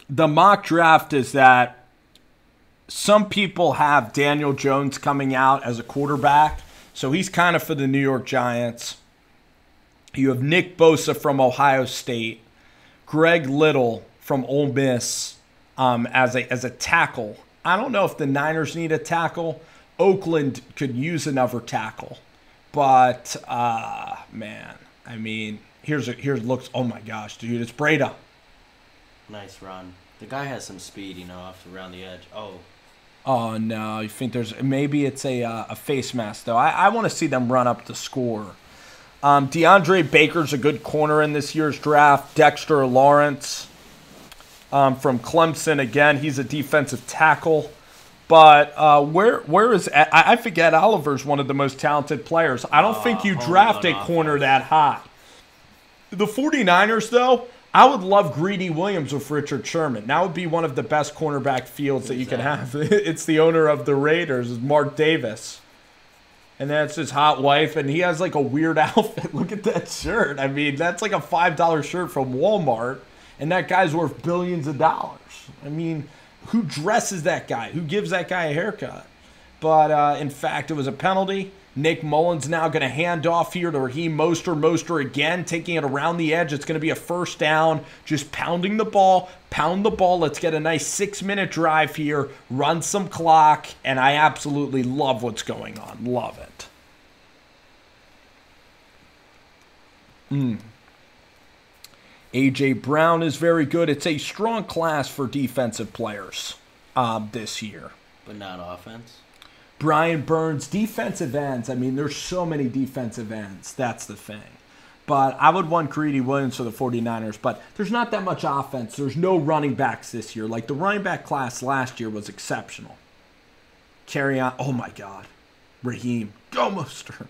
the mock draft is that some people have Daniel Jones coming out as a quarterback. So he's kind of for the New York Giants. You have Nick Bosa from Ohio State, Greg Little from Ole Miss, as a tackle. I don't know if the Niners need a tackle. Oakland could use another tackle. But, man, I mean, here's looks. Oh, my gosh, dude, it's Breda. Nice run. The guy has some speed, you know, off around the edge. Oh, no, you think maybe it's a face mask, though. I want to see them run up the score. DeAndre Baker's a good corner in this year's draft. Dexter Lawrence. From Clemson, again, he's a defensive tackle. But where is... I forget Oliver's one of the most talented players. I don't think you draft a corner that high. The 49ers, though, I would love Greedy Williams with Richard Sherman. That would be one of the best cornerback fields that you can have. It's the owner of the Raiders, Mark Davis. And that's his hot wife, and he has like a weird outfit. Look at that shirt. I mean, that's like a $5 shirt from Walmart. And that guy's worth billions of dollars. I mean, who dresses that guy? Who gives that guy a haircut? But, in fact, it was a penalty. Nick Mullins now going to hand off here to Raheem Mostert. Mostert again taking it around the edge. It's going to be a first down. Just pounding the ball. Pound the ball. Let's get a nice 6-minute drive here. Run some clock. And I absolutely love what's going on. Love it. A.J. Brown is very good. It's a strong class for defensive players this year. But not offense? Brian Burns, defensive ends. I mean, there's so many defensive ends. That's the thing. But I would want Greedy Williams for the 49ers. But there's not that much offense. There's no running backs this year. Like, the running back class last year was exceptional. Carry on. Oh, my God. Raheem. Go, Mostert.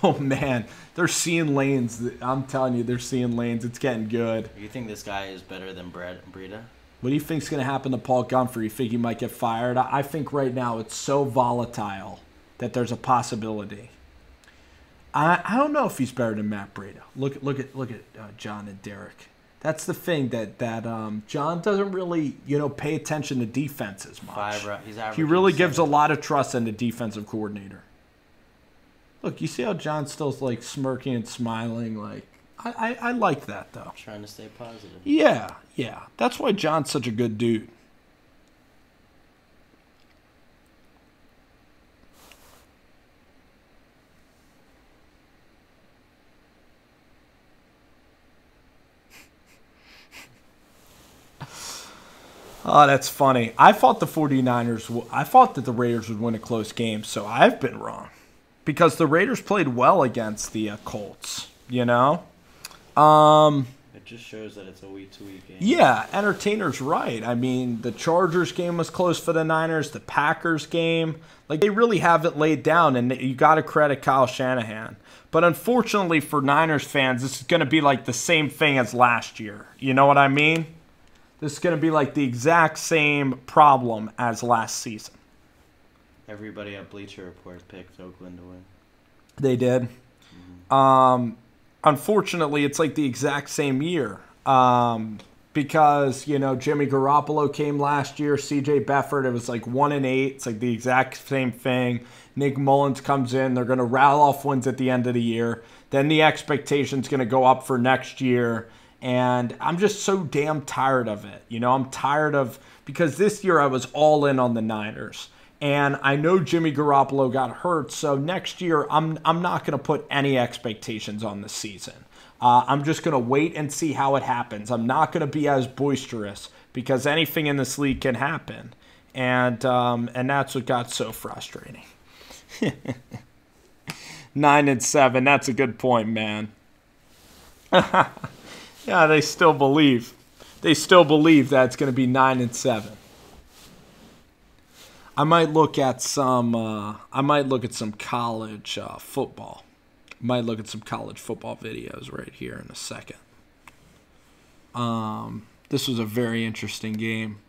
Oh, man. They're seeing lanes. I'm telling you, they're seeing lanes. It's getting good. You think this guy is better than Breda? What do you think's going to happen to Paul Gumphrey? You think he might get fired? I think right now it's so volatile that there's a possibility. I don't know if he's better than Matt Breda. Look at John and Derek. That's the thing that John doesn't really, pay attention to defense as much. He really gives a lot of trust in the defensive coordinator. Look, you see how John's still like smirking and smiling. Like I like that though. Trying to stay positive. Yeah. That's why John's such a good dude. Oh, that's funny. I thought that the Raiders would win a close game, so I've been wrong. Because the Raiders played well against the Colts, It just shows that it's a week-to-week game. Yeah, Entertainer's right. I mean, the Chargers game was close for the Niners, the Packers game. Like, they really have it laid down, and you got to credit Kyle Shanahan. But unfortunately for Niners fans, this is going to be like the same thing as last year. You know what I mean? This is going to be like the exact same problem as last season. Everybody at Bleacher Report picked Oakland to win. They did. Unfortunately, it's like the exact same year. Because, Jimmy Garoppolo came last year. CJ Beathard, it was like 1-8. It's like the exact same thing. Nick Mullins comes in. They're going to rattle off wins at the end of the year. Then the expectation's going to go up for next year. And I'm just so damn tired of it. I'm tired of, because this year I was all in on the Niners. And I know Jimmy Garoppolo got hurt, so next year I'm not going to put any expectations on the season. I'm just going to wait and see how it happens. I'm not going to be as boisterous because anything in this league can happen. And that's what got so frustrating. 9-7, that's a good point, man. Yeah, they still believe. They still believe that it's going to be 9-7. I might look at some. College football. Might look at some college football videos right here in a second. This was a very interesting game.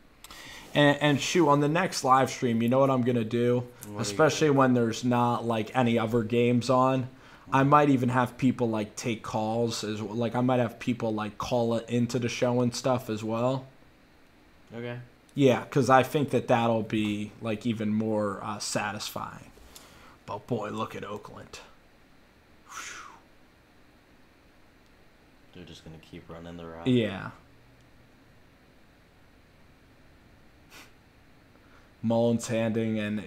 And shoot, on the next live stream, you know what I'm gonna do? Especially when there's not like any other games on. I might even have people like take calls I might have people like call it into the show and stuff as well. Okay. Yeah, because I think that'll be like even more satisfying. But boy, look at Oakland. Whew. They're just gonna keep running the route. Yeah. Mullins handing, and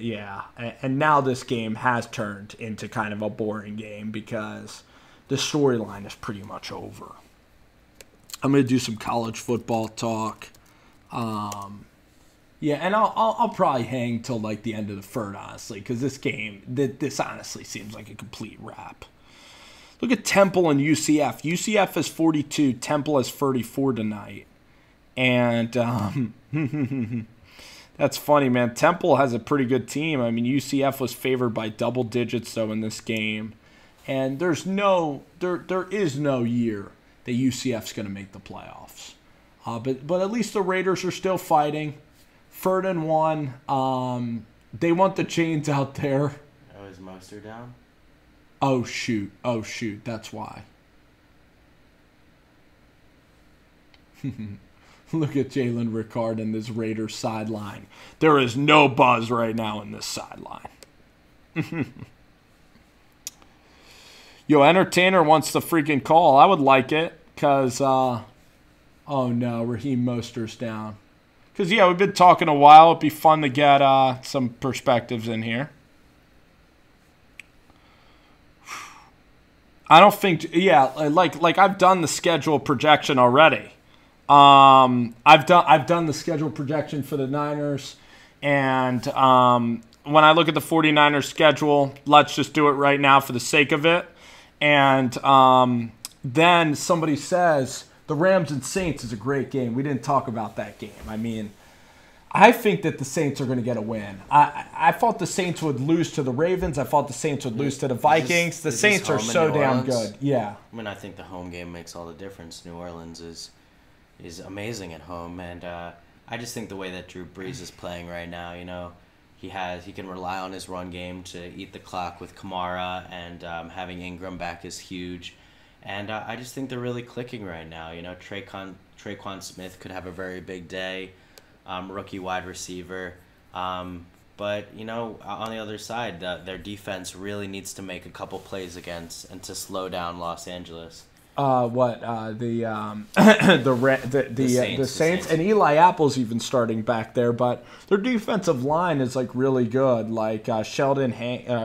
and now this game has turned into kind of a boring game because the storyline is pretty much over. I'm gonna do some college football talk. Yeah, and I'll probably hang till like the end of the third, honestly, because this honestly seems like a complete wrap. Look at Temple and UCF. UCF is 42, Temple is 34 tonight, and that's funny, man. Temple has a pretty good team. I mean, UCF was favored by double digits, though, in this game. And there is no year that UCF's going to make the playoffs. But at least the Raiders are still fighting. 3rd and 1. They want the chains out there. Oh, is Mostert down? Oh, shoot. That's why. Look at Jalen Ricard in this Raiders sideline. There is no buzz right now in this sideline. Yo, Entertainer wants the freaking call. I would like it because, oh no, Raheem Mostert's down. Because, yeah, we've been talking a while. It'd be fun to get some perspectives in here. I don't think, like I've done the schedule projection already. I've done the schedule projection for the Niners, and when I look at the 49ers schedule, let's just do it right now for the sake of it. And then somebody says the Rams and Saints is a great game. We didn't talk about that game. I mean, I think that the Saints are going to get a win. I thought the Saints would lose to the Ravens. I thought the Saints would lose to the Vikings. The Saints are so damn good. Yeah. I mean, I think the home game makes all the difference. New Orleans is amazing at home, and I just think the way that Drew Brees is playing right now, he can rely on his run game to eat the clock with Kamara, and having Ingram back is huge. And I just think they're really clicking right now. You know, Traquan Smith could have a very big day, rookie wide receiver. But, you know, on the other side, their defense really needs to make a couple plays against and to slow down Los Angeles. The Saints and Eli Apple's even starting back there, but their defensive line is like really good. Like Sheldon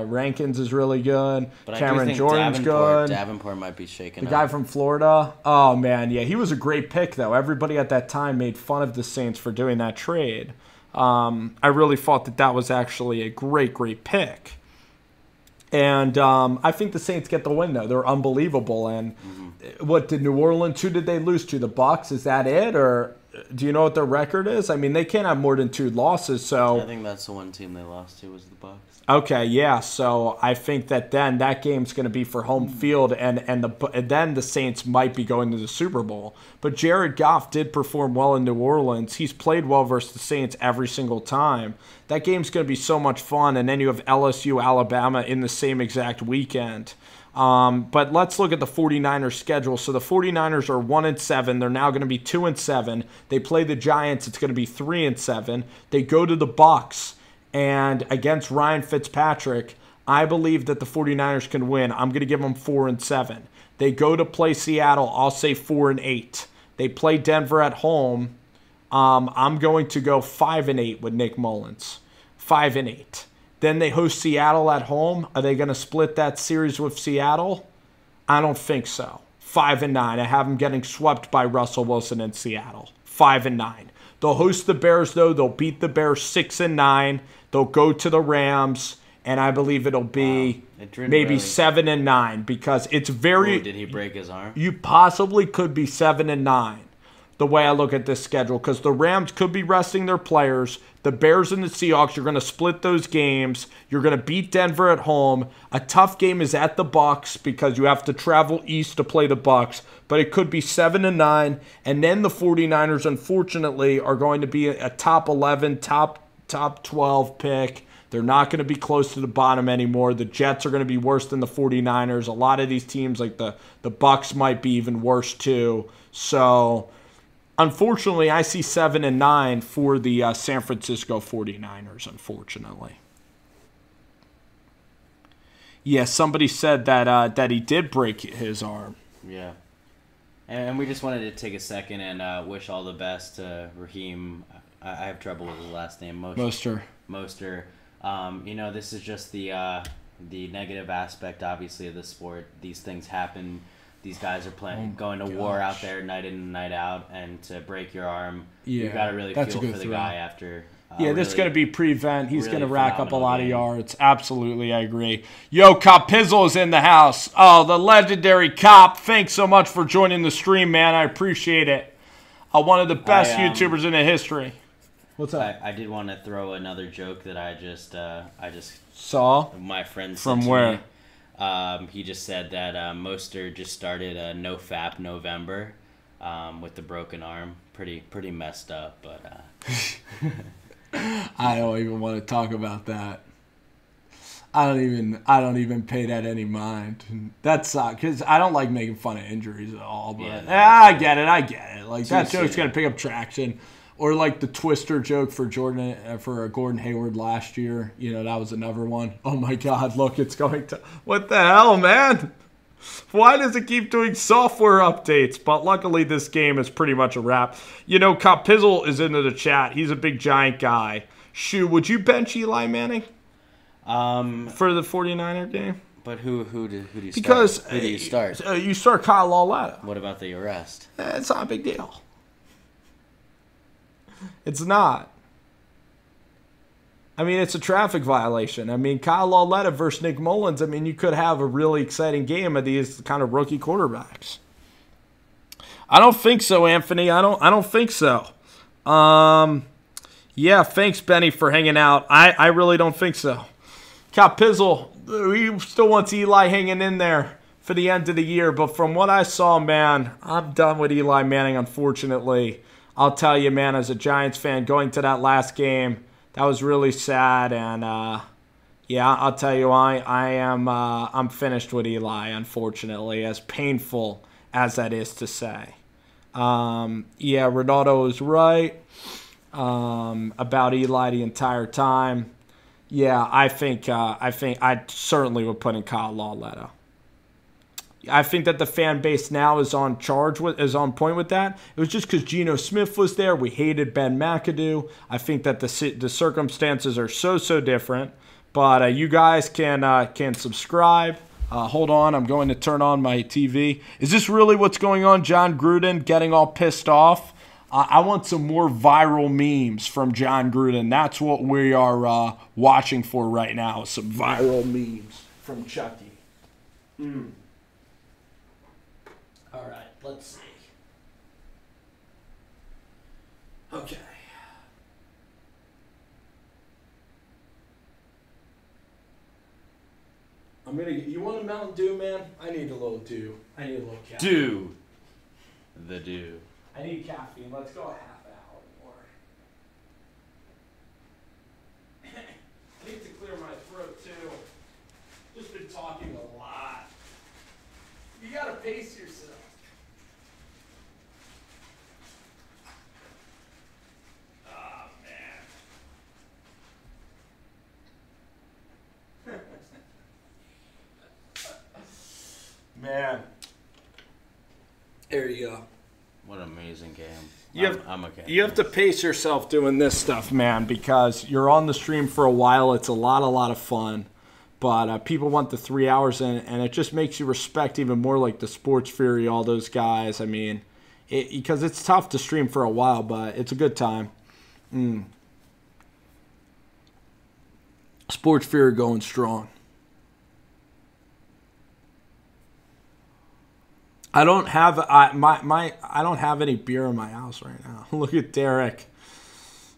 Rankins is really good. But Cameron I do think Jordan's good. Davenport might be shaken up. The guy from Florida. Oh man, yeah, he was a great pick though. Everybody at that time made fun of the Saints for doing that trade. I really thought that was actually a great pick. And I think the Saints get the win, though. They're unbelievable. And what did New Orleans, who did they lose to? The Bucks? Is that it? Or do you know what their record is? I mean, they can't have more than 2 losses. So I think that's the one team they lost to was the Bucks. Okay, yeah. So I think that then that game's going to be for home field, and then the Saints might be going to the Super Bowl. But Jared Goff did perform well in New Orleans. He's played well versus the Saints every single time. That game's going to be so much fun, and then you have LSU, Alabama in the same exact weekend. But let's look at the 49ers schedule. So the 49ers are 1-7. They're now going to be 2-7. They play the Giants. It's going to be 3-7. They go to the Bucks. And against Ryan Fitzpatrick, I believe that the 49ers can win. I'm going to give them 4-7. They go to play Seattle. I'll say 4-8. They play Denver at home. I'm going to go 5-8 with Nick Mullins. 5-8. Then they host Seattle at home. Are they going to split that series with Seattle? I don't think so. 5-9. I have them getting swept by Russell Wilson in Seattle. 5-9. They'll host the Bears, though. They'll beat the Bears 6-9. They'll go to the Rams, and I believe it'll be maybe 7-9 because it's very. Ooh, did he break his arm? You possibly could be 7-9. The way I look at this schedule, because the Rams could be resting their players. The Bears and the Seahawks, you're going to split those games. You're going to beat Denver at home. A tough game is at the Bucks because you have to travel east to play the Bucks. But it could be 7-9. And then the 49ers, unfortunately, are going to be a top 11, top 12 pick. They're not going to be close to the bottom anymore. The Jets are going to be worse than the 49ers. A lot of these teams, like the Bucks, might be even worse too. So, unfortunately, I see 7-9 for the San Francisco 49ers, unfortunately. Yeah, somebody said that he did break his arm. Yeah. And we just wanted to take a second and wish all the best to Raheem. I have trouble with his last name. Moster. You know, this is just the negative aspect, obviously, of the sport. These things happen. These guys are going to war out there night in and night out, and to break your arm, you got to really feel for the guy after. This is going to be prevent. He's going to rack up a lot of yards. Absolutely, I agree. Yo, Cop Pizzle is in the house. Oh, the legendary Cop. Thanks so much for joining the stream, man. I appreciate it. One of the best YouTubers in the history. What's up? I did want to throw another joke that I just saw. My friend from where? He just said that Mostert just started a NoFap November with the broken arm. Pretty messed up, but. I don't even want to talk about that. I don't even pay that any mind. That sucks because I don't like making fun of injuries at all. But I get it. Like that joke's gonna pick up traction, or like the Twister joke for Gordon Hayward last year. You know, that was another one. Oh my God! Look, it's going to. What the hell, man? Why does it keep doing software updates? But luckily, this game is pretty much a wrap. You know, Cop Pizzle is into the chat. He's a big giant guy. Shoo, would you bench Eli Manning? For the 49er game? But who do you start? Because who do you start? You start Kyle Lauletta. What about the arrest? It's not a big deal. It's not. I mean, it's a traffic violation. I mean, Kyle Lauletta versus Nick Mullins. I mean, you could have a really exciting game of these kind of rookie quarterbacks. I don't think so, Anthony. I don't think so. Yeah, thanks, Benny, for hanging out. I really don't think so. Cop Pizzle, he still wants Eli hanging in there for the end of the year. But from what I saw, man, I'm done with Eli Manning, unfortunately. I'll tell you, man, as a Giants fan, going to that last game, that was really sad. And, Yeah, I'll tell you why. I'm finished with Eli, unfortunately, as painful as that is to say. Yeah, Ronaldo is right about Eli the entire time. Yeah, I think I certainly would put in Kyle Lauletta. I think that the fan base now is on point with that. It was just because Geno Smith was there. We hated Ben McAdoo. I think that the circumstances are so different. But you guys can subscribe. Hold on, I'm going to turn on my TV. Is this really what's going on? John Gruden getting all pissed off? I want some more viral memes from John Gruden. That's what we are watching for right now. Some viral memes from Chucky. All right, let's see. Okay. You want a Mountain Dew, man? I need a little dew. I need a little caffeine. Dew. The dew. I need caffeine. Let's go a half hour more. I need to clear my throat, too. Just been talking a lot. You gotta pace yourself. Oh, man. Man. There you go. What an amazing game. I'm okay. You have to pace yourself doing this stuff, man, because you're on the stream for a while. It's a lot of fun. But people want the 3 hours, and it just makes you respect even more, like the Sports Fury, all those guys. I mean, because it's tough to stream for a while, but it's a good time. Sports Fury going strong. I don't have I don't have any beer in my house right now. Look at Derek.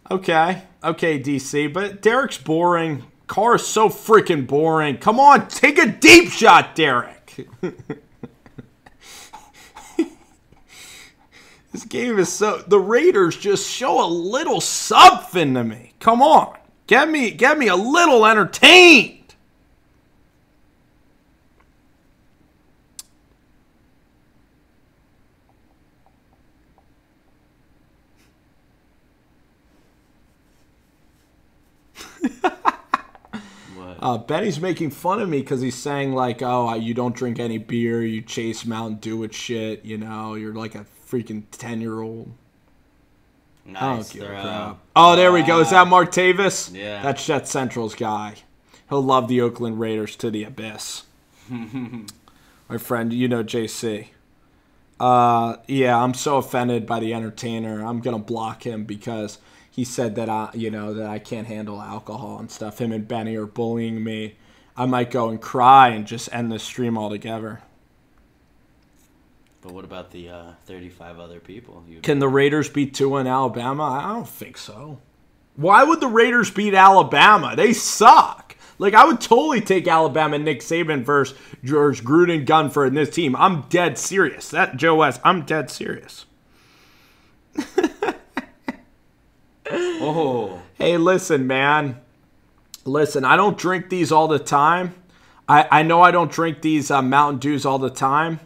Okay, DC, but Derek's boring. Car is so freaking boring. Come on, take a deep shot, Derek. This game is so. The Raiders just show a little something to me. Come on, get me a little entertained. Benny's making fun of me because he's saying, like, oh, you don't drink any beer, you chase Mountain Dew with shit, you know, you're like a freaking 10-year-old. Nice. Oh, there we go. Is that Mark Tavis? Yeah. That's Jet Central's guy. He'll love the Oakland Raiders to the abyss. My friend, you know JC. Yeah, I'm so offended by the entertainer. I'm going to block him because he said that I can't handle alcohol and stuff. Him and Benny are bullying me. I might go and cry and just end the stream altogether. But what about the 35 other people? Can the Raiders beat Tua in Alabama? I don't think so. Why would the Raiders beat Alabama? They suck. Like, I would totally take Alabama and Nick Saban versus George Gruden, Gunfer, and this team. I'm dead serious. That Joe West, I'm dead serious. Oh. Hey, listen, man. Listen, I don't drink these all the time. I know I don't drink these Mountain Dews all the time.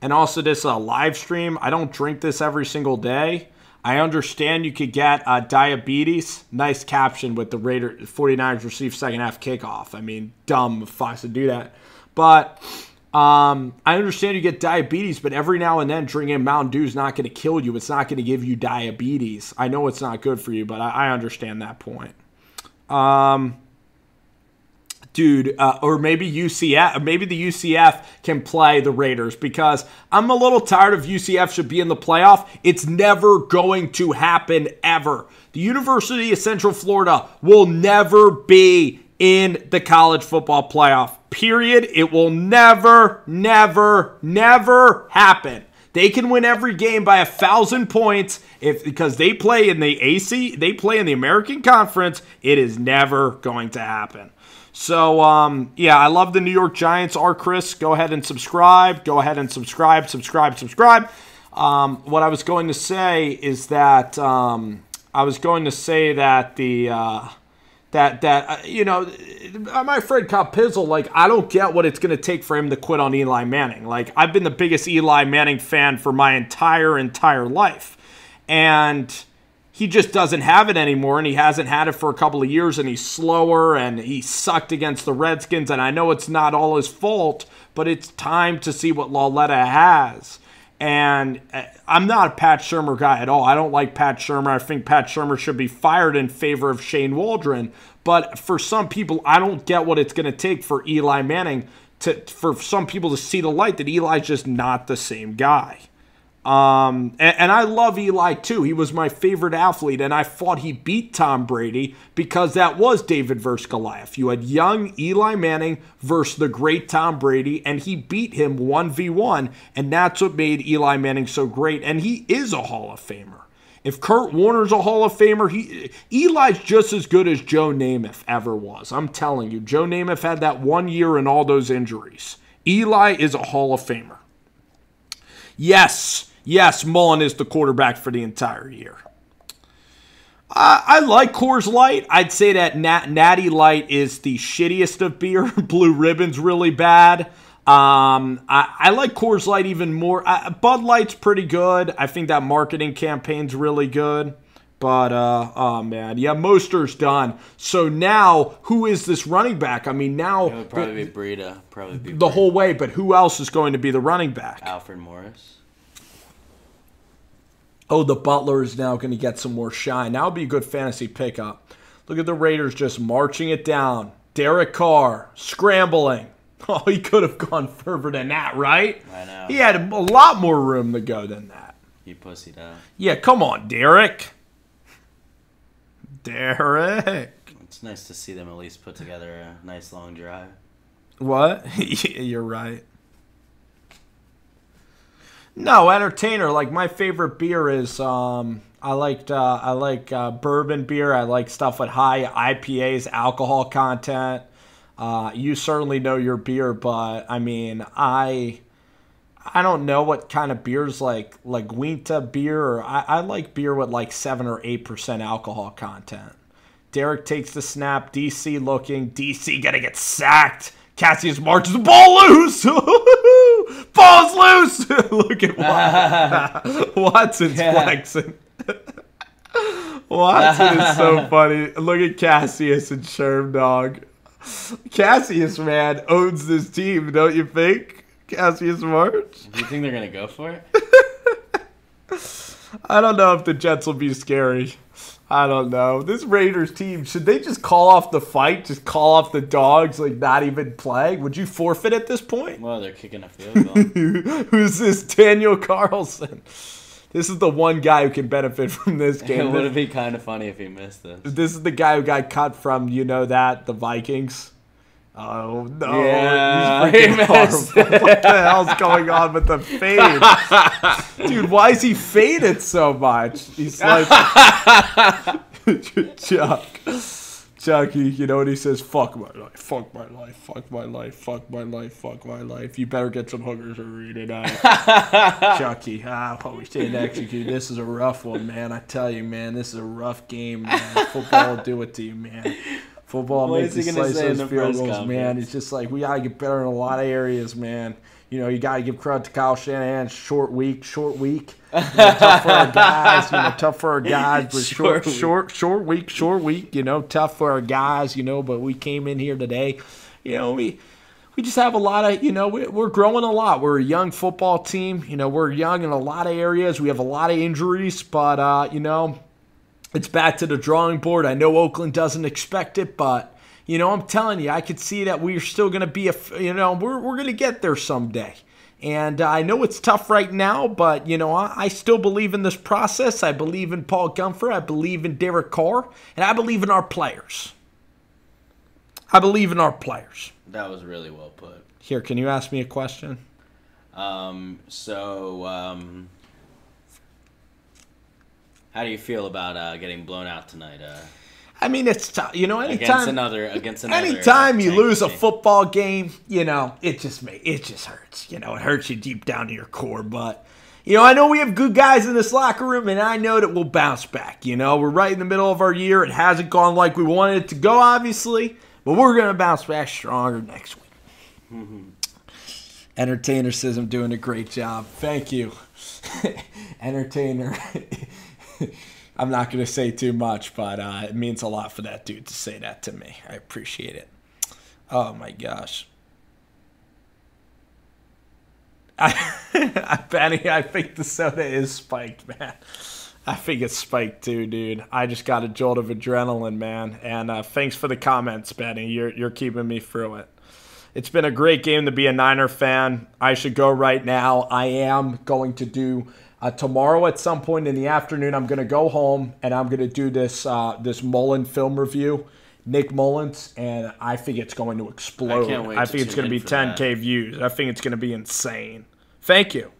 And also this live stream, I don't drink this every single day. I understand you could get diabetes. Nice caption with the 49ers receive second half kickoff. I mean, dumb of Fox to do that. But I understand you get diabetes, but every now and then drinking Mountain Dew is not going to kill you. It's not going to give you diabetes. I know it's not good for you, but I understand that point. Dude, or maybe UCF, maybe the UCF can play the Raiders because I'm a little tired of UCF should be in the playoff. It's never going to happen ever. The University of Central Florida will never be in the college football playoff, period. It will never, never, never happen. They can win every game by 1,000 points because they play in the AC, they play in the American Conference. It is never going to happen. So, yeah, I love the New York Giants. Chris, go ahead and subscribe. Go ahead and subscribe. What I was going to say is that my friend Kyle Pizzle, like, I don't get what it's going to take for him to quit on Eli Manning. Like, I've been the biggest Eli Manning fan for my entire life. And he just doesn't have it anymore, and he hasn't had it for a couple of years, and he's slower, and he sucked against the Redskins, and I know it's not all his fault, but it's time to see what Lauletta has. And I'm not a Pat Shurmur guy at all. I don't like Pat Shurmur. I think Pat Shurmur should be fired in favor of Shane Waldron. But for some people, I don't get what it's going to take for Eli Manning for some people to see the light that Eli's just not the same guy. And I love Eli too. He was my favorite athlete, and I thought he beat Tom Brady because that was David versus Goliath. You had young Eli Manning versus the great Tom Brady, and he beat him 1v1, and that's what made Eli Manning so great, and he is a Hall of Famer. If Kurt Warner's a Hall of Famer, Eli's just as good as Joe Namath ever was. I'm telling you, Joe Namath had that 1 year and all those injuries. Eli is a Hall of Famer. Yes, Mullen is the quarterback for the entire year. I like Coors Light. I'd say that Natty Light is the shittiest of beer. Blue Ribbon's really bad. I like Coors Light even more. Bud Light's pretty good. I think that marketing campaign's really good. But, oh, man. Yeah, Moster's done. So now, who is this running back? I mean, now... It would probably be Breida. The whole way, but who else is going to be the running back? Alfred Morris. Oh, the Butler is now going to get some more shine. That would be a good fantasy pickup. Look at the Raiders just marching it down. Derek Carr, scrambling. Oh, he could have gone further than that, right? I know. He had a lot more room to go than that. He pussied out. Yeah, come on, Derek. Derek. It's nice to see them at least put together a nice long drive. What? You're right. No, entertainer. Like, my favorite beer is I like bourbon beer. I like stuff with high IPAs, alcohol content. You certainly know your beer, but I mean, I don't know what kind of beers like Winter beer. Or I like beer with like 7 or 8% alcohol content. Derek takes the snap. DC looking. DC gonna get sacked. Cassius marches the ball loose. Ball's loose. Look at Watson's flexing. Watson is so funny. Look at Cassius and Sherm Dog. Cassius, man, owns this team, don't you think? Cassius March? Do you think they're going to go for it? I don't know if the Jets will be scary. I don't know. This Raiders team, should they just call off the fight? Just call off the dogs, like not even play? Would you forfeit at this point? Well, they're kicking a field goal. Who's this Daniel Carlson? This is the one guy who can benefit from this game. It would be kind of funny if he missed this. This is the guy who got cut from, the Vikings. Oh, no. Yeah, he missed it. What the hell's going on with the fade? Dude, why is he faded so much? He's like... Chucky, you know what he says? Fuck my life, fuck my life, fuck my life, fuck my life, fuck my life. You better get some hookers or read it out. Chucky, what we say to execute. This is a rough one, man. I tell you, man, this is a rough game, man. Football will do it to you, man. Football makes you slice those field goals, man. It's just like we got to get better in a lot of areas, man. You know, you got to give credit to Kyle Shanahan. Short week. Tough for our guys, tough for our guys. But short week, tough for our guys, but we came in here today. We just have a lot of, we're growing a lot. We're a young football team. We're young in a lot of areas. We have a lot of injuries, but, it's back to the drawing board. I know Oakland doesn't expect it, but, I'm telling you, I could see that we're still going to be, we're going to get there someday. And I know it's tough right now, but, I still believe in this process. I believe in Paul Gunther. I believe in Derek Carr. And I believe in our players. That was really well put. Here, can you ask me a question? How do you feel about getting blown out tonight? I mean, it's tough. Anytime against another anytime you lose a football game, it just hurts. It hurts you deep down to your core. But I know we have good guys in this locker room, and I know that we'll bounce back. We're right in the middle of our year. It hasn't gone like we wanted it to go, obviously, but we're going to bounce back stronger next week. Entertainer says I'm doing a great job. Thank you. Entertainer. I'm not going to say too much, but it means a lot for that dude to say that to me. I appreciate it. Oh, my gosh. Benny, I think the soda is spiked, man. I think it's spiked too, dude. I just got a jolt of adrenaline, man. And thanks for the comments, Benny. You're keeping me through it. It's been a great game to be a Niner fan. I should go right now. I am going to do tomorrow at some point in the afternoon. I'm going to go home and I'm going to do this this Mullen film review. Nick Mullins, and I think it's going to explode. I think it's going to be 10K views. I think it's going to be insane. Thank you.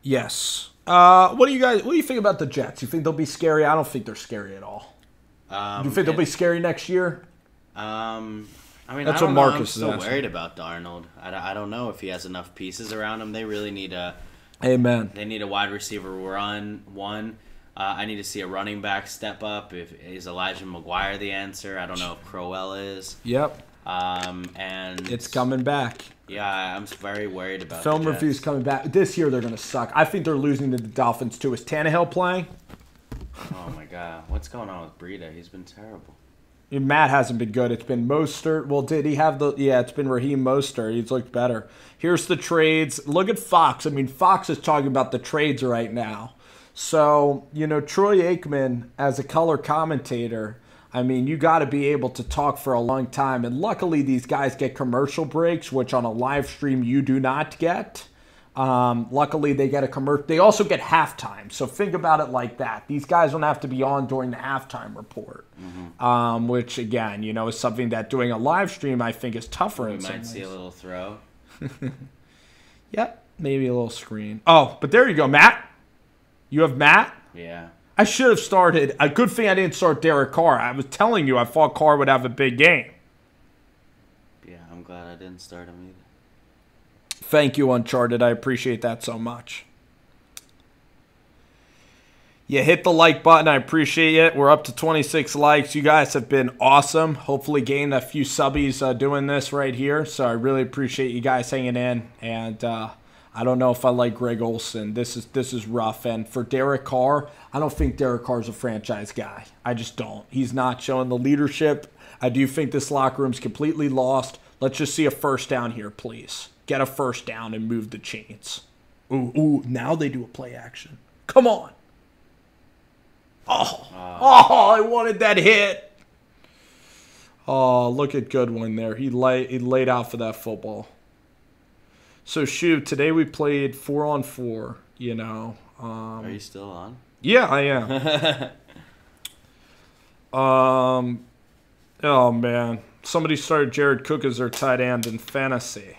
Yes. What do you think about the Jets? You think they'll be scary? I don't think they're scary at all. Do you think they'll be scary next year? I mean, that's I what don't know. Marcus is I'm still asking. worried about Darnold. I don't know if he has enough pieces around him. They really need a. Amen. They need a wide receiver run one. I need to see a running back step up. Is Elijah McGuire the answer? I don't know if Crowell is. Yep. And it's coming back. Yeah, I'm very worried about film reviews coming back. This year they're going to suck. I think they're losing to the Dolphins too. Is Tannehill playing? Oh my God, what's going on with Breida? He's been terrible. Matt hasn't been good. It's been Mostert. Well, did he have the... Yeah, it's been Raheem Mostert. He's looked better. Here's the trades. Look at Fox. I mean, Fox is talking about the trades right now. So, Troy Aikman, as a color commentator, I mean, you got to be able to talk for a long time. And luckily, these guys get commercial breaks, which on a live stream you do not get. Luckily, they get a commercial. They also get halftime. So think about it like that. These guys don't have to be on during the halftime report, which, again, is something that doing a live stream, I think, is tougher in some ways. We might see a little throw. Yep, maybe a little screen. Oh, but there you go, Matt. You have Matt? Yeah. I should have started. A good thing I didn't start Derek Carr. I was telling you I thought Carr would have a big game. Yeah, I'm glad I didn't start him either. Thank you, Uncharted. I appreciate that so much. Yeah, hit the like button. I appreciate it. We're up to 26 likes. You guys have been awesome. Hopefully gained a few subbies doing this right here. So I really appreciate you guys hanging in. And I don't know if I like Greg Olsen. This is rough. And for Derek Carr, I don't think Derek Carr's a franchise guy. I just don't. He's not showing the leadership. I do think this locker room's completely lost. Let's just see a first down here, please. Get a first down and move the chains. Ooh, now they do a play action. Come on. Oh, I wanted that hit. Oh, look at Goodwin there. He laid out for that football. So, shoot, today we played 4-on-4, Are you still on? Yeah, I am. Oh, man. Somebody started Jared Cook as their tight end in fantasy.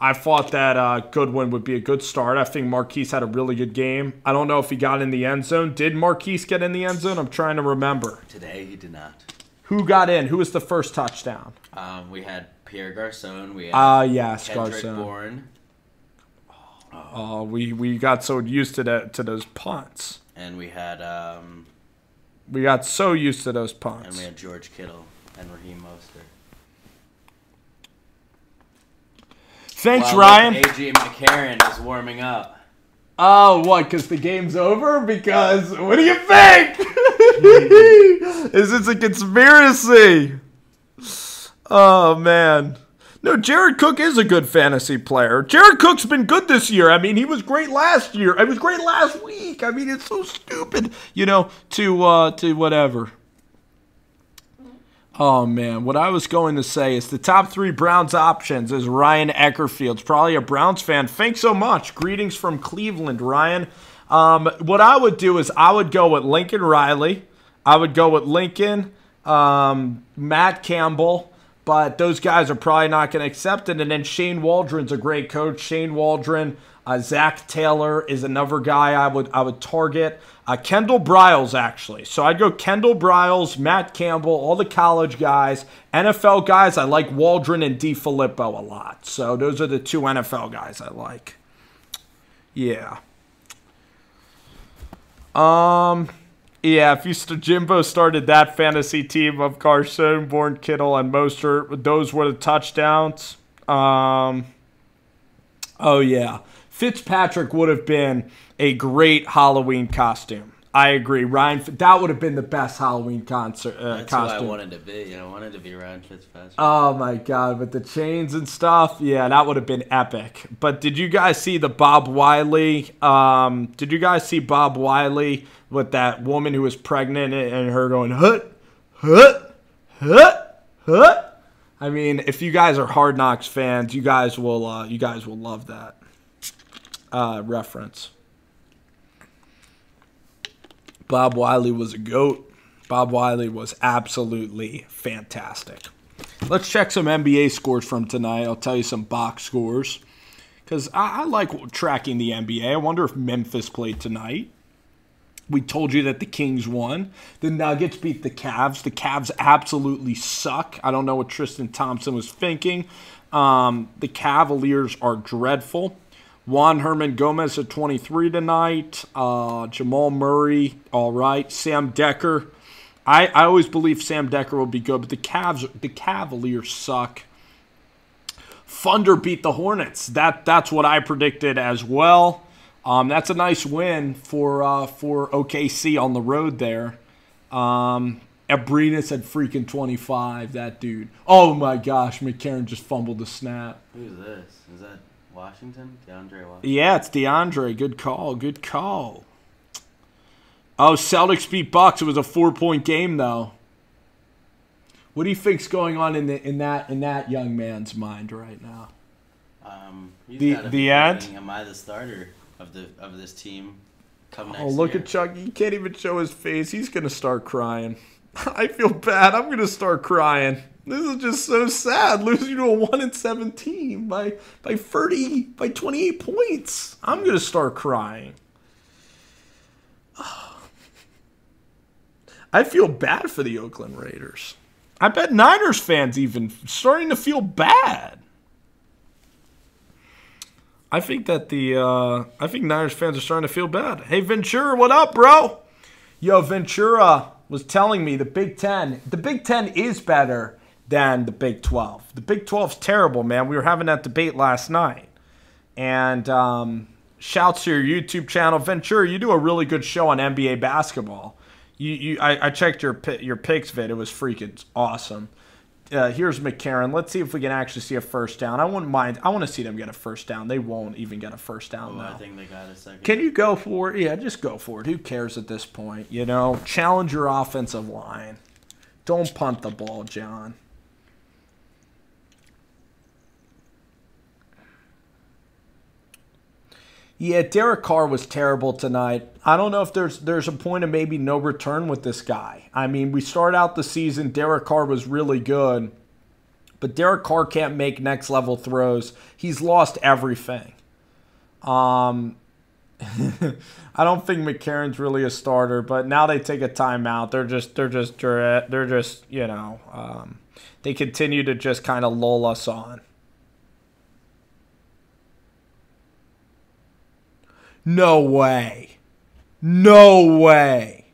I thought that Goodwin would be a good start. I think Marquise had a really good game. I don't know if he got in the end zone. Did Marquise get in the end zone? I'm trying to remember. Today he did not. Who got in? Who was the first touchdown? We had Pierre Garçon. We had yes, Kendrick Garçon. Bourne. Oh, we got so used to those punts. And we had we got so used to those punts. And we had George Kittle and Raheem Mostert. Thanks, Ryan. A.J. McCarron is warming up. Oh, what? Because the game's over? Because, what do you think? Is this a conspiracy? Oh, man. No, Jared Cook is a good fantasy player. Jared Cook's been good this year. I mean, he was great last year. He was great last week. I mean, it's so stupid, to whatever. Oh, man. What I was going to say is the top 3 Browns options is Ryan Eckerfield's probably a Browns fan. Thanks so much. Greetings from Cleveland, Ryan. What I would do is I would go with Lincoln Riley. I would go with Lincoln, Matt Campbell, but those guys are probably not going to accept it. And then Shane Waldron's a great coach. Shane Waldron, Zach Taylor is another guy I would target. Kendall Briles, actually. So I'd go Kendall Briles, Matt Campbell, all the college guys. NFL guys, I like Waldron and DeFilippo a lot. So those are the 2 NFL guys I like. Yeah. Yeah, if Jimbo started that fantasy team of Carson, Bourne, Kittle, and Mostert, those were the touchdowns. Oh, yeah. Fitzpatrick would have been a great Halloween costume. I agree. Ryan, that would have been the best Halloween costume. That's who I wanted to be. I wanted to be Ryan Fitzpatrick. Oh, my God. With the chains and stuff, yeah, that would have been epic. But did you guys see the Bob Wiley? Did you guys see Bob Wiley with that woman who was pregnant and her going, hut, hut, hut, hut? I mean, if you guys are Hard Knocks fans, you guys will love that reference. Bob Wiley was a GOAT. Bob Wiley was absolutely fantastic. Let's check some NBA scores from tonight. I'll tell you some box scores because I like tracking the NBA. I wonder if Memphis played tonight. We told you that the Kings won. The Nuggets beat the Cavs. The Cavs absolutely suck. I don't know what Tristan Thompson was thinking. The Cavaliers are dreadful. Juan Herman Gomez at 23 tonight. Jamal Murray, all right. Sam Decker. I always believe Sam Decker will be good, but the Cavaliers suck. Thunder beat the Hornets. That's what I predicted as well. That's a nice win for OKC on the road there. Abrinas had freaking 25, that dude. Oh my gosh, McCarron just fumbled the snap. Who's this? Is that Washington? DeAndre Washington? Yeah, it's DeAndre. Good call. Good call. Oh, Celtics beat Bucks. It was a 4-point game, though. What do you think's going on in that young man's mind right now? The end? Thinking, am I the starter of this team come next year? Oh, look at Chuck. He can't even show his face. He's going to start crying. I feel bad. I'm going to start crying. This is just so sad, losing to a 1-7 team by 28 points. I'm going to start crying. I feel bad for the Oakland Raiders. I bet Niners fans even starting to feel bad. I think that I think Niners fans are starting to feel bad. Hey, Ventura, what up, bro? Yo, Ventura was telling me the Big Ten is better than the Big 12. The Big 12's terrible, man. We were having that debate last night. And shouts to your YouTube channel. Ventura, you do a really good show on NBA basketball. I checked your picks vid. It was freaking awesome. Here's McCarron. Let's see if we can actually see a first down. I wouldn't mind. I want to see them get a first down. They won't even get a first down, though. I think they got a second. Can you go for it? Yeah, just go for it. Who cares at this point? You know, challenge your offensive line. Don't punt the ball, John. Yeah, Derek Carr was terrible tonight. I don't know if there's a point of maybe no return with this guy. I mean, we start out the season, Derek Carr was really good, but Derek Carr can't make next level throws. He's lost everything. I don't think McCarron's really a starter, but now they take a timeout. They're just you know, they continue to just kind of lull us on. No way. No way.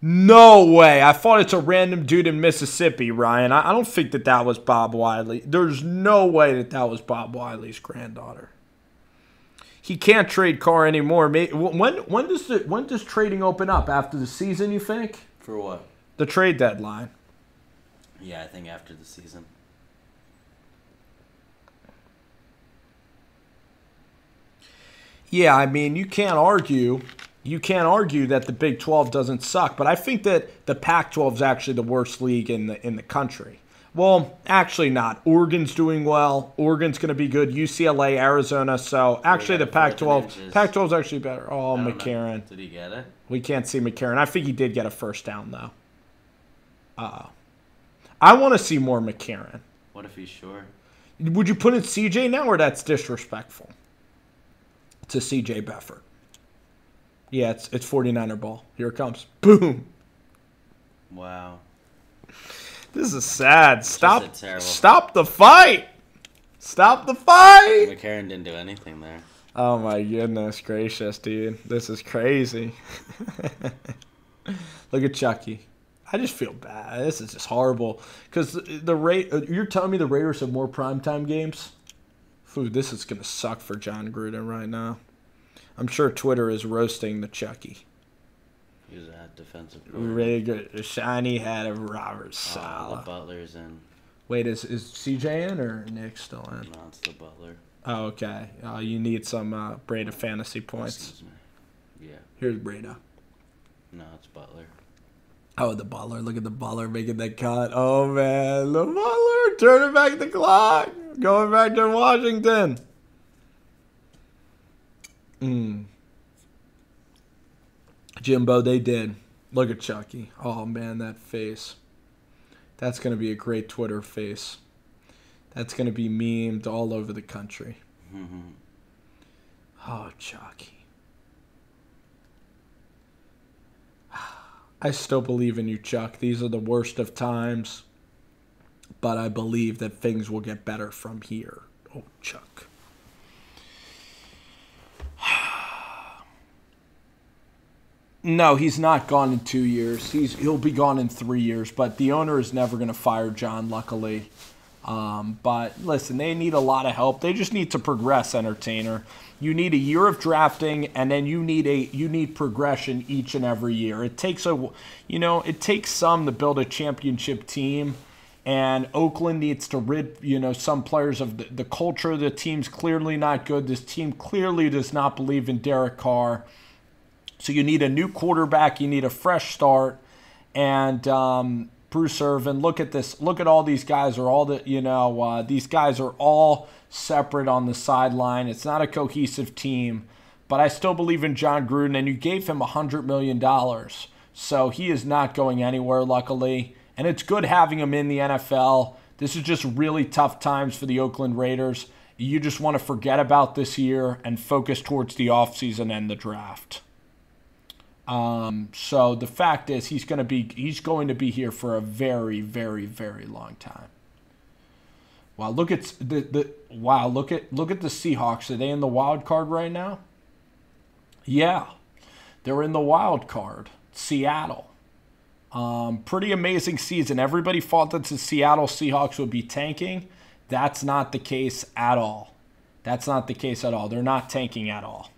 No way. I thought it's a random dude in Mississippi, Ryan. I don't think that was Bob Wiley. There's no way that was Bob Wiley's granddaughter. He can't trade Carr anymore. When does trading open up? After the season, you think? For what? The trade deadline. Yeah, I think after the season. Yeah, I mean, you can't argue that the Big 12 doesn't suck, but I think that the Pac-12 is actually the worst league in the country. Well, actually not. Oregon's doing well. Oregon's going to be good. UCLA, Arizona. So actually, the Pac-12 is actually better. Oh, McCarron. Did he get it? We can't see McCarron. I think he did get a first down though. I want to see more McCarron. What if he's short? Would you put in CJ now, or that's disrespectful? to CJ Beffert. Yeah, it's 49er ball. Here it comes. Boom. Wow. This is sad. Stop the fight. Stop the fight. McCarron didn't do anything there. Oh my goodness gracious, dude. This is crazy. Look at Chucky. I just feel bad. This is just horrible. Because you're telling me the Raiders have more primetime games? Dude, this is going to suck for John Gruden right now. I'm sure Twitter is roasting the Chucky. Who's that defensive player? Really good. The shiny head of Robert Saleh. The Butler's in. Wait, is CJ in or Nick still in? No, it's the Butler. Oh, okay. You need some Breda fantasy points. Excuse me. Yeah. Here's Breda. No, it's Butler. Oh, the Butler. Look at the Butler making that cut. Oh, man. The Butler turning back the clock. Going back to Washington. Jimbo, they did. Look at Chucky. Oh, man, that face. That's going to be a great Twitter face. That's going to be memed all over the country. Oh, Chucky. I still believe in you, Chuck. These are the worst of times. But I believe that things will get better from here. Oh, Chuck. No, he's not gone in 2 years. He'll be gone in 3 years. But the owner is never going to fire John, luckily. But listen, they need a lot of help. They just need to progress, entertainer. You need a year of drafting, and then you need progression each and every year. It takes some to build a championship team, and Oakland needs to rid some players of the culture. The team's clearly not good. This team clearly does not believe in Derek Carr. So you need a new quarterback. You need a fresh start, and Bruce Irvin, look at this. Look at all these guys these guys are all separate on the sideline. It's not a cohesive team, but I still believe in John Gruden, and you gave him $100 million. So he is not going anywhere, luckily, and it's good having him in the NFL. This is just really tough times for the Oakland Raiders. You just want to forget about this year and focus towards the offseason and the draft. So the fact is he's going to be here for a very, very, very long time. Wow, look at the Seahawks. Are they in the wild card right now? Yeah. They're in the wild card. Seattle. Pretty amazing season. Everybody thought that the Seattle Seahawks would be tanking. That's not the case at all. That's not the case at all. They're not tanking at all.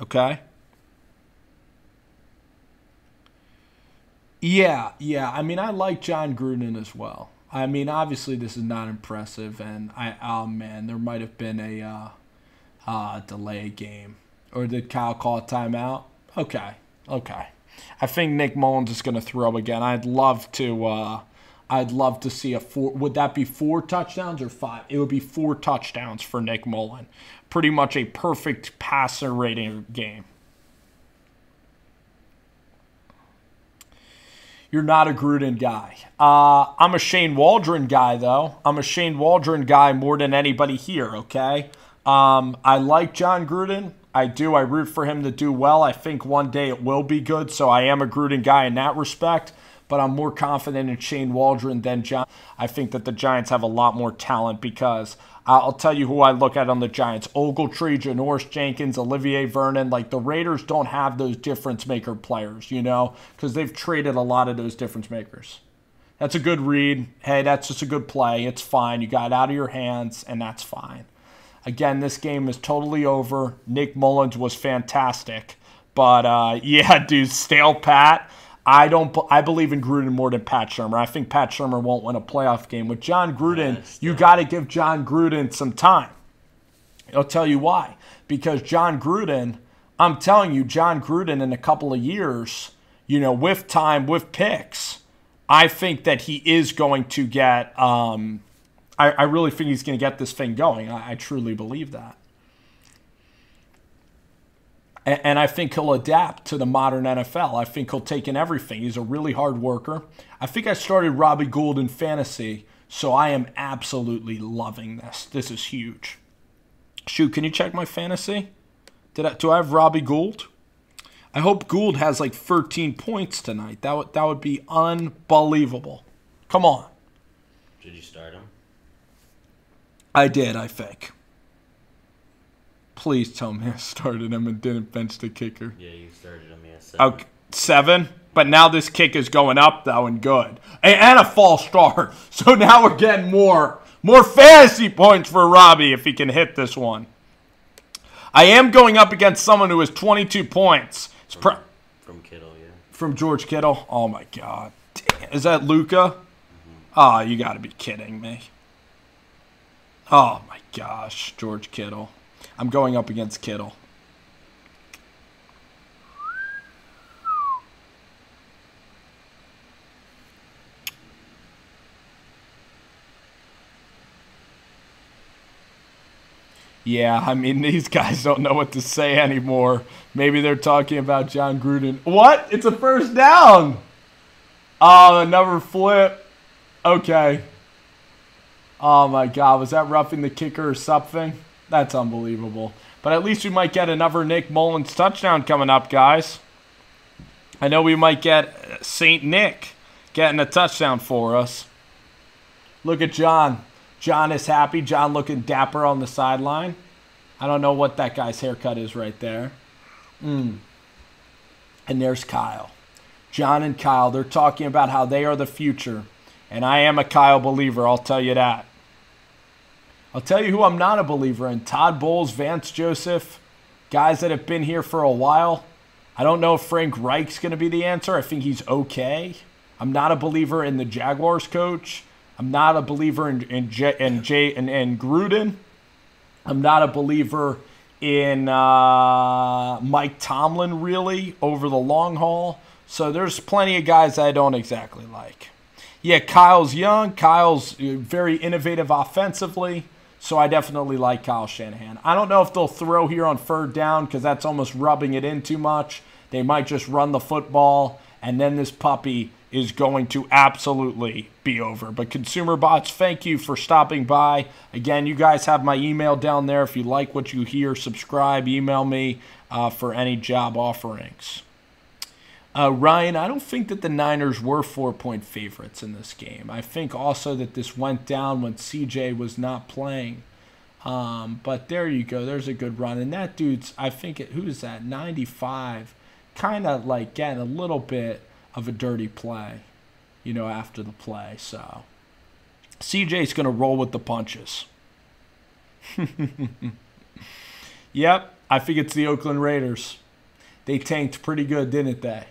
Okay? Yeah. I mean, I like John Gruden as well. I mean, obviously this is not impressive, and there might have been a delay game. Or did Kyle call a timeout? Okay. I think Nick Mullins is going to throw again. I'd love to see a 4. Would that be 4 touchdowns or 5? It would be 4 touchdowns for Nick Mullins. Pretty much a perfect passer rating game. You're not a Gruden guy. I'm a Shane Waldron guy, though. I'm a Shane Waldron guy more than anybody here, okay? I like John Gruden. I do. I root for him to do well. I think one day it will be good, so I am a Gruden guy in that respect. But I'm more confident in Shane Waldron than John. I think that the Giants have a lot more talent because I'll tell you who I look at on the Giants. Ogletree, Janoris Jenkins, Olivier Vernon. Like, the Raiders don't have those difference-maker players, because they've traded a lot of those difference makers. That's a good read. Hey, that's just a good play. It's fine. You got it out of your hands, and that's fine. Again, this game is totally over. Nick Mullins was fantastic. But, yeah, dude, stale Pat. I believe in Gruden more than Pat Shurmur. I think Pat Shurmur won't win a playoff game. With John Gruden, you got to give John Gruden some time. I'll tell you why. Because John Gruden, I'm telling you, John Gruden in a couple of years, with time, with picks, I think that he is going to get I really think he's going to get this thing going. I truly believe that. And I think he'll adapt to the modern NFL. I think he'll take in everything. He's a really hard worker. I think I started Robbie Gould in fantasy, so I am absolutely loving this. This is huge. Shoot, can you check my fantasy? Do I have Robbie Gould? I hope Gould has like 13 points tonight. That would be unbelievable. Come on. Did you start him? I did, I think. Please tell me I started him and didn't bench the kicker. Yeah, you started him. Yeah, 7. Okay, 7. But now this kick is going up, though, and good. And a false start. So now we're getting more fantasy points for Robbie if he can hit this one. I am going up against someone who has 22 points. From Kittle, yeah. From George Kittle? Oh, my God. Damn. Is that Luka? Oh, you got to be kidding me. Oh, my gosh. George Kittle. I'm going up against Kittle. Yeah, I mean, these guys don't know what to say anymore. Maybe they're talking about John Gruden. What? It's a first down. Oh, another flip. Okay. Oh, my God. Was that roughing the kicker or something? That's unbelievable. But at least we might get another Nick Mullins touchdown coming up, guys. I know we might get St. Nick getting a touchdown for us. Look at John. John is happy. John looking dapper on the sideline. I don't know what that guy's haircut is right there. And there's Kyle. John and Kyle, they're talking about how they are the future. And I am a Kyle believer, I'll tell you that. I'll tell you who I'm not a believer in. Todd Bowles, Vance Joseph, guys that have been here for a while. I don't know if Frank Reich's going to be the answer. I think he's okay. I'm not a believer in the Jaguars coach. I'm not a believer in Gruden. I'm not a believer in Mike Tomlin, really, over the long haul. So there's plenty of guys I don't exactly like. Yeah, Kyle's young. Kyle's very innovative offensively. So I definitely like Kyle Shanahan. I don't know if they'll throw here on third down because that's almost rubbing it in too much. They might just run the football, and then this puppy is going to absolutely be over. But Consumer Bots, thank you for stopping by. Again, you guys have my email down there. If you like what you hear, subscribe, email me for any job offerings. Ryan, I don't think that the Niners were 4-point favorites in this game. I think also that this went down when CJ was not playing. But there you go. There's a good run. And that dude's, I think, who is that, 95, kind of like getting a little bit of a dirty play, after the play. So CJ's going to roll with the punches. Yep, I think it's the Oakland Raiders. They tanked pretty good, didn't they?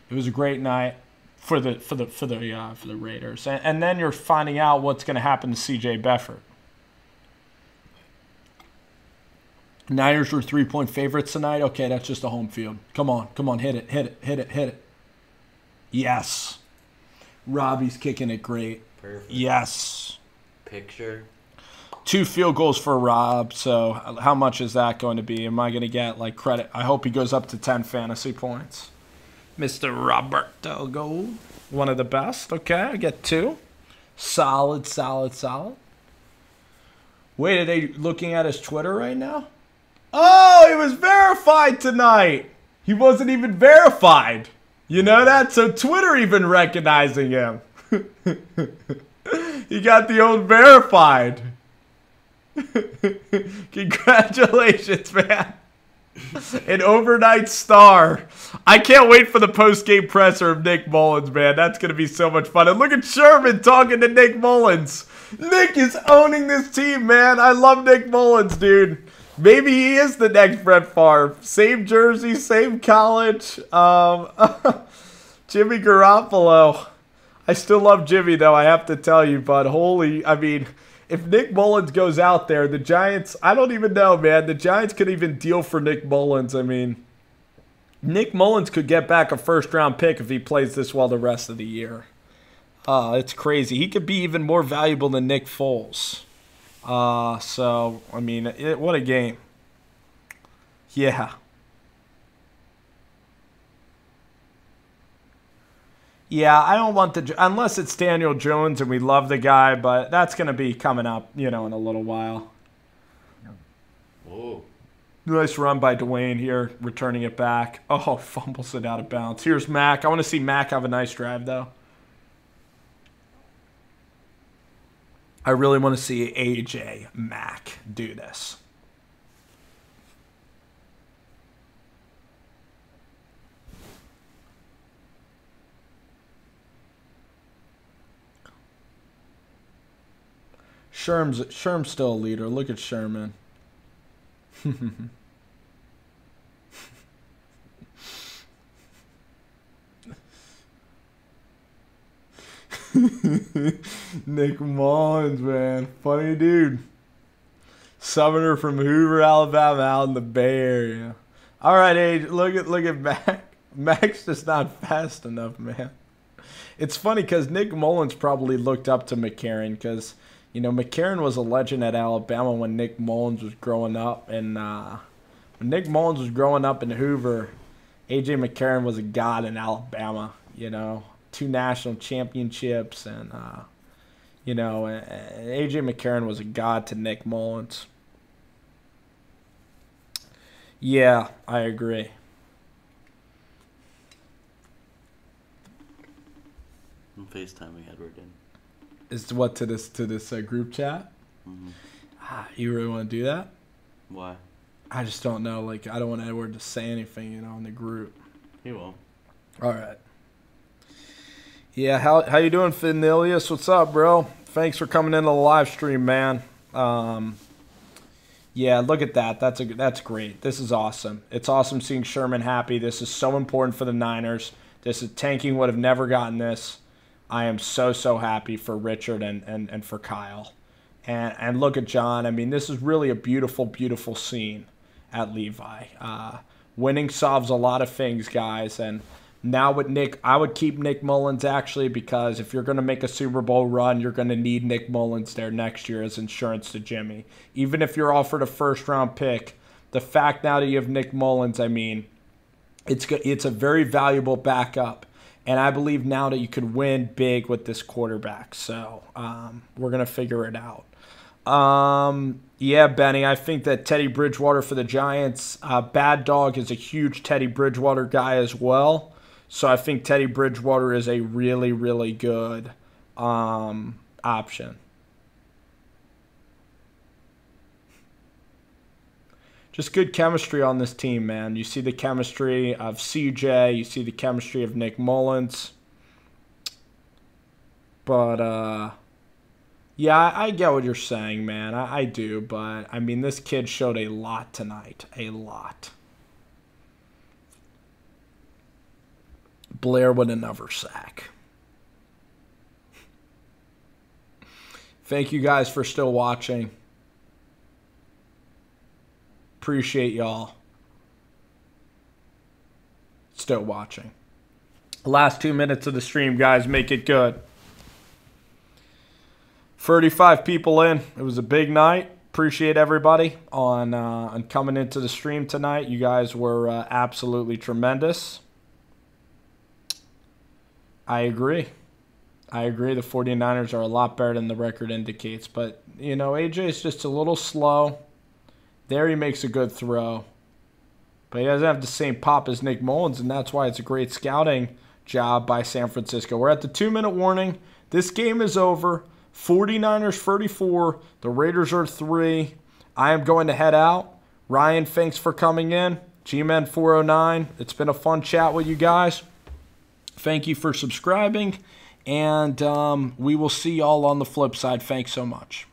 It was a great night for the Raiders, and then you're finding out what's going to happen to C.J. Beathard. Niners were 3-point favorites tonight. Okay, that's just a home field. Come on, hit it. Yes, Robbie's kicking it great. Perfect. Yes. Picture. 2 field goals for Rob. So how much is that going to be? Am I going to get credit? I hope he goes up to 10 fantasy points. Mr. Roberto Gold, one of the best. Okay, I get 2. Solid. Wait, are they looking at his Twitter right now? Oh, he was verified tonight. He wasn't even verified. You know that? So Twitter even recognizing him. He got the old verified. Congratulations, man. An overnight star. I can't wait for the post-game presser of Nick Mullins, man. That's going to be so much fun. And look at Sherman talking to Nick Mullins. Nick is owning this team, man. I love Nick Mullins, dude. Maybe he is the next Brett Favre. Same jersey, same college. Jimmy Garoppolo. I still love Jimmy, though, I have to tell you. But if Nick Mullins goes out there, the Giants, I don't even know, man. The Giants could even deal for Nick Mullins. Nick Mullins could get back a first-round pick if he plays this well the rest of the year. It's crazy. He could be even more valuable than Nick Foles. What a game. Yeah. Yeah, I don't want unless it's Daniel Jones and we love the guy, but that's going to be coming up, in a little while. Whoa. Nice run by Dwayne here, returning it back. Oh, fumbles it out of bounds. Here's Mac. I want to see Mac have a nice drive, though. I really want to see AJ Mac do this. Sherm's still a leader. Look at Sherman. Nick Mullins, man. Funny dude. Southerner from Hoover, Alabama, out in the Bay Area. All right, Age. Look at Mac. Mac's just not fast enough, man. It's funny because Nick Mullins probably looked up to McCarron because, McCarron was a legend at Alabama when Nick Mullins was growing up. And when Nick Mullins was growing up in Hoover, A.J. McCarron was a god in Alabama, 2 national championships. And, A.J. McCarron was a god to Nick Mullins. Yeah, I agree. I'm FaceTiming Edward in. Is what to this group chat? Mm-hmm. You really want to do that? Why? I just don't know. Like, I don't want Edward to say anything, in the group. He won't. All right. Yeah, how you doing, Finilius? What's up, bro? Thanks for coming into the live stream, man. Yeah, look at that. That's great. This is awesome. It's awesome seeing Sherman happy. This is so important for the Niners. Tanking would have never gotten this. I am so happy for Richard and for Kyle. And look at John. I mean, this is really a beautiful, beautiful scene at Levi. Winning solves a lot of things, guys. And now with Nick, I would keep Nick Mullins, actually, because if you're going to make a Super Bowl run, you're going to need Nick Mullins there next year as insurance to Jimmy. Even if you're offered a first-round pick, the fact now that you have Nick Mullins, I mean, it's a very valuable backup. And I believe now that you could win big with this quarterback. So we're going to figure it out. Yeah, Benny, I think that Teddy Bridgewater for the Giants, Bad Dog is a huge Teddy Bridgewater guy as well. So I think Teddy Bridgewater is a really, really good option. Just good chemistry on this team, man. You see the chemistry of CJ. You see the chemistry of Nick Mullins. But, yeah, I get what you're saying, man. I do. But, I mean, this kid showed a lot tonight. A lot. Blair with another sack. Thank you guys for still watching. Appreciate y'all still watching. Last 2 minutes of the stream, guys. Make it good. 35 people in. It was a big night. Appreciate everybody on coming into the stream tonight. You guys were absolutely tremendous. I agree. The 49ers are a lot better than the record indicates. But, AJ is just a little slow. There he makes a good throw. But he doesn't have the same pop as Nick Mullins, and that's why it's a great scouting job by San Francisco. We're at the 2-minute warning. This game is over. 49ers 34. The Raiders are 3. I am going to head out. Ryan, thanks for coming in. G-Men 409. It's been a fun chat with you guys. Thank you for subscribing. And we will see y'all on the flip side. Thanks so much.